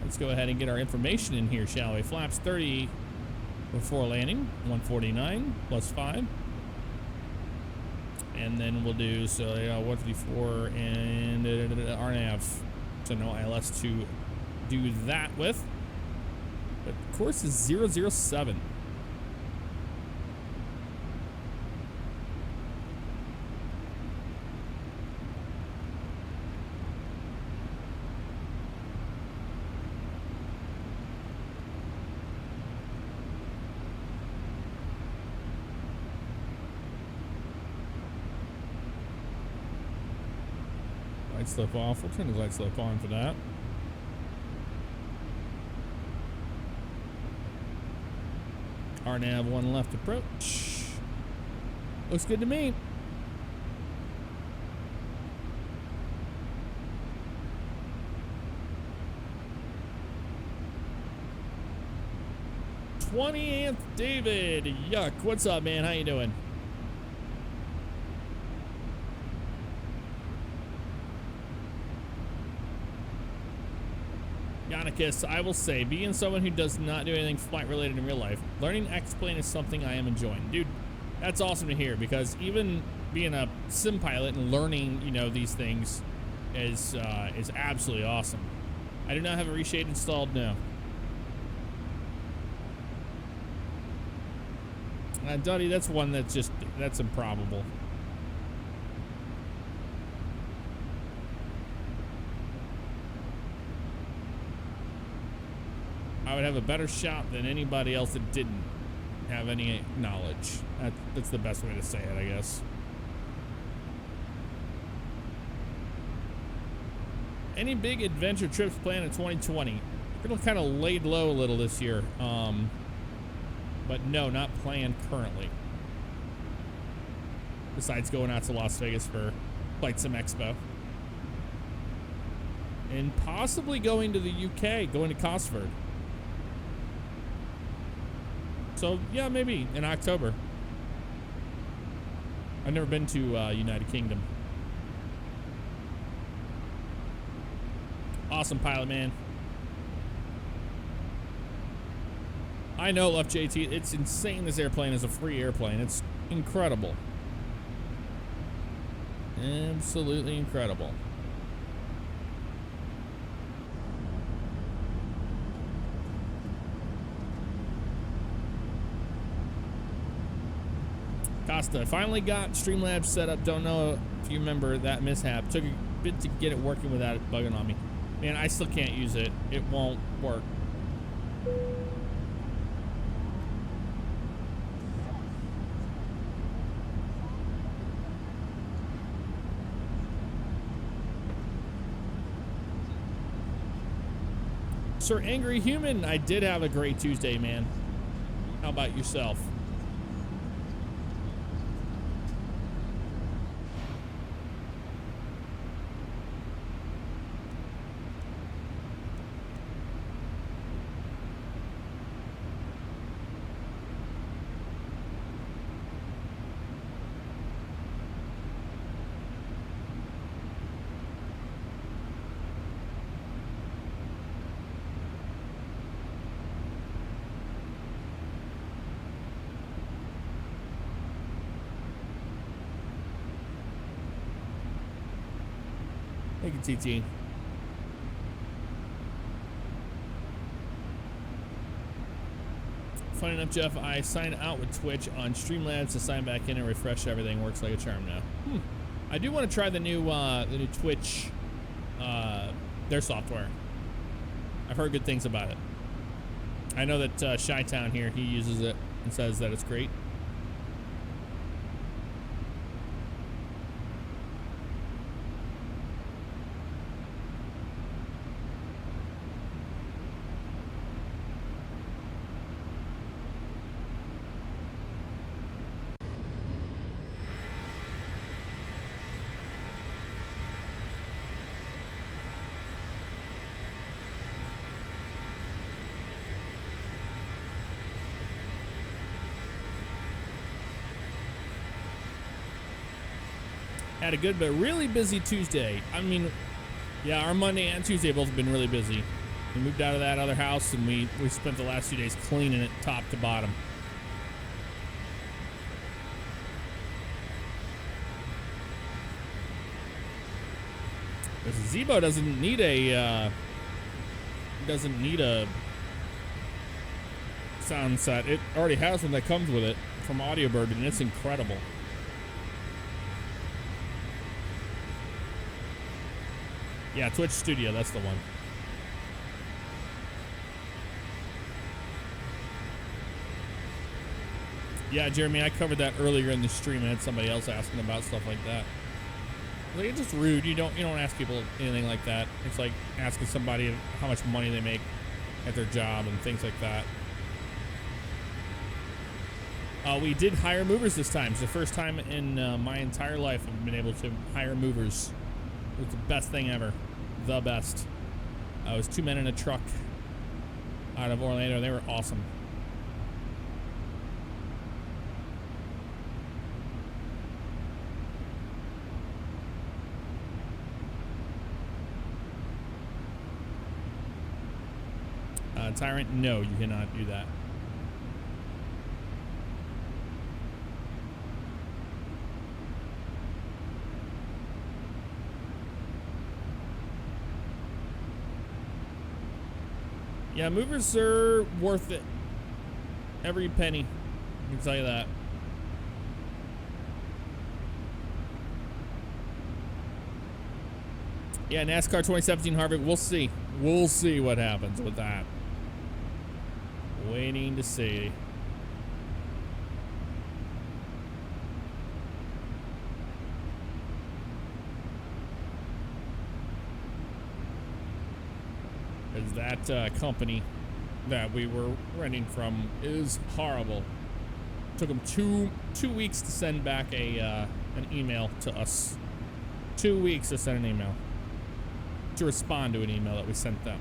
Let's go ahead and get our information in here, shall we? Flaps 30 before landing, 149 plus 5. And then we'll do, so yeah, 154 and RNAV. So no ILS to do that with. But course is 007. Light slip off. We'll turn the light slip on for that. RNAV 1 left approach. Looks good to me. th David. Yuck. What's up, man? How you doing? Yannicus, I will say, being someone who does not do anything flight related in real life, learning X-Plane is something I am enjoying. Dude, that's awesome to hear, because even being a sim pilot and learning, you know, these things is absolutely awesome. I do not have a reshade installed, no. Duddy, that's one that's improbable. I would have a better shot than anybody else that didn't have any knowledge. That's the best way to say it, I guess. Any big adventure trips planned in 2020? We're gonna kind of laid low a little this year. But no, not planned currently. Besides going out to Las Vegas for Flight Sim Expo. And possibly going to the UK, going to Cosford. So, yeah, maybe in October. I've never been to United Kingdom. Awesome pilot, man. I know, Left JT. It's insane this airplane is a free airplane. It's incredible. Absolutely incredible. Costa, finally got Streamlabs set up. Don't know if you remember that mishap. Took a bit to get it working without it bugging on me. Man, I still can't use it. It won't work. Sir Angry Human, I did have a great Tuesday, man. How about yourself? Thank you, TT. Funny enough, Jeff, I signed out with Twitch on Streamlabs to sign back in and refresh everything. Works like a charm now. I do want to try the new Twitch, their software. I've heard good things about it. I know that Chi-Town here, he uses it and says that it's great. Had a good but really busy Tuesday. I mean, yeah, our Monday and Tuesday both have been really busy. We moved out of that other house and we spent the last few days cleaning it top to bottom. Zibo doesn't need a sound set. It already has one that comes with it from Audiobird, and it's incredible. Yeah, Twitch Studio, that's the one. Yeah, Jeremy, I covered that earlier in the stream. I had somebody else asking about stuff like that. Like, it's just rude. You don't ask people anything like that. It's like asking somebody how much money they make at their job and things like that. We did hire movers this time. It's the first time in my entire life I've been able to hire movers. It was the best thing ever. The best. It was 2 men in a truck out of Orlando. They were awesome. Tyrant, no, you cannot do that. Yeah, movers are worth it. Every penny. I can tell you that. Yeah, NASCAR 2017 Harvick, we'll see. We'll see what happens with that. Waiting to see. Because that company that we were renting from is horrible. Took them two weeks to send back an email to us. 2 weeks to send an email. To respond to an email that we sent them.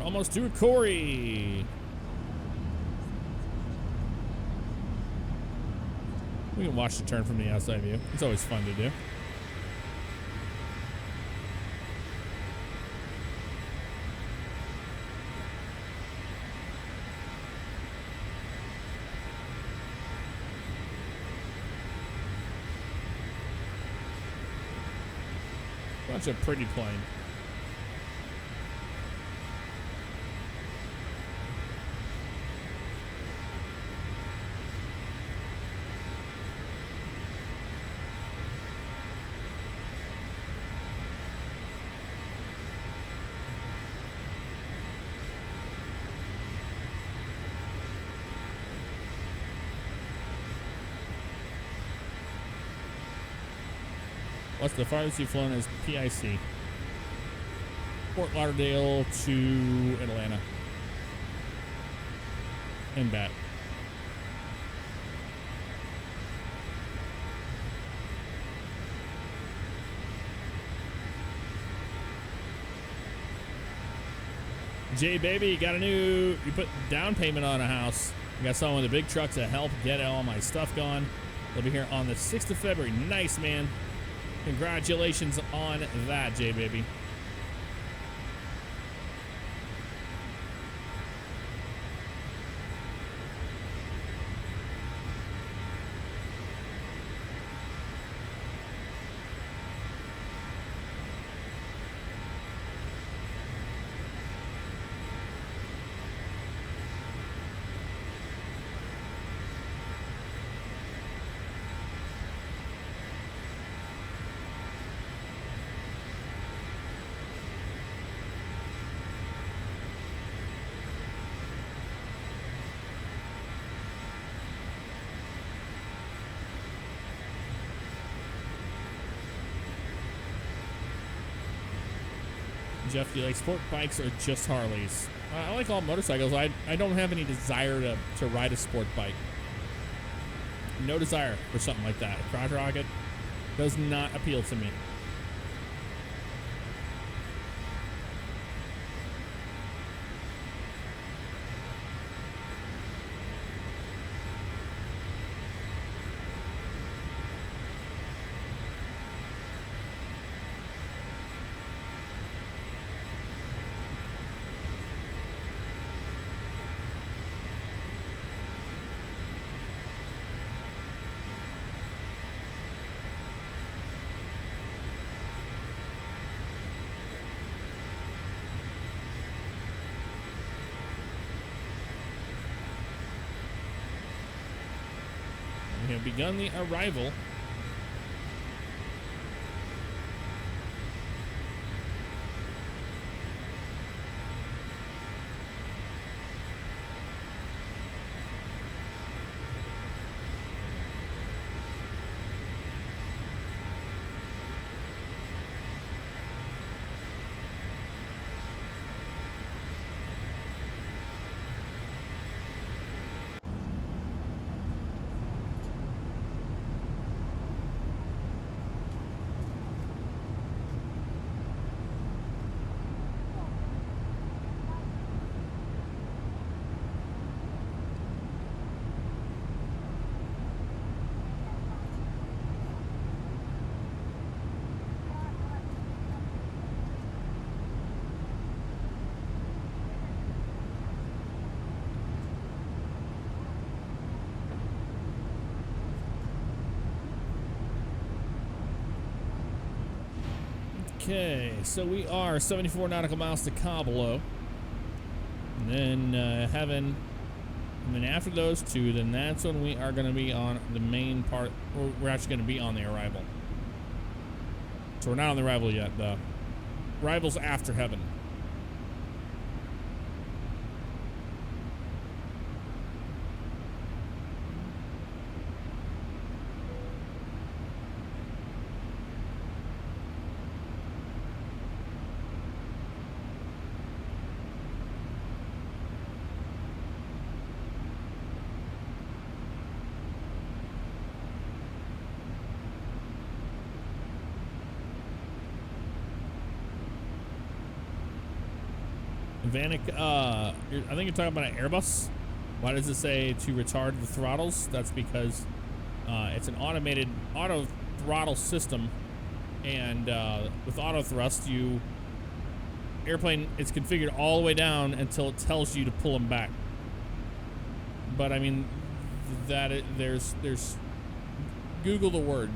Almost to Corey. We can watch the turn from the outside view. It's always fun to do. Such a pretty plane. What's the farthest you've flown is PIC? Fort Lauderdale to Atlanta. And back. Jay baby, you put down payment on a house. You got someone with the big trucks to help get all my stuff gone. They'll be here on the 6th of February. Nice, man. Congratulations on that, Jay baby. Jeff, do you like sport bikes or just Harleys? I like all motorcycles. I don't have any desire to ride a sport bike. No desire for something like that. A crotch rocket does not appeal to me. have begun the arrival. Okay, so we are 74 nautical miles to Cabo, and then Heaven, and then after those two, then that's when we are going to be on the main part. Or we're actually going to be on the arrival. So we're not on the arrival yet. The arrival's after Heaven. Vanek, I think you're talking about an Airbus. Why does it say to retard the throttles? That's because it's an automated auto throttle system, and with auto thrust, airplane is configured all the way down until it tells you to pull them back. But I mean, there's Google the word.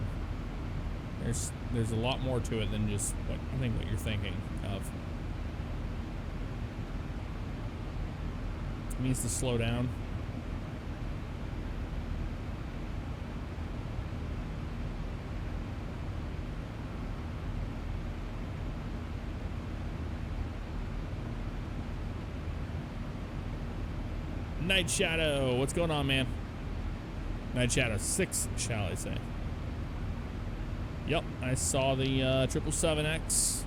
There's a lot more to it than just what you're thinking of. It means to slow down. Night Shadow, what's going on, man? Night Shadow 6, shall I say? Yep, I saw the 777X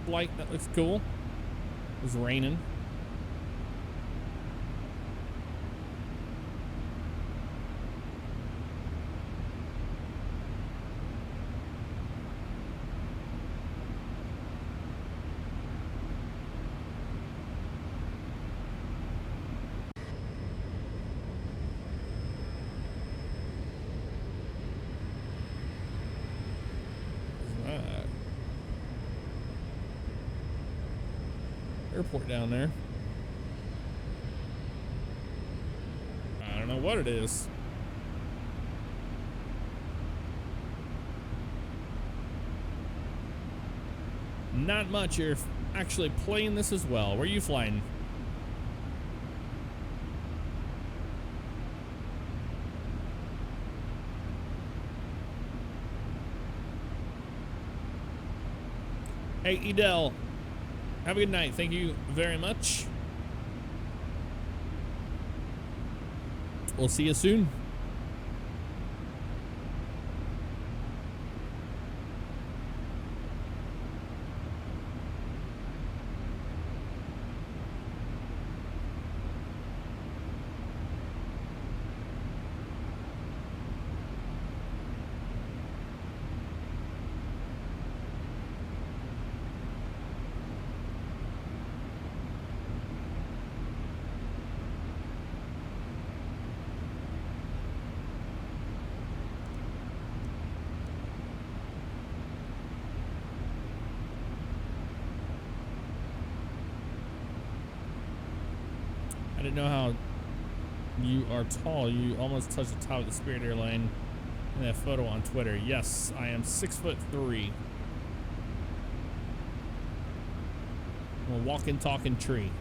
flight. That looks cool. It was raining. Airport down there. I don't know what it is. Not much. You're actually playing this as well. Where are you flying? Hey, Edel. Have a good night. Thank you very much. We'll see you soon. I didn't know how you are tall. You almost touched the top of the Spirit airline in that photo on Twitter. Yes, I am 6'3". I'm a walking, talking tree.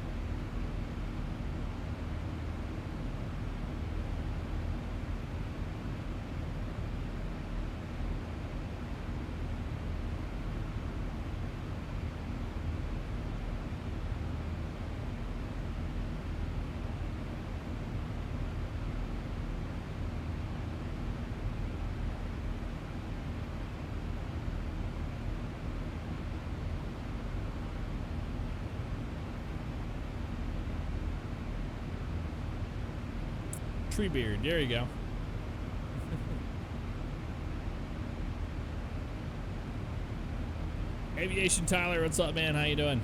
Treebeard. There you go. Aviation Tyler, what's up, man? How you doing?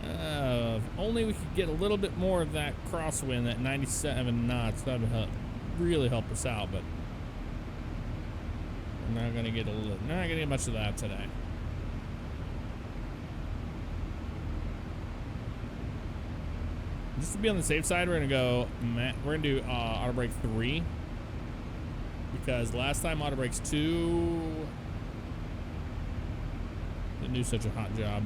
If only we could get a little bit more of that crosswind, that 97 knots. That would really help us out, but we're not gonna get much of that today. Just to be on the safe side, we're gonna do auto brake 3, because last time auto brakes 2 didn't do such a hot job.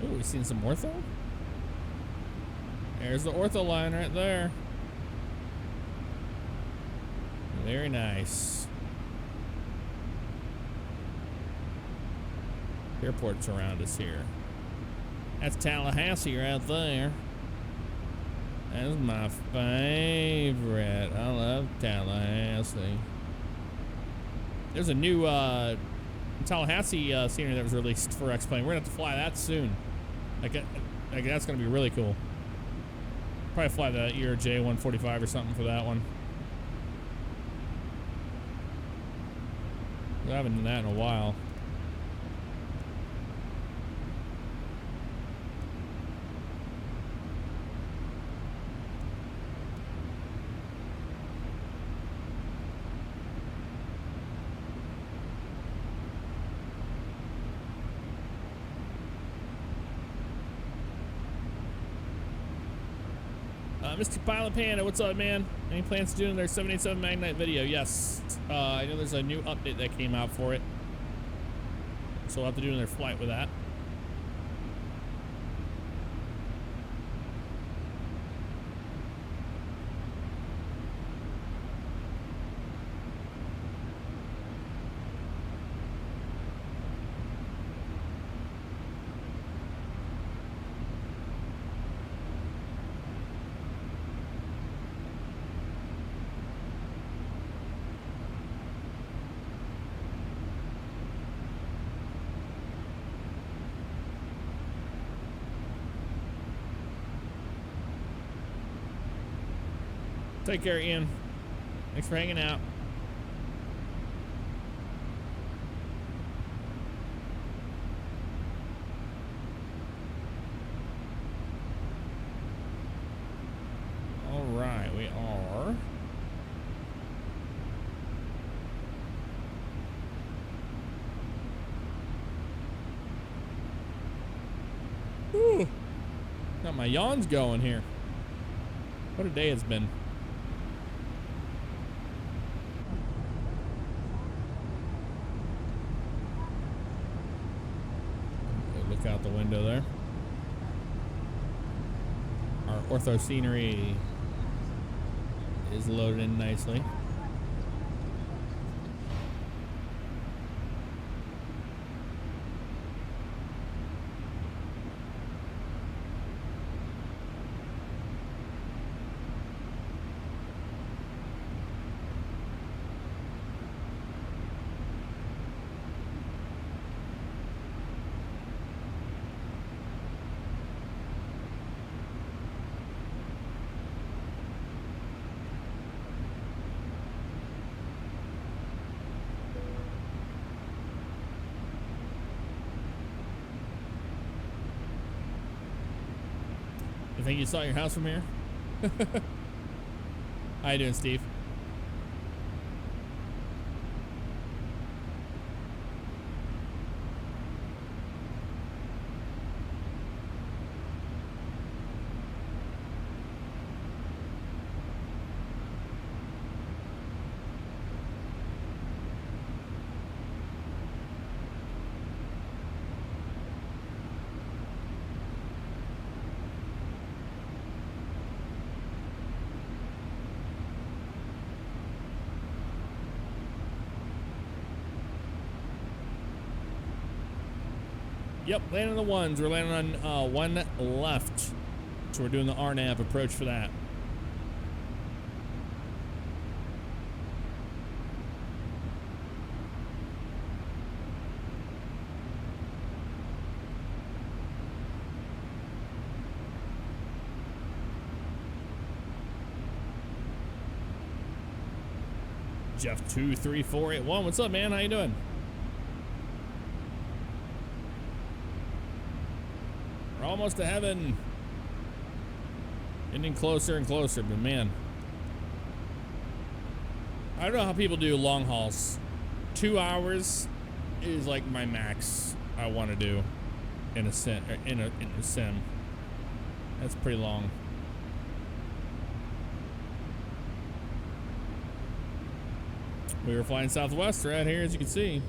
Ooh, we seen some ortho? There's the ortho line right there. Very nice. Airport's around us here. That's Tallahassee right there. That's my favorite. I love Tallahassee. There's a new Tallahassee scenery that was released for X-Plane. We're gonna have to fly that soon. Like that's gonna be really cool. Probably fly the ERJ 145 or something for that one. I haven't done that in a while. Mr. Pilot Panda, what's up, man? Any plans to do another 787 Magnite video? Yes. I know there's a new update that came out for it, so we'll have to do another flight with that. Take care, Ian. Thanks for hanging out. All right, we are. Whew. Got my yawns going here. What a day it's been. Out the window there. Our ortho scenery is loaded in nicely. You think you saw your house from here? How you doing, Steve? Yep, landing on the ones. We're landing on one left. So we're doing the RNAV approach for that. Jeff 23481. What's up, man? How you doing? We're almost to heaven. Getting closer and closer, but man, I don't know how people do long hauls. 2 hours is like my max I want to do in a sim. That's pretty long. We were flying Southwest right here, as you can see.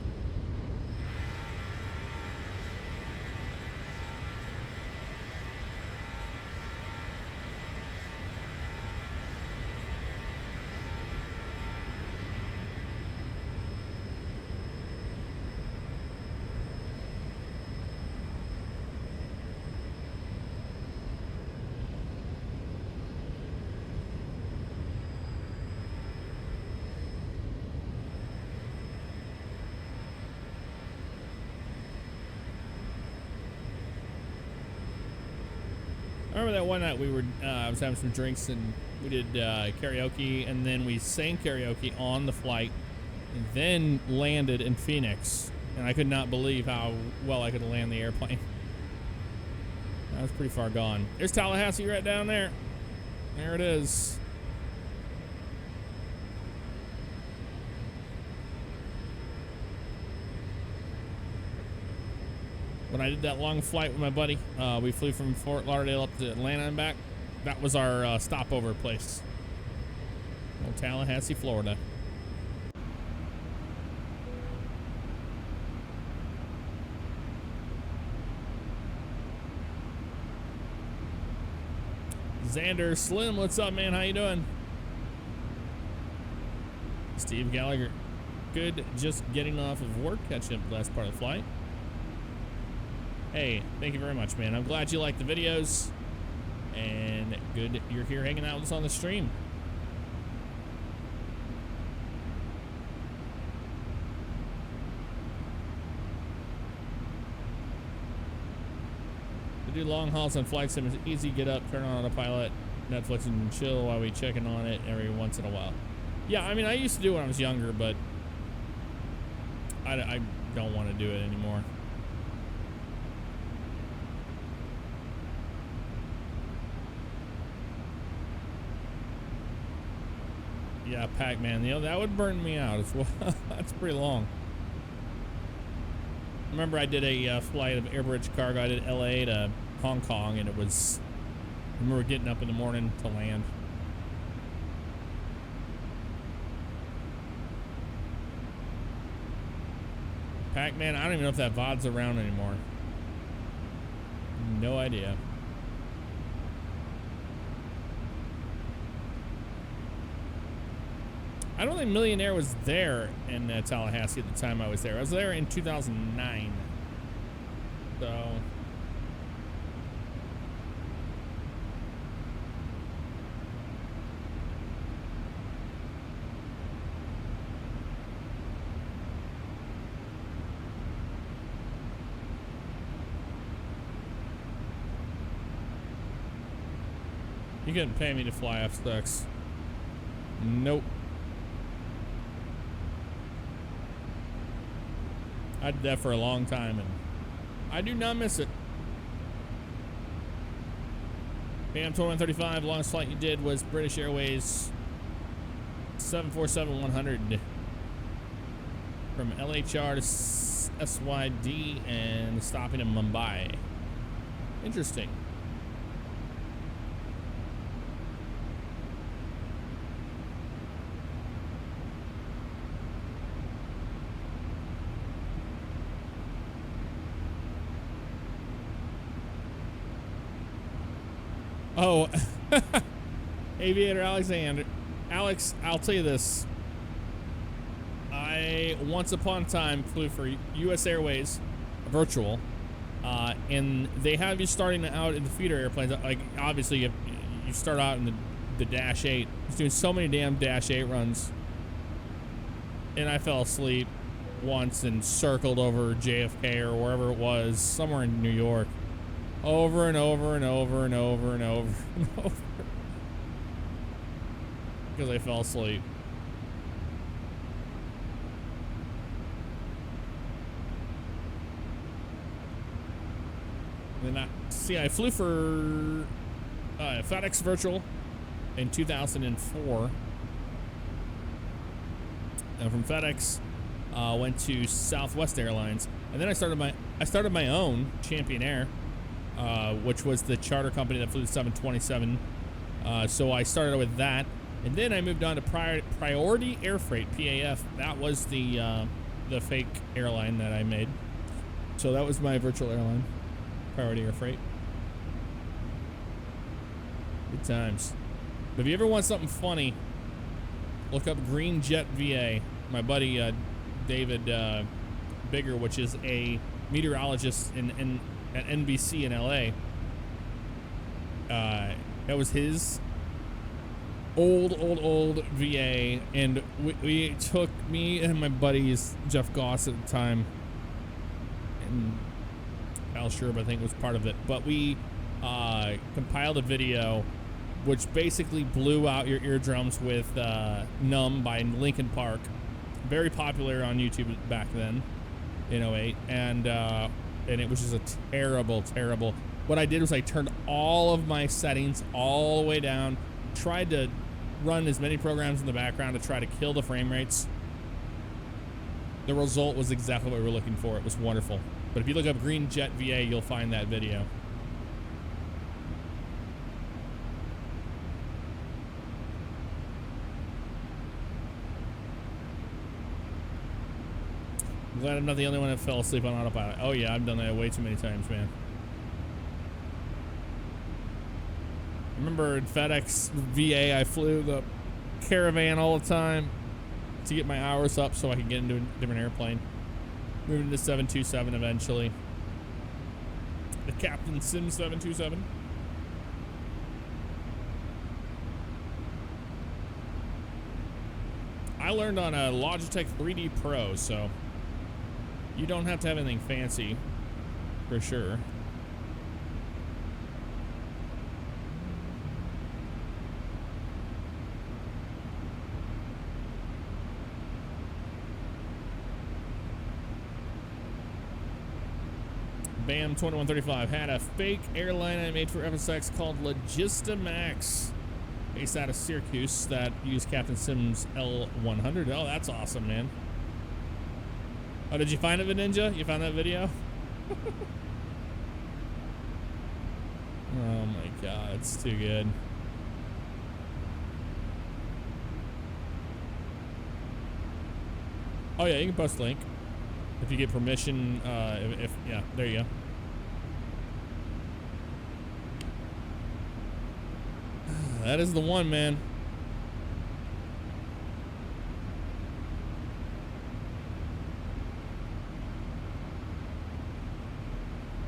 I remember that one night we were, I was having some drinks and we did karaoke, and then we sang karaoke on the flight and then landed in Phoenix. And I could not believe how well I could land the airplane. That was pretty far gone. There's Tallahassee right down there. There it is. When I did that long flight with my buddy, we flew from Fort Lauderdale up to Atlanta and back. That was our stopover place. Old Tallahassee, Florida. Xander Slim, what's up, man? How you doing? Steve Gallagher, good. Just getting off of work, catching up the last part of the flight. Hey, thank you very much, man. I'm glad you like the videos, and good you're here hanging out with us on the stream. To do long hauls on flight sim is easy. Get up, turn on autopilot, Netflix, and chill while we checking on it every once in a while. Yeah, I mean, I used to do it when I was younger, but I don't want to do it anymore. Yeah, Pac-Man, you know, that would burn me out as well. That's pretty long. Remember I did a flight of Airbridge cargo. I did LA to Hong Kong, and it was, I remember getting up in the morning to land. Pac-Man, I don't even know if that VOD's around anymore. No idea. I don't think Millionaire was there in Tallahassee at the time I was there. I was there in 2009. So. You couldn't pay me to fly F-Stux. Nope. I did that for a long time, and I do not miss it. BAM 2135, longest flight you did was British Airways 747-100 from LHR to SYD and stopping in Mumbai. Interesting. Oh, Aviator Alexander. Alex, I'll tell you this. I, once upon a time, flew for U.S. Airways, virtual, and they have you starting out in the feeder airplanes. Like, obviously, you start out in the Dash 8. I was doing so many damn Dash 8 runs, and I fell asleep once and circled over JFK or wherever it was, somewhere in New York. Over and over and over and over and over and over. Because I fell asleep. And then I flew for FedEx Virtual in 2004. And from FedEx, went to Southwest Airlines, and then I started my own Champion Air. Which was the charter company that flew the 727. So I started with that, and then I moved on to Priority Air Freight, PAF. That was the fake airline that I made. So that was my virtual airline, Priority Air Freight. Good times. But if you ever want something funny, look up Green Jet VA. My buddy David Bigger, which is a meteorologist at NBC in LA. That was his old VA, and we took, me and my buddies, Jeff Goss at the time, and Al Sherb, I think, was part of it, but we compiled a video which basically blew out your eardrums with Numb by Linkin Park. Very popular on YouTube back then in 08, and it was just a terrible. What I did was I turned all of my settings all the way down, tried to run as many programs in the background to try to kill the frame rates. The result was exactly what we were looking for. It was wonderful. But if you look up Green Jet VA, you'll find that video. I'm glad I'm not the only one that fell asleep on autopilot. Oh yeah, I've done that way too many times, man. I remember in FedEx VA, I flew the Caravan all the time to get my hours up so I could get into a different airplane. Moving to 727 eventually. The Captain Sim 727. I learned on a Logitech 3D Pro, so you don't have to have anything fancy, for sure. BAM 2135 had a fake airline I made for FSX called Logistamax, based out of Syracuse, that used Captain Sim's L100. Oh, that's awesome, man. Oh, did you find it, Ninja? You found that video? Oh my god, it's too good. Oh yeah, you can post a link if you get permission. Yeah, there you go. That is the one, man.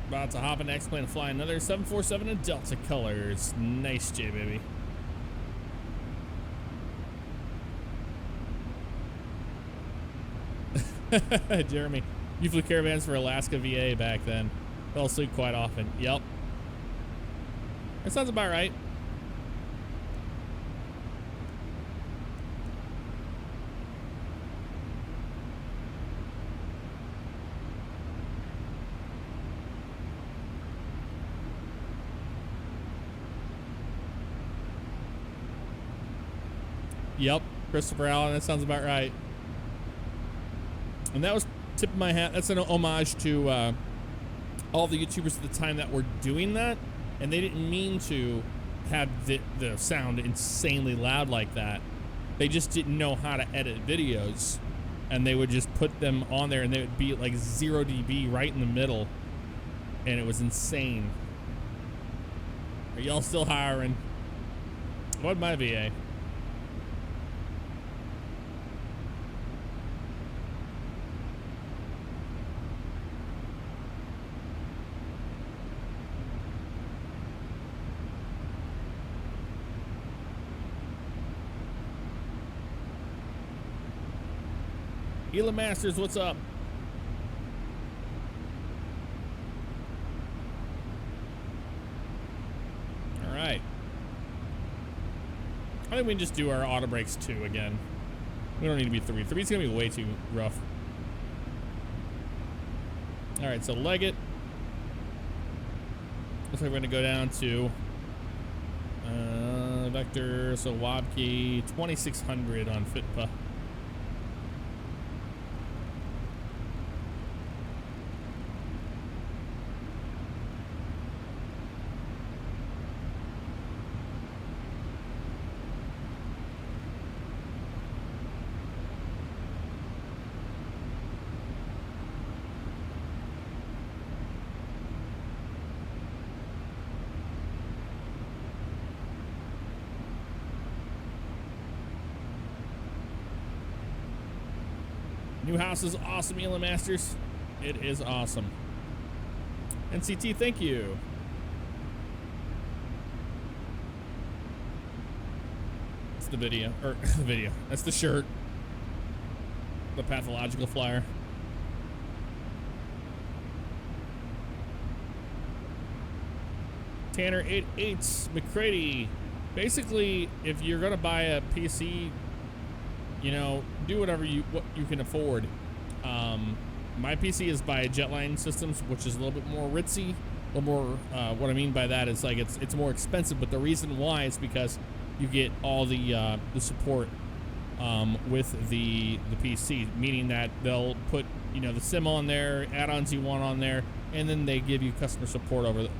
About to hop in the next plane and fly another 747 in Delta colors. Nice, J baby. Jeremy, you flew Caravans for Alaska VA back then. Fell asleep quite often. Yep. That sounds about right. Yep, Christopher Allen. That sounds about right. And that was tip of my hat. That's an homage to all the YouTubers at the time that were doing that, and they didn't mean to have the sound insanely loud like that. They just didn't know how to edit videos, and they would just put them on there, and they would be like 0 dB right in the middle, and it was insane. Are y'all still hiring? What my VA? Gila Masters, what's up? All right. I think we can just do our auto brakes 2 again. We don't need to be 3. 3's gonna be way too rough. All right, so leg it. Looks like we're gonna go down to vector, so Wabkey 2600 on FitPa. New house is awesome, Elon Masters. It is awesome. NCT, thank you. It's the video, or the video. That's the shirt. The pathological flyer. Tanner 88 McCready. Basically, if you're gonna buy a PC, you know, do what you can afford. My PC is by Jetline Systems, which is a little bit more ritzy. A little more. What I mean by that is like it's more expensive, but the reason why is because you get all the support with the PC, meaning that they'll put the sim on there, add-ons you want on there, and then they give you customer support over the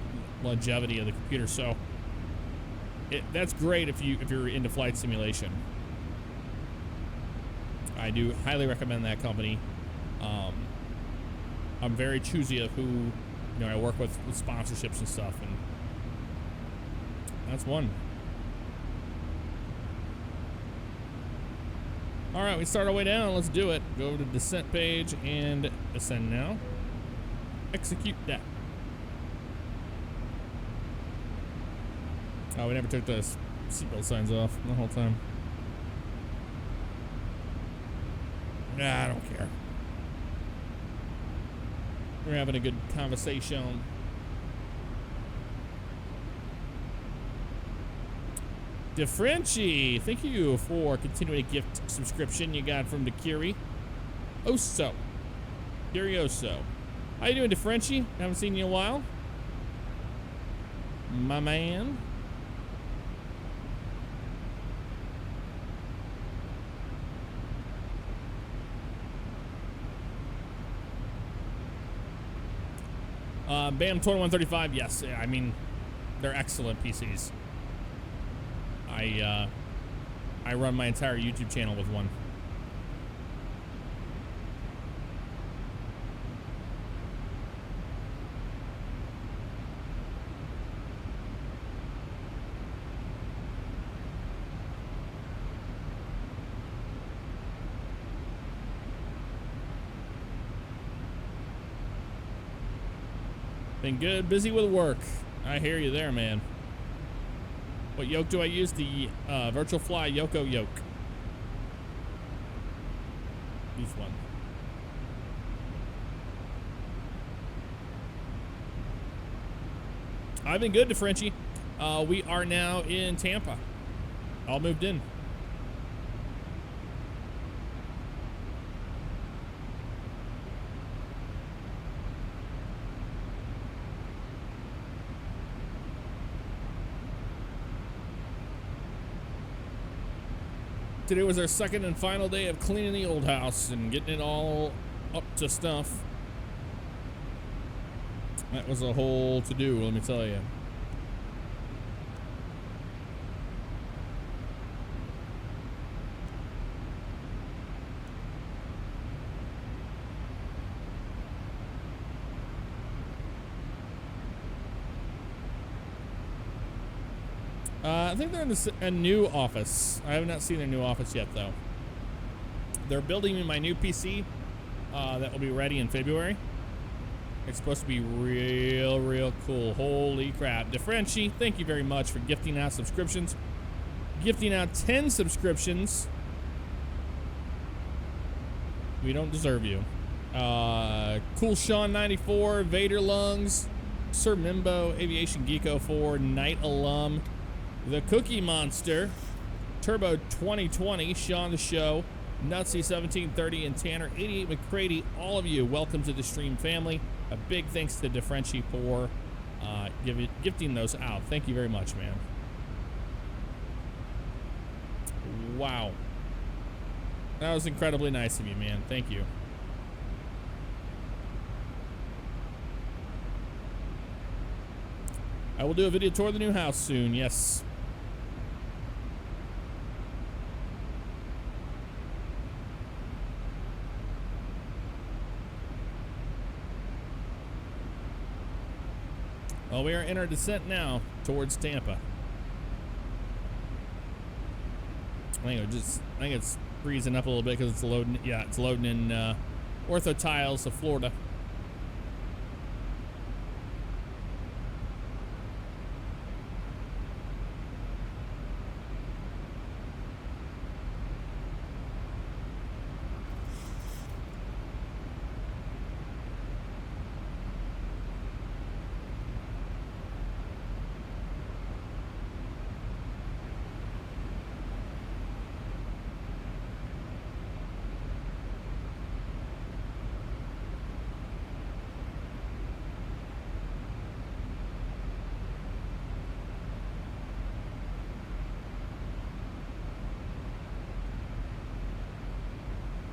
longevity of the computer. So that's great if you're into flight simulation. I do highly recommend that company. I'm very choosy of who I work with sponsorships and stuff, and that's one. All right, we start our way down. Let's do it. Go over to descent page and ascend now. Execute that. Oh, we never took the seatbelt signs off the whole time. Nah, I don't care. We're having a good conversation. DeFrenchie, thank you for continuing a gift subscription you got from the Curie. Oso. Curioso. How you doing, DeFrenchie? Haven't seen you in a while. My man. BAM 2135, yes. I mean, they're excellent PCs. I run my entire YouTube channel with one. Been good, busy with work. I hear you there, man. What yoke do I use? The Virtual Fly Yoko yoke. This one. I've been good to Frenchie. We are now in Tampa. All moved in. Today was our second and final day of cleaning the old house and getting it all up to stuff. That was a whole to-do, let me tell you. I think they're in a new office. I have not seen their new office yet, though. They're building me my new PC that will be ready in February. It's supposed to be real cool. Holy crap. DeFrenchie, thank you very much for gifting out subscriptions. Gifting out 10 subscriptions. We don't deserve you. Cool Sean 94, Vader Lungs, Sir Mimbo, Aviation Geek 04, Night Alum, The Cookie Monster, Turbo 2020, Sean the Show, Nutsy 1730, and Tanner 88 McCready. All of you, welcome to the stream family. A big thanks to DeFrenchie for gifting those out. Thank you very much, man. Wow. That was incredibly nice of you, man. Thank you. I will do a video tour of the new house soon, yes. Well, we are in our descent now towards Tampa. I think it's freezing up a little bit because it's loading. Yeah, it's loading in Ortho Tiles of Florida.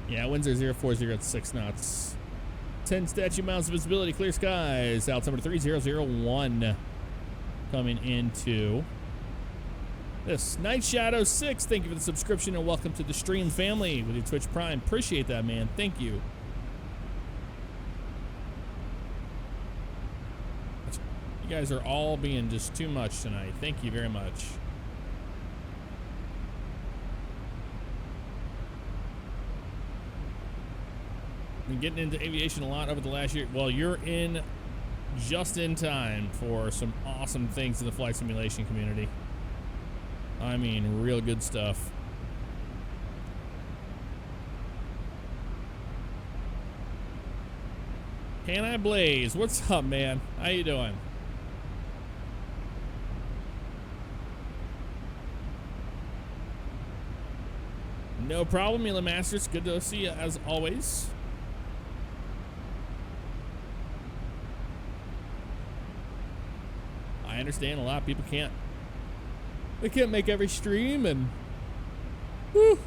Yeah, winds are 040 at 6 knots. 10 statue miles of visibility, clear skies. Altimeter 3001. Coming into this. Night Shadow 6, thank you for the subscription and welcome to the stream family with your Twitch Prime. Appreciate that, man. Thank you. You guys are all being just too much tonight. Thank you very much. Been getting into aviation a lot over the last year. Well, you're in just in time for some awesome things in the flight simulation community. I mean, real good stuff. Can I Blaze? What's up, man? How you doing? No problem, Mila Masters. Good to see you as always. I understand a lot of people can't. They can't make every stream, and whew,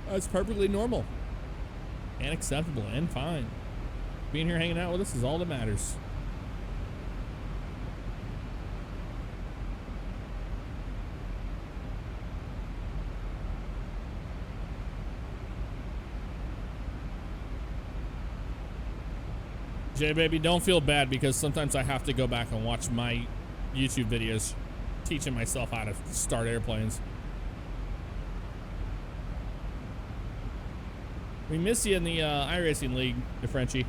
that's perfectly normal and acceptable and fine. Being here hanging out with us is all that matters. Jay baby, don't feel bad because sometimes I have to go back and watch my YouTube videos teaching myself how to start airplanes. We miss you in the iRacing League, DeFrenchie.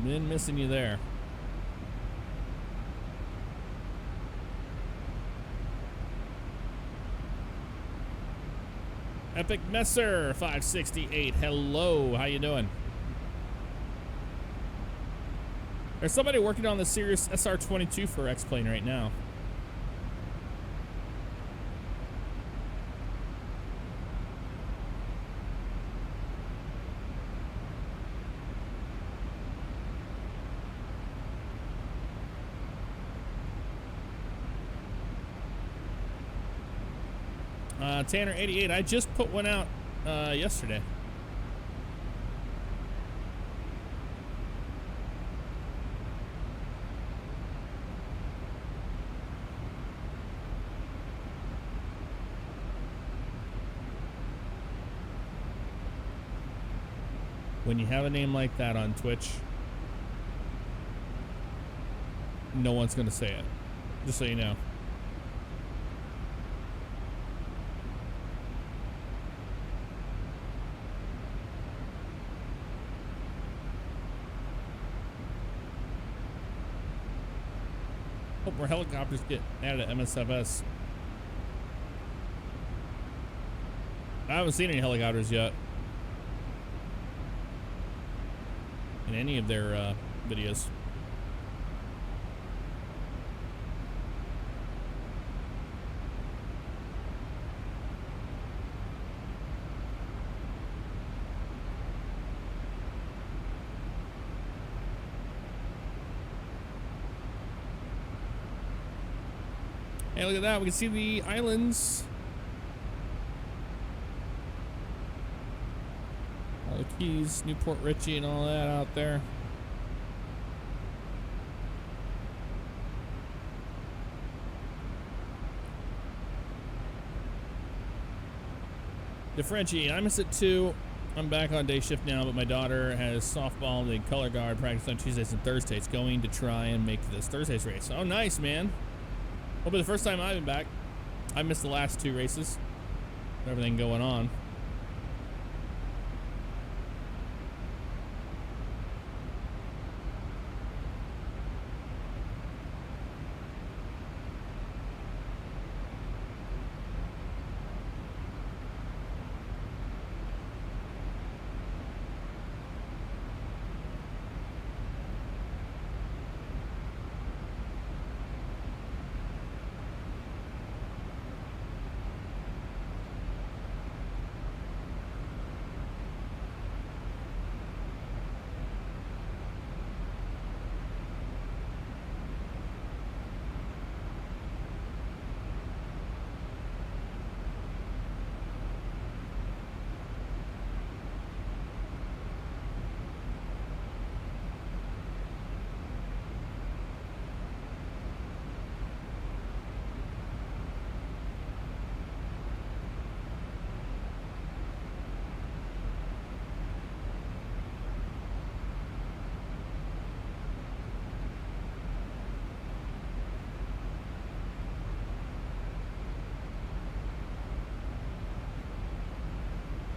Been missing you there. Epic Messer 568. Hello, how you doing? There's somebody working on the Sirius SR-22 for X-Plane right now. Tanner 88. I just put one out yesterday. When you have a name like that on Twitch, no one's gonna say it. Just so you know. Hope more helicopters get added to MSFS. I haven't seen any helicopters yet in any of their videos. Hey, look at that. We can see the islands. All the Keys, Newport Richie and all that out there. Differentiate. I miss it too. I'm back on day shift now, but my daughter has softball and color guard practice on Tuesdays and Thursdays. Going to try and make this Thursday's race. Oh, nice, man. Will be the first time I've been back. I missed the last 2 races. Everything going on.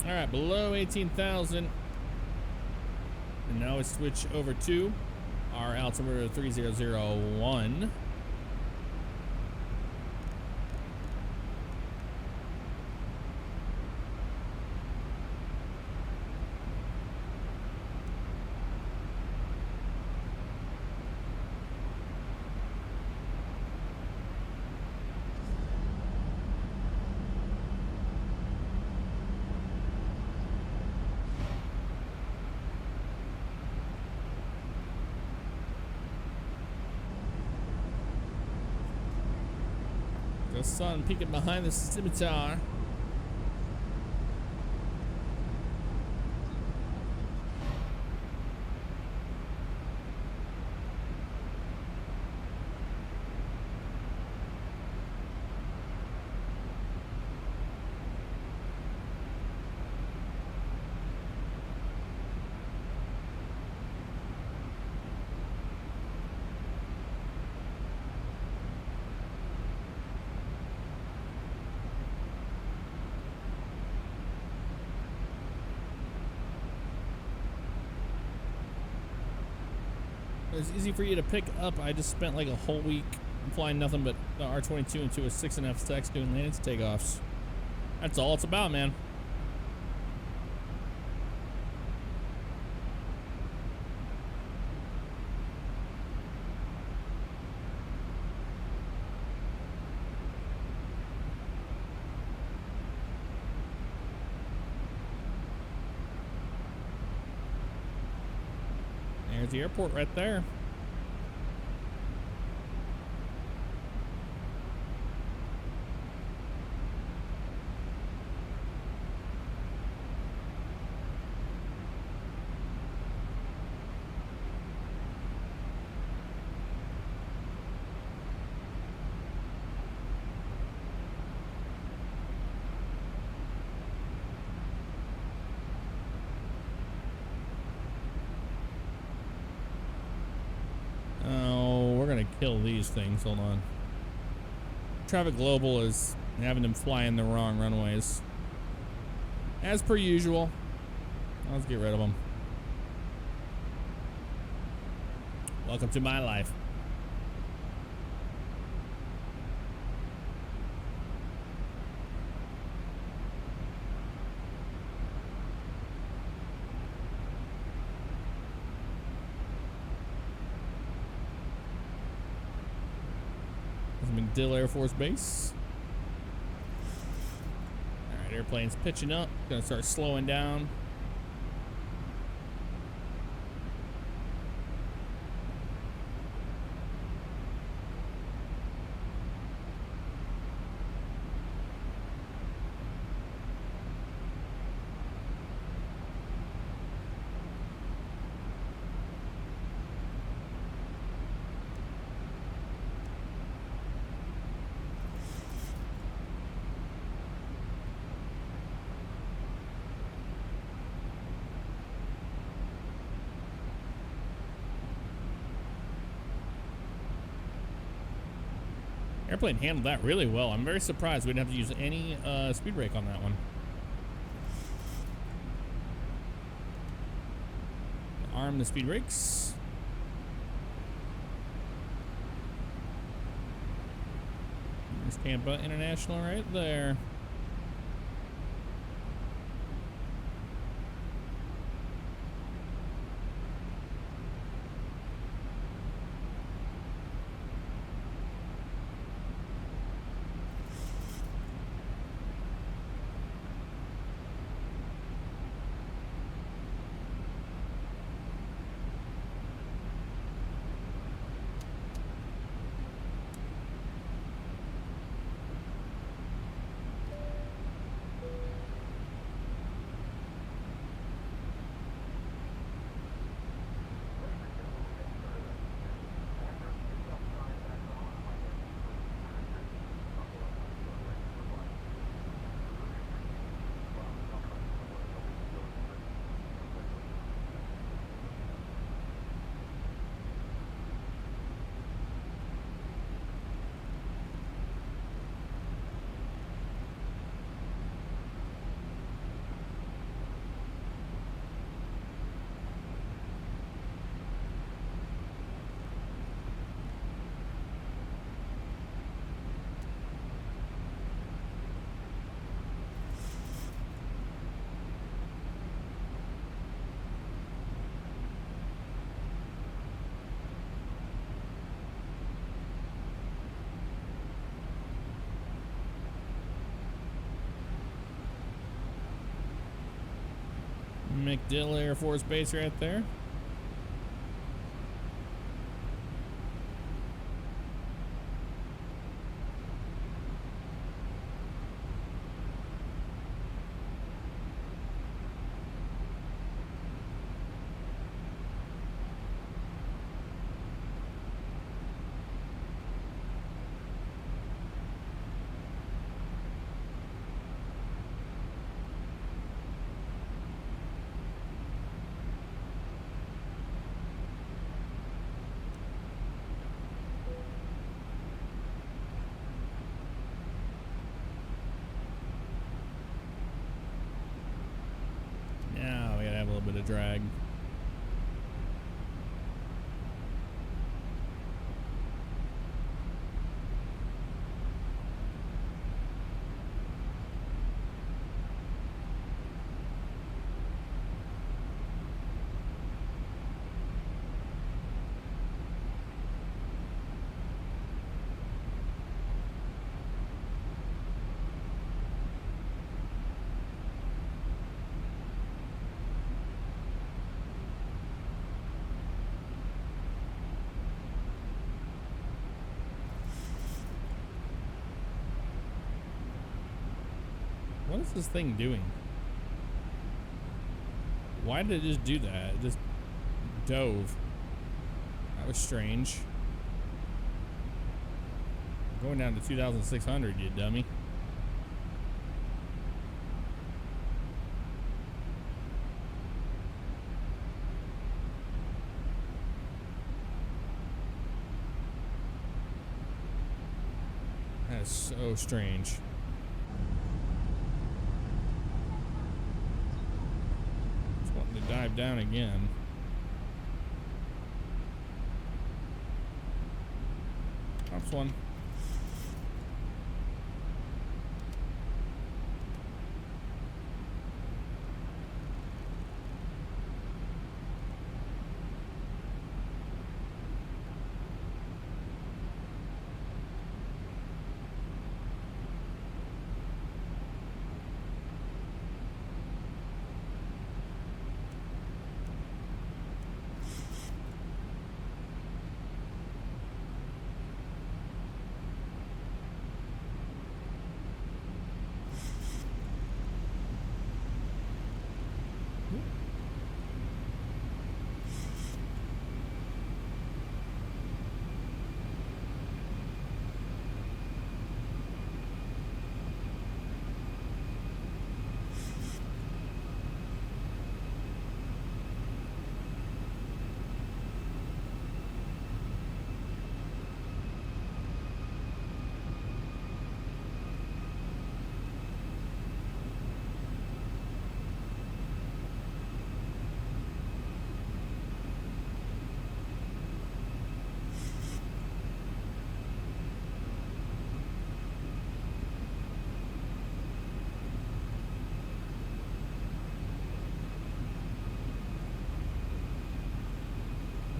All right, below 18,000. And now we switch over to our altimeter 3001. The sun peeking behind the scimitar. It's easy for you to pick up. I just spent like a whole week flying nothing but the R-22 into a 6.5 stacks doing landings and takeoffs. That's all it's about, man. There's the airport right there. to kill these things. Hold on. Traffic Global is having them fly in the wrong runways. As per usual. Let's get rid of them. Welcome to my life. MacDill Air Force Base. Alright, airplane's pitching up. Gonna start slowing down. Airplane handled that really well. I'm very surprised we didn't have to use any speed brake on that one. Arm the speed brakes. There's Tampa International right there. MacDill Air Force Base right there. Bit of drag. What is this thing doing? Why did it just do that? It just dove. That was strange. Going down to 2,600, you dummy. is so strange. Just wanting to dive down again. Pops one.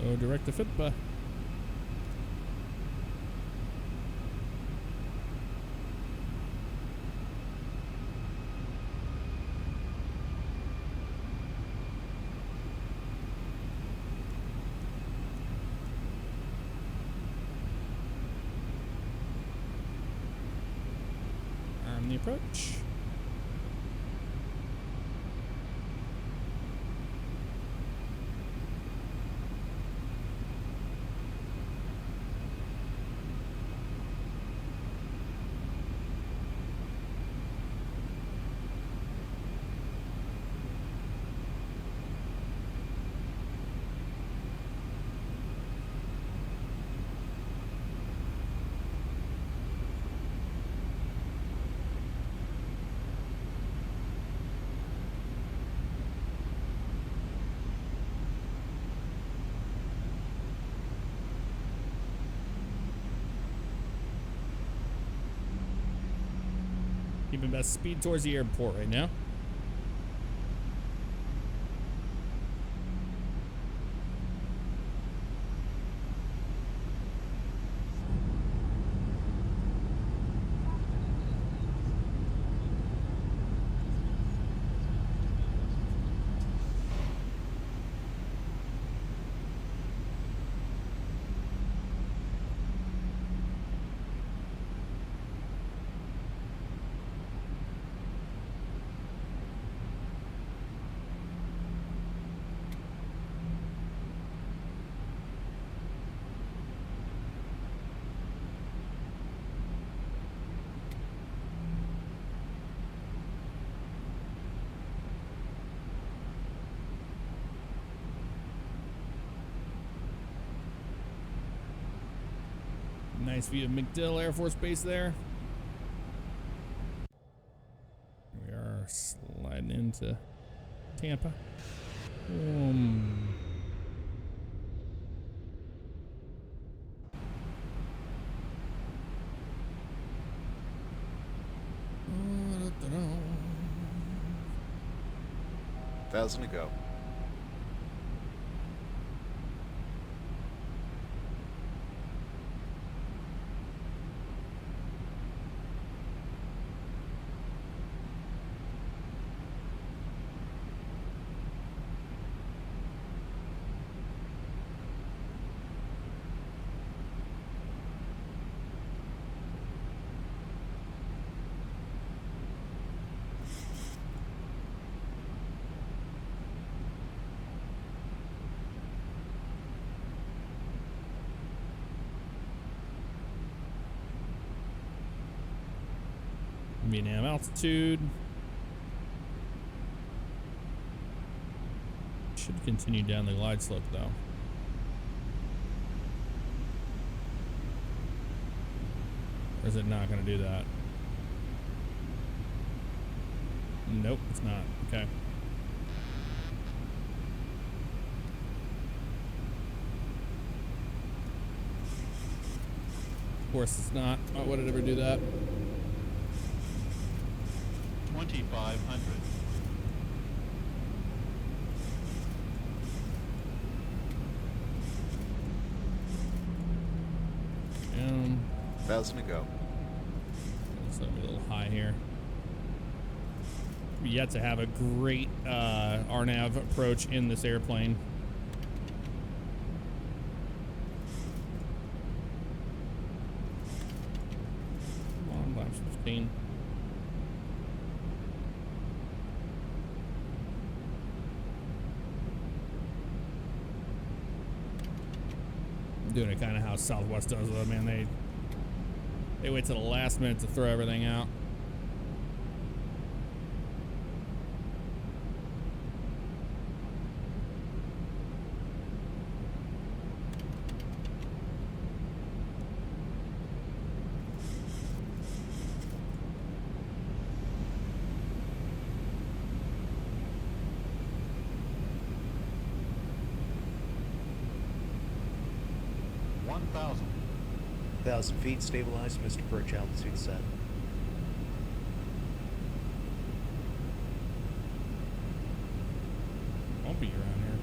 Oh, direct to FITBA. On the approach. Keeping best speed towards the airport right now. Nice view of MacDill Air Force Base there. We are sliding into Tampa. Thousand to go. Vietnam altitude. Should continue down the glide slope though. Or is it not going to do that? Nope, it's not. Okay. Of course it's not. Why would it ever do that? 2,500. Um, 1,000 to go. it's a little high here. We yet to have a great RNAV approach in this airplane. Come on, lap 15. Doing it kind of how Southwest does it, man. They wait till the last minute to throw everything out. $1,000. 1,000 feet, stabilized, Mr. Perch, altitude set. Bumpy around here.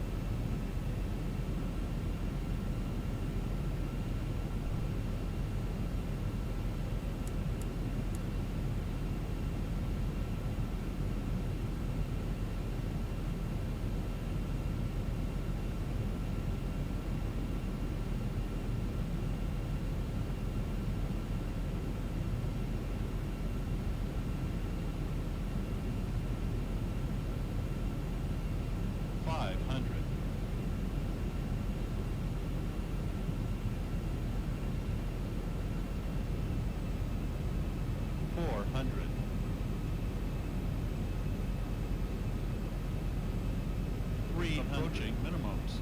Approaching minimums.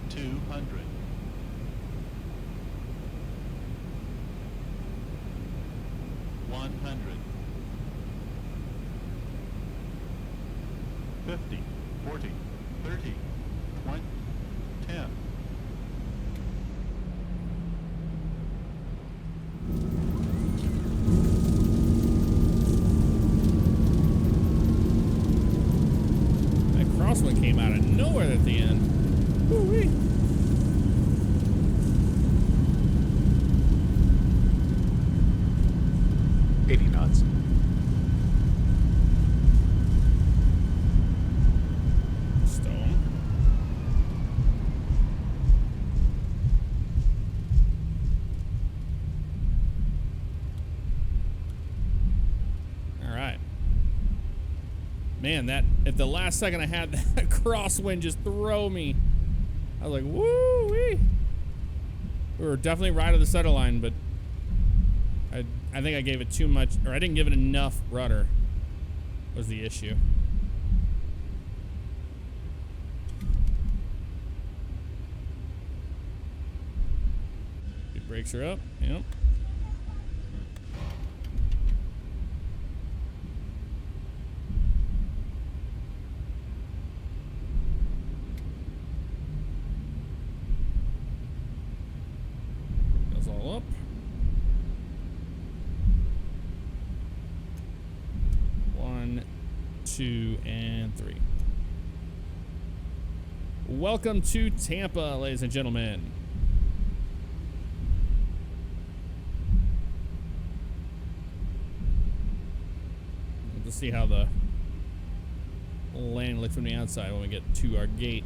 200. 100. 50, 40, 30, 20, 10. Crosswind came out of nowhere at the end. Woo-wee. knots. Stone. All right. Man, that at the last second I had that crosswind just throw me. I was like, woo-wee. We were definitely right of the center line, but I think I gave it too much, or I didn't give it enough rudder was the issue. Good, brakes are up. Yep. Goes all up. 1, 2, and 3. Welcome to Tampa, ladies and gentlemen. Let's see how the landing looks from the outside when we get to our gate.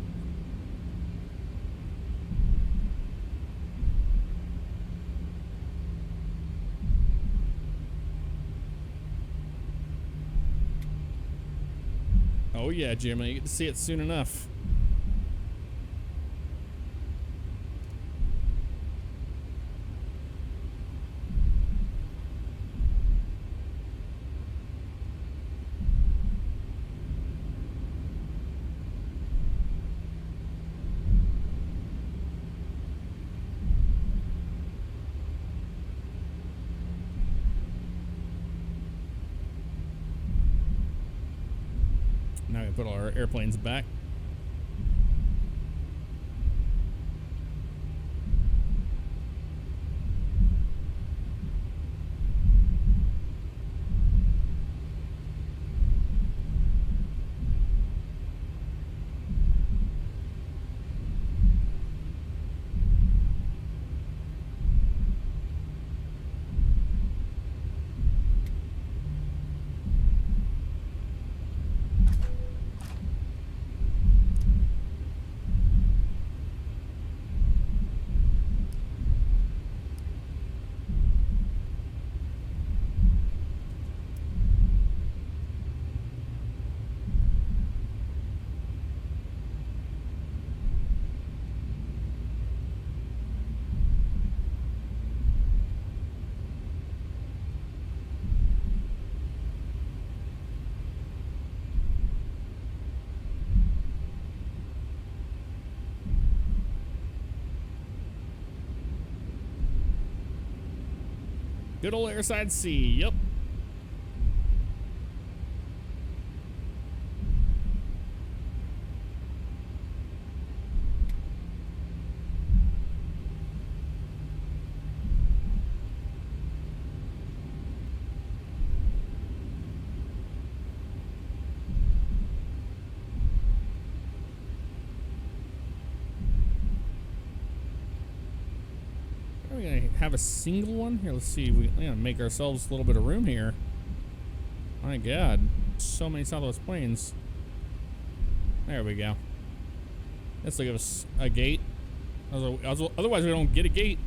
Oh yeah, Jeremy, you get to see it soon enough. Now we put all our airplanes back. Good old airside C, yep. Are we gonna have a single one? Here, let's see. We gotta make ourselves a little bit of room here. My God, so many Southwest planes. There we go. Let's give us a gate. Otherwise, we don't get a gate.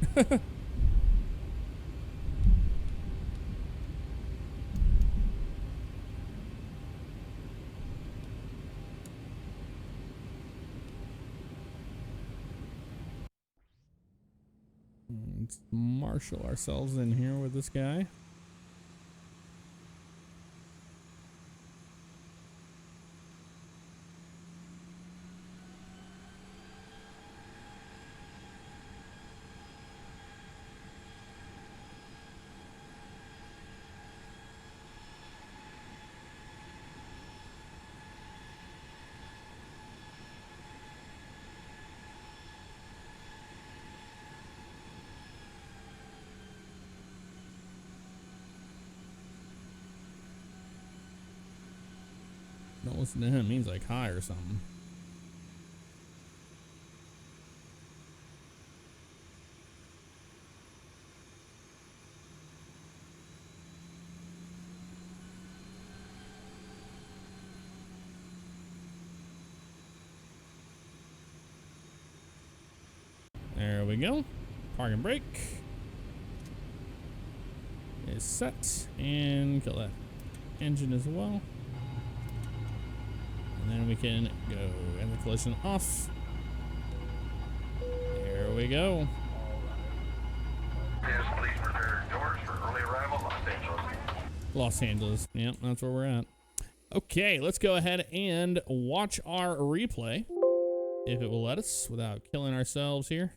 Let's marshal ourselves in here with this guy. Don't listen to him. It means like hi or something. There we go. Park and brake is set, and kill that engine as well. And then we can go and the collision off. There we go. Yes, please prepare doors for early arrival, Los Angeles. Los Angeles. Yep, that's where we're at. Okay, let's go ahead and watch our replay, if it will let us, without killing ourselves here.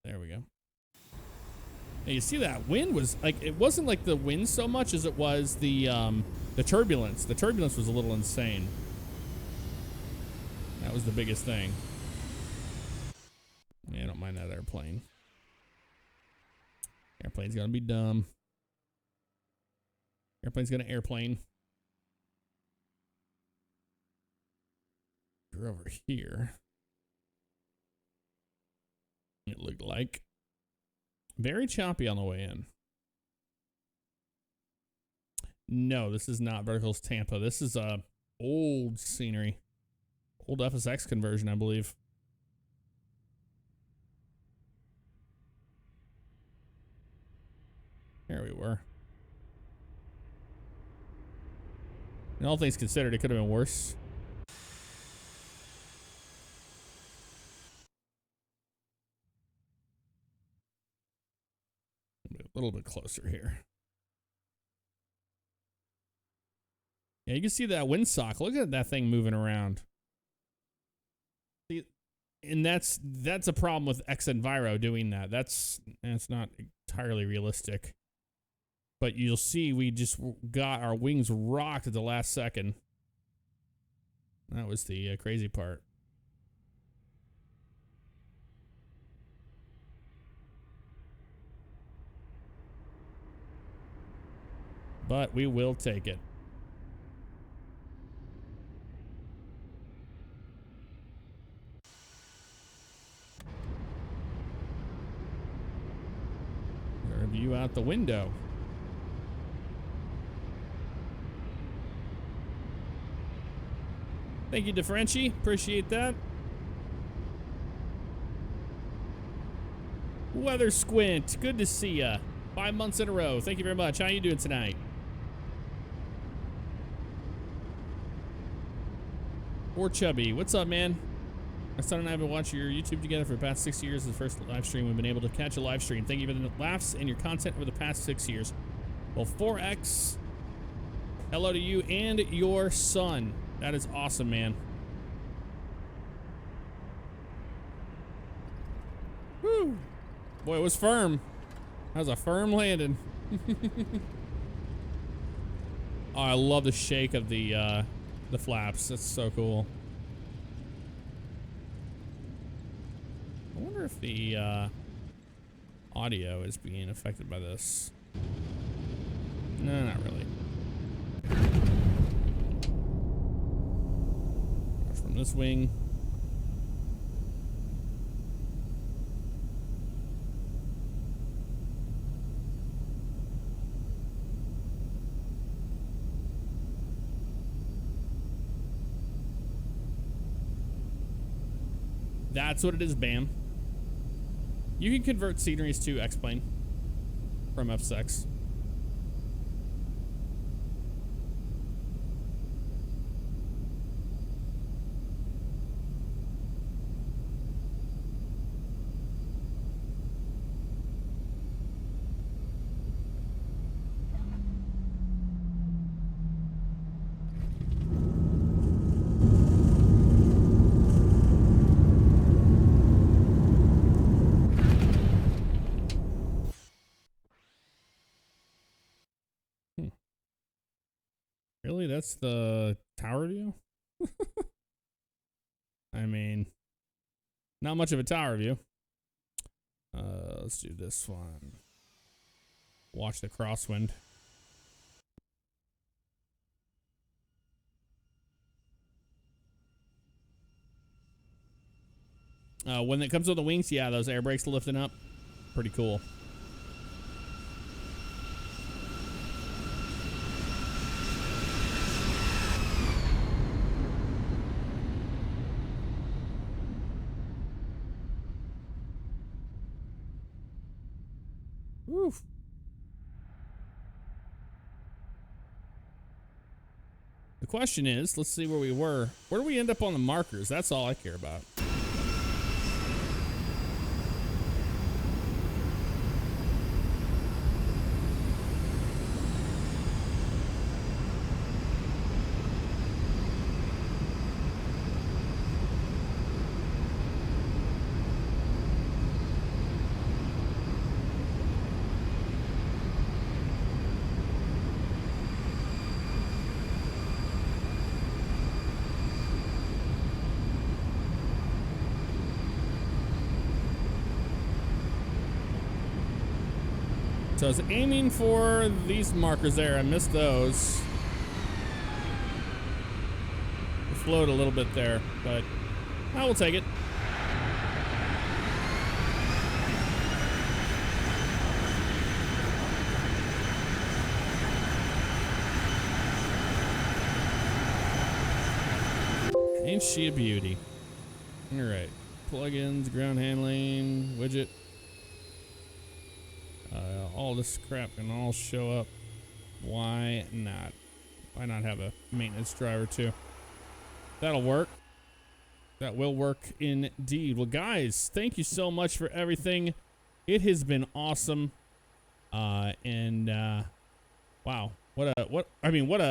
There we go. Now you see that wind was like, it wasn't like the wind so much as it was the turbulence. The turbulence was a little insane. That was the biggest thing. Yeah, I don't mind that airplane. Airplane's gonna be dumb. Airplane's gonna airplane. You're over here. It looked like. Very choppy on the way in. No, this is not Verticals Tampa. This is old scenery. Old FSX conversion, I believe. There we were. And all things considered, it could have been worse. A little bit closer here. Yeah, you can see that windsock. Look at that thing moving around. See, and that's a problem with X Enviro doing that. That's not entirely realistic. But you'll see we just got our wings rocked at the last second. That was the crazy part. But we will take it. Our view out the window. Thank you, DeFrenchie. Appreciate that. Weather Squint. Good to see ya. 5 months in a row. Thank you very much. How you doing tonight? Or Chubby. What's up, man? My son and I have been watching your YouTube together for the past 6 years. The first live stream we've been able to catch a live stream. Thank you for the laughs and your content over the past 6 years. Well, 4X, hello to you and your son. That is awesome, man. Woo! Boy, it was firm. That was a firm landing. Oh, I love the shake of the flaps. That's so cool. I wonder if the audio is being affected by this. No, not really. From this wing. That's what it is, Bam. You can convert sceneries to X-Plane from F6. Really? That's the tower view? I mean, not much of a tower view. Let's do this one. Watch the crosswind. When it comes with the wings, yeah, those air brakes lifting up. Pretty cool. Woof. The question is, let's see where we were. Where do we end up on the markers? That's all I care about. So I was aiming for these markers there. I missed those. It flowed a little bit there, but I will take it. Ain't she a beauty? All right. Plugins, ground handling, widget. All this crap can all show up. Why not? Why not have a maintenance driver too? That'll work. That will work indeed. Well, guys, thank you so much for everything. It has been awesome. Wow. What a